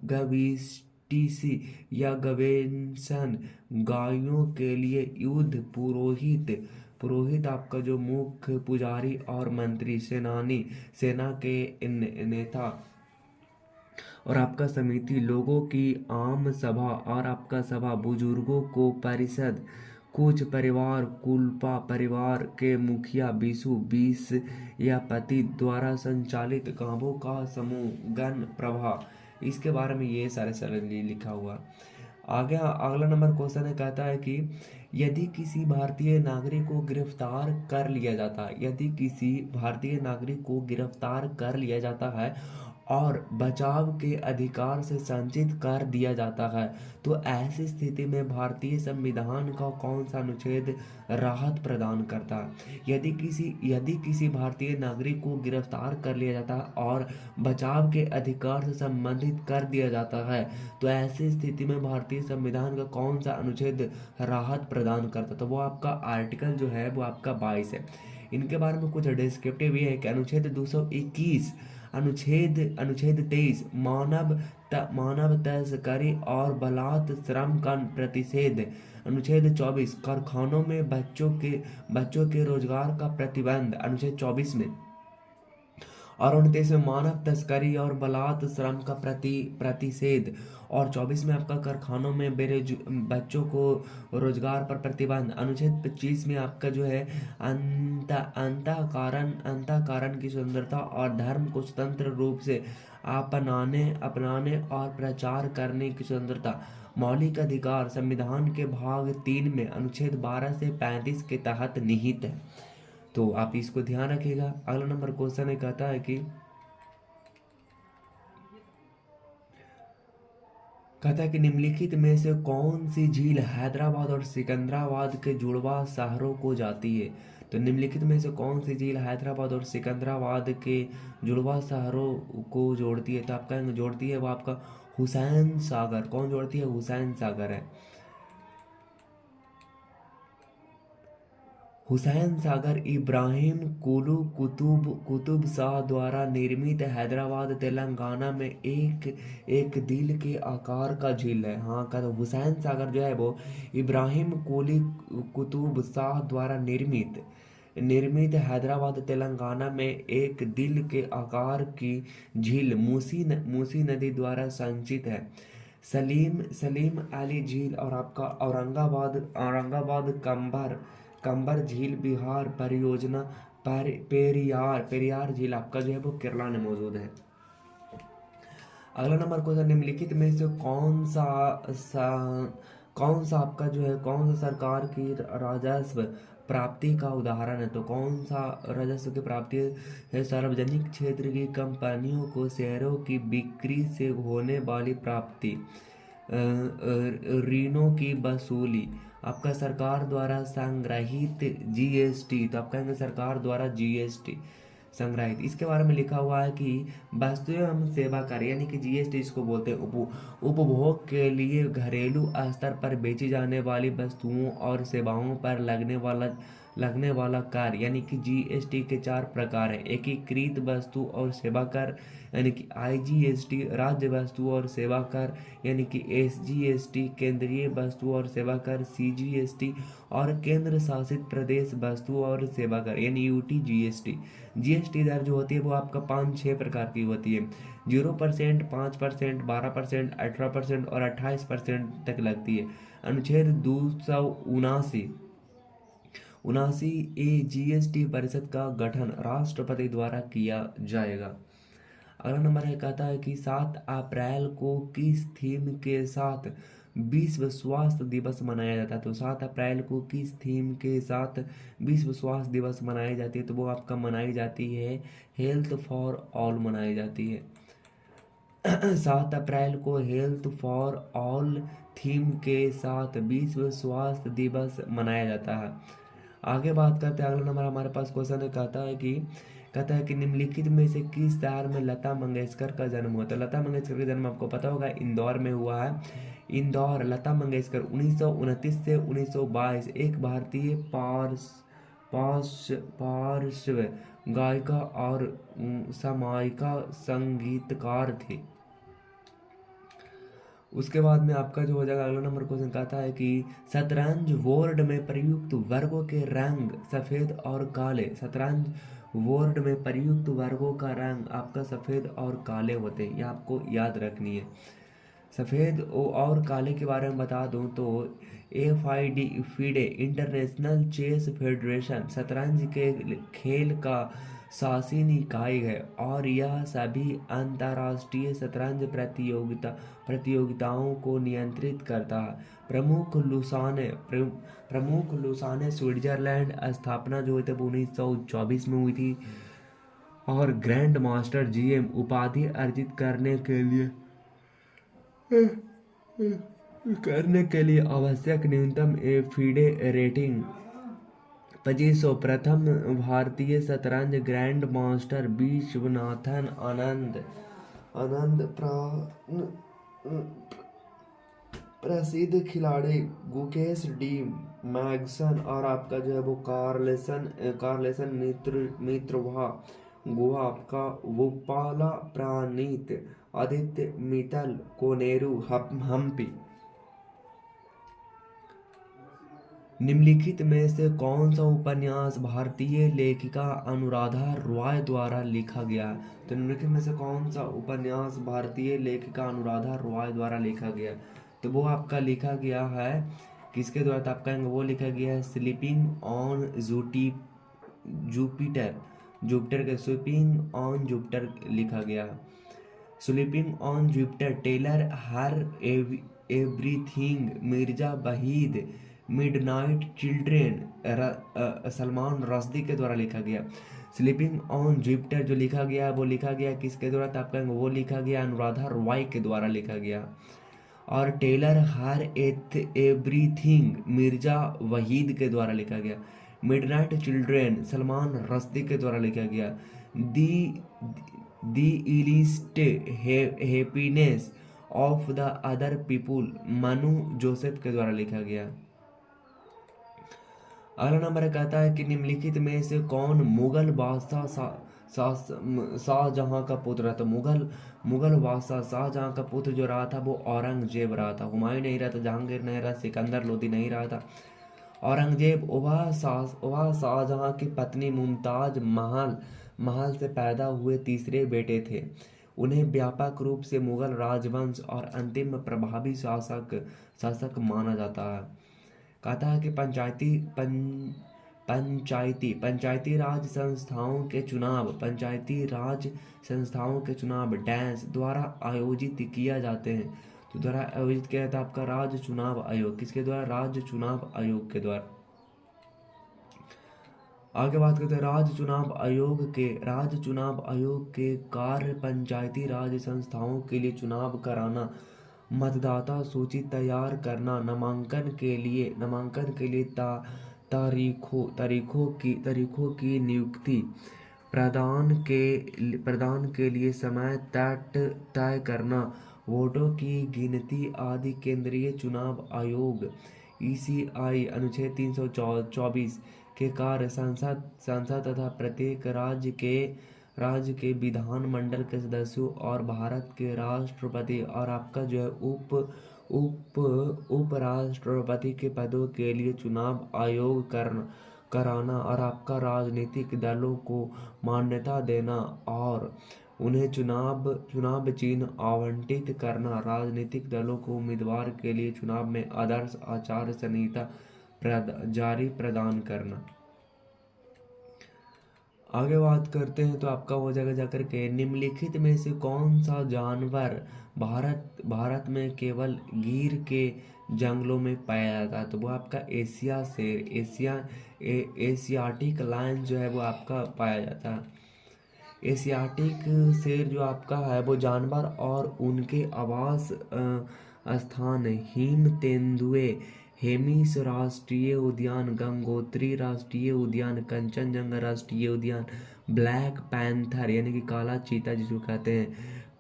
गविष्टिसी या गवेंसन गायों के लिए युद्ध पुरोहित आपका जो मुख्य पुजारी और मंत्री सेना के नेता और आपका समिति लोगों की आम सभा और आपका सभा बुजुर्गों को परिषद कुछ परिवार कुलपा परिवार के मुखिया बिशु बीस या पति द्वारा संचालित गांवों का समूह गण प्रभा। इसके बारे में ये सारे लिखा हुआ। आगे अगला नंबर क्वेश्चन है, कहता है कि यदि किसी भारतीय नागरिक को गिरफ्तार कर लिया जाता है यदि किसी भारतीय नागरिक को गिरफ्तार कर लिया जाता है और बचाव के अधिकार से संचित कर दिया जाता है, तो ऐसी स्थिति में भारतीय संविधान का कौन सा अनुच्छेद राहत प्रदान करता है। यदि किसी भारतीय नागरिक को गिरफ्तार कर लिया जाता है और बचाव के अधिकार से संबंधित कर दिया जाता है, तो ऐसी स्थिति में भारतीय संविधान का कौन सा अनुच्छेद राहत प्रदान करता है। तो वो आपका आर्टिकल जो है वो आपका 22 है। इनके बारे में कुछ डिस्क्रिप्टिव ये है कि अनुच्छेद 221, अनुच्छेद 23 मानव तस्करी और बलात् श्रम का प्रतिषेध, अनुच्छेद 24 कारखानों में बच्चों के रोजगार का प्रतिबंध अनुच्छेद 24 में, और 29 में मानव तस्करी और बलात् श्रम का प्रतिषेध, और 24 में आपका कारखानों में बच्चों को रोजगार पर प्रतिबंध। अनुच्छेद 25 में आपका जो है अंतःकरण की स्वतंत्रता और धर्म को स्वतंत्र रूप से अपनाने और प्रचार करने की स्वतंत्रता। मौलिक अधिकार संविधान के भाग 3 में अनुच्छेद 12 से 35 के तहत निहित है। तो आप इसको ध्यान रखिएगा। अगला नंबर क्वेश्चन है, कहता है कि कहता है कि निम्नलिखित में से कौन सी झील हैदराबाद और सिकंदराबाद के जुड़वा शहरों को जाती है। तो निम्नलिखित में से कौन सी झील हैदराबाद और सिकंदराबाद के जुड़वा शहरों को जोड़ती है। तो आपका जोड़ती है वो आपका हुसैन सागर। कौन जोड़ती है? हुसैन सागर है। हुसैन सागर इब्राहिम कुलू कुतुब शाह द्वारा निर्मित हैदराबाद तेलंगाना में एक दिल के आकार का झील है। हाँ का तो हुसैन सागर जो है वो इब्राहिम कुली कुतुब शाह द्वारा निर्मित हैदराबाद तेलंगाना में एक दिल के आकार की झील मूसी नदी द्वारा संचित है। सलीम अली झील और आपका औरंगाबाद कंबर झील बिहार परियोजना पेरियार झील आपका जो है वो केरला में मौजूद है। अगला नंबर क्वेश्चन, निम्नलिखित में से कौन सा आपका जो है कौन सा सरकार की राजस्व प्राप्ति का उदाहरण है। तो कौन सा राजस्व की प्राप्ति है? सार्वजनिक क्षेत्र की कंपनियों को शेयरों की बिक्री से होने वाली प्राप्ति, ऋणों की वसूली, आपका सरकार द्वारा संग्रहित जीएसटी। तो आपका सरकार द्वारा जीएसटी संग्रहित, इसके बारे में लिखा हुआ है कि वस्तु एवं सेवा कर यानी कि जीएसटी इसको बोलते हैं। उपभोग के लिए घरेलू स्तर पर बेची जाने वाली वस्तुओं और सेवाओं पर लगने वाला कर यानी कि जीएसटी के 4 प्रकार हैं। एकीकृत वस्तु और सेवा कर यानी कि आईजीएसटी, राज्य वस्तु और सेवा कर यानी कि एसजीएसटी, केंद्रीय वस्तु और सेवा कर सीजीएसटी और केंद्र शासित प्रदेश वस्तु और सेवा कर यानी यूटीजीएसटी। जीएसटी दर जो होती है वो आपका 5-6 प्रकार की होती है। 0%, 5%, 12%, 18% और 28% तक लगती है। अनुच्छेद 279 ए जीएसटी परिषद का गठन राष्ट्रपति द्वारा किया जाएगा। अगला नंबर है, कहता है कि 7 अप्रैल को किस थीम के साथ विश्व स्वास्थ्य दिवस मनाया जाता है। तो 7 अप्रैल को किस थीम के साथ विश्व स्वास्थ्य दिवस मनाई जाती है। तो वो आपका मनाई जाती है हेल्थ फॉर ऑल मनाई जाती है। 7 अप्रैल को हेल्थ फॉर ऑल थीम के साथ विश्व स्वास्थ्य दिवस मनाया जाता है। आगे बात करते हैं, अगला नंबर हमारे पास क्वेश्चन है, कहता है कि निम्नलिखित में से किस शहर में लता मंगेशकर का जन्म हुआ। तो लता मंगेशकर का जन्म आपको पता होगा इंदौर में हुआ है। इंदौर लता मंगेशकर 1929 से 1922 एक भारतीय पार्श्व गायिका और समायिका संगीतकार थी। उसके बाद में आपका जो हो जाएगा अगला नंबर क्वेश्चन, कहता है कि शतरंज बोर्ड में प्रयुक्त वर्गों के रंग सफ़ेद और काले। शतरंज बोर्ड में प्रयुक्त वर्गों का रंग आपका सफ़ेद और काले होते हैं, ये आपको याद रखनी है। सफ़ेद और काले के बारे में बता दूं तो FIDE इंटरनेशनल चेस फेडरेशन शतरंज के खेल का शासी निकाय है और यह सभी अंतर्राष्ट्रीय शतरंज प्रतियोगिताओं को नियंत्रित करता है। प्रमुख लुसाने स्विट्जरलैंड स्थापना जो हुई थी 1924 में हुई थी और ग्रैंड मास्टर GM उपाधि अर्जित करने के लिए आवश्यक न्यूनतम FIDE रेटिंग 2500। प्रथम भारतीय शतरंज ग्रैंड मास्टर विश्वनाथन आनंद प्रसिद्ध खिलाड़ी गुकेश डी मैग्सन और आपका जो है वो कार्लेसन मित्रवा गुहा आपका वोपाला प्राणीत आदित्य मित्तल कोनेरू हम्पी। निम्नलिखित में से कौन सा उपन्यास भारतीय लेखिका अनुराधा रॉय द्वारा लिखा गया है। तो निम्नलिखित में से कौन सा उपन्यास भारतीय लेखिका अनुराधा रॉय द्वारा लिखा गया। तो वो आपका लिखा गया है किसके द्वारा। तो आपका वो लिखा गया है स्लीपिंग ऑन जुपिटर लिखा गया है। Sleeping on Jupiter Tell Her Everything Mirza Waheed Midnight Children Salman Rushdie के द्वारा लिखा गया। स्लीपिंग ऑन जुपिटर जो लिखा गया वो लिखा गया किसके द्वारा। तो आपका वो लिखा गया अनुराधा रॉय के द्वारा लिखा गया। और Tell Her Everything Mirza Waheed के द्वारा लिखा गया। मिडनाइट चिल्ड्रेन सलमान रश्दी के द्वारा लिखा गया। The the illicit happiness of the other people Manu Joseph के द्वारा लिखा गया। अगला नंबर कहता है कि निम्नलिखित में से कौन मुगल बादशाह शाहजहां का पुत्र था। तो मुगल बादशाह शाहजहां का पुत्र जो रहा था वो औरंगजेब रहा था। हुमायूं नहीं रहा था, जहांगीर नहीं रहा, सिकंदर लोदी नहीं रहा था। औरंगजेब वह शाहजहां की पत्नी मुमताज महल से पैदा हुए तीसरे बेटे थे। उन्हें व्यापक रूप से मुगल राजवंश और अंतिम प्रभावी शासक माना जाता है। कहता है कि पंचायती राज संस्थाओं के चुनाव डैश द्वारा आयोजित किया जाते हैं। तो द्वारा आयोजित किया जाता है आपका राज्य चुनाव आयोग। किसके द्वारा? राज्य चुनाव आयोग के द्वारा। आगे बात करते हैं राज्य चुनाव आयोग के कार्य पंचायती राज संस्थाओं के लिए चुनाव कराना, मतदाता सूची तैयार करना, नामांकन के लिए तारीखों की नियुक्ति, प्रदान के लिए समय तय करना, वोटों की गिनती आदि केंद्रीय चुनाव आयोग (ईसीआई) अनुच्छेद 324 के कार्य संसद तथा प्रत्येक राज्य के विधान मंडल के सदस्यों और भारत के राष्ट्रपति और आपका जो है उप राष्ट्रपति के पदों के लिए चुनाव आयोग कराना और आपका राजनीतिक दलों को मान्यता देना और उन्हें चुनाव चिन्ह आवंटित करना, राजनीतिक दलों को उम्मीदवार के लिए चुनाव में आदर्श आचार संहिता जारी प्रदान करना। आगे बात करते हैं तो आपका हो जाएगा जाकर के निम्नलिखित में से कौन सा जानवर भारत में केवल गिर के जंगलों में पाया जाता है। तो वो आपका एशिया शेर एशियाटिक लायन जो है वो आपका पाया जाता है। एशियाटिक शेर जो आपका है वो जानवर और उनके आवास स्थान हिम तेंदुए, हेमिस राष्ट्रीय उद्यान, गंगोत्री राष्ट्रीय उद्यान, कंचनजंगा राष्ट्रीय उद्यान, ब्लैक पैंथर यानी कि काला चीता जिसको कहते हैं,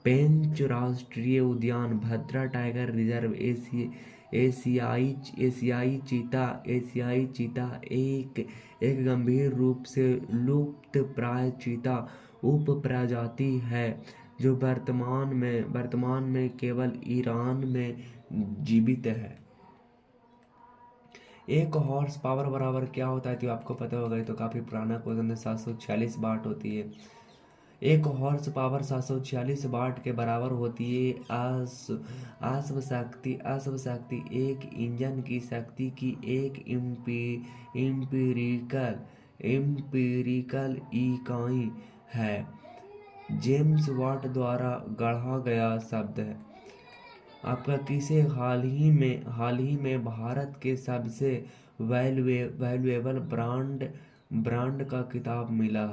पेंच राष्ट्रीय उद्यान, भद्रा टाइगर रिजर्व, एशियाई चीता एक गंभीर रूप से लुप्त प्राय चीता उप प्रजाति है जो वर्तमान में केवल ईरान में जीवित है। एक हॉर्स पावर बराबर क्या होता है तो आपको पता होगा, ये तो काफी पुराना क्वेश्चन है। 746 वाट होती है। एक हॉर्स पावर 746 वाट के बराबर होती है। अश्व शक्ति एक इंजन की शक्ति की एक एम्पिरिकल इकाई है। जेम्स वाट द्वारा गढ़ा गया शब्द है। आपका किसे हाल ही में भारत के सबसे वैल्यूएबल ब्रांड का खिताब मिला।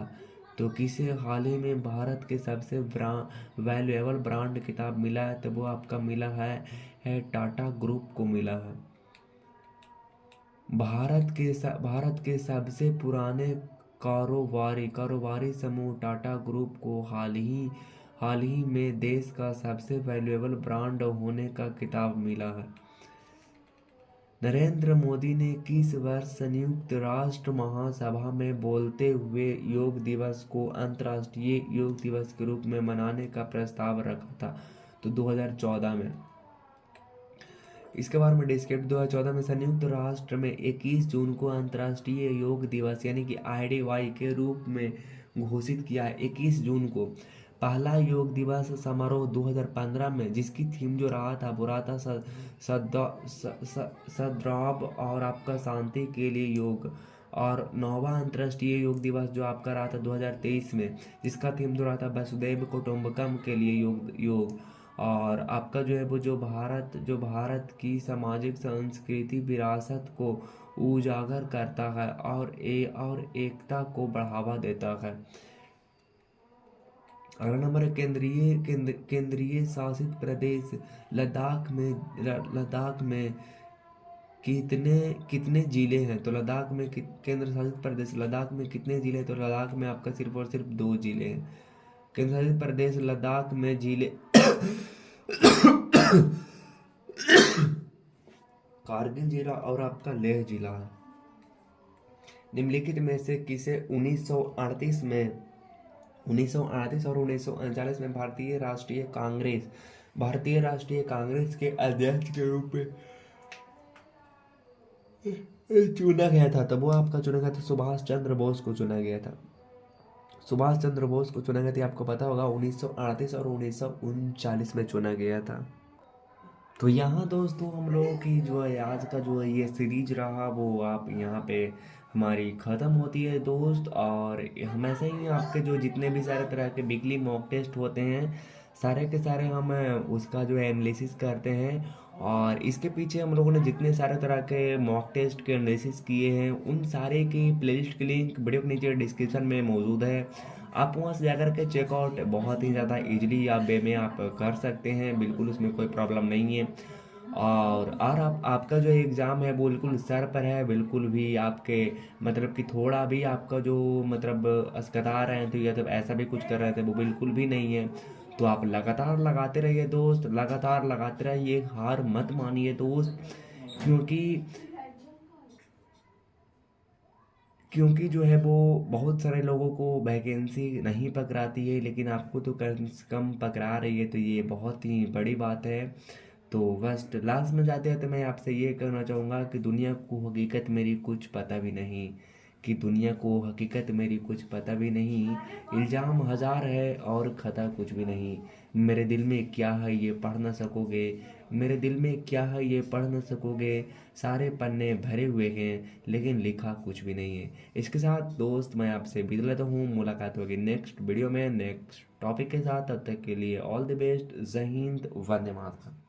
तो किसे हाल ही में भारत के सबसे वैल्यूएबल ब्रांड खिताब मिला है तो वो आपका मिला है टाटा ग्रुप को मिला है। भारत के सबसे पुराने कारोबारी समूह टाटा ग्रुप को हाल ही में देश का सबसे वैल्यूएबल ब्रांड होने का खिताब मिला है। नरेंद्र मोदी ने किस वर्ष संयुक्त राष्ट्र महासभा में बोलते हुए योग दिवस को अंतर्राष्ट्रीय योग दिवस के रूप में मनाने का प्रस्ताव रखा था। तो 2014 में। इसके बारे में डिस्क्रिप्ट 2014 में संयुक्त राष्ट्र में 21 जून को अंतर्राष्ट्रीय योग दिवस यानी कि IDY के रूप में घोषित किया है। 21 जून को पहला योग दिवस समारोह 2015 में जिसकी थीम जो रहा था वो रहा था सद्भाव और आपका शांति के लिए योग। और 9वां अंतर्राष्ट्रीय योग दिवस जो आपका रहा था 2023 में जिसका थीम जो रहा था वसुधैव कुटुंबकम के लिए योग। और आपका जो है वो जो भारत की सामाजिक संस्कृति विरासत को उजागर करता है और एकता को बढ़ावा देता है। अगला नंबर है केंद्रीय शासित प्रदेश लद्दाख में कितने कितने जिले हैं? तो लद्दाख में केंद्र शासित प्रदेश लद्दाख में कितने जिले हैं? तो लद्दाख में आपका सिर्फ और सिर्फ 2 जिले हैं। केंद्र शासित प्रदेश लद्दाख में जिले कारगिल जिला और आपका लेह जिला है। निम्नलिखित में से किसे 1938 और 1939 में भारतीय राष्ट्रीय कांग्रेस के अध्यक्ष के रूप में चुना गया था? तो वो आपका चुना गया था सुभाष चंद्र बोस को चुना गया था। सुभाष चंद्र बोस को चुना गया था, आपको पता होगा 1938 और 1939 में चुना गया था। तो यहाँ दोस्तों हम लोगों की जो है आज का जो है ये सीरीज रहा वो आप यहाँ पे हमारी ख़त्म होती है दोस्त। और हमेशा ही आपके जो जितने भी सारे तरह के वीकली मॉक टेस्ट होते हैं सारे के सारे हम उसका जो है एनालिसिस करते हैं। और इसके पीछे हम लोगों ने जितने सारे तरह के मॉक टेस्ट के एनालिसिस किए हैं उन सारे की प्लेलिस्ट की लिंक वीडियो के नीचे डिस्क्रिप्शन में मौजूद है। आप वहाँ से जाकर के चेकआउट बहुत ही ज़्यादा इजीली आप वे में आप कर सकते हैं, बिल्कुल उसमें कोई प्रॉब्लम नहीं है। और आपका जो एग्ज़ाम है वो बिल्कुल सर पर है, बिल्कुल भी आपके मतलब कि थोड़ा भी आपका जो मतलब अस्कता रहे थे या तो ऐसा भी कुछ कर रहे थे वो बिल्कुल भी नहीं है। तो आप लगातार लगाते रहिए दोस्त, लगातार लगाते रहिए, हार मत मानिए दोस्त। क्योंकि क्योंकि जो है वो बहुत सारे लोगों को वैकेंसी नहीं पकड़ाती है लेकिन आपको तो कम से कम पकड़ा रही है, तो ये बहुत ही बड़ी बात है। तो बस लास्ट में जाते हैं तो मैं आपसे ये कहना चाहूँगा कि दुनिया को हकीकत मेरी कुछ पता भी नहीं, कि दुनिया को हकीकत मेरी कुछ पता भी नहीं। इल्ज़ाम हज़ार है और खता कुछ भी नहीं। मेरे दिल में क्या है ये पढ़ ना सकोगे, मेरे दिल में क्या है ये पढ़ ना सकोगे। सारे पन्ने भरे हुए हैं लेकिन लिखा कुछ भी नहीं है। इसके साथ दोस्त मैं आपसे विदा लेता हूँ, मुलाकात होगी नेक्स्ट वीडियो में नेक्स्ट टॉपिक के साथ। तब तक के लिए ऑल द बेस्ट, जय हिंद, वंदे मातरम।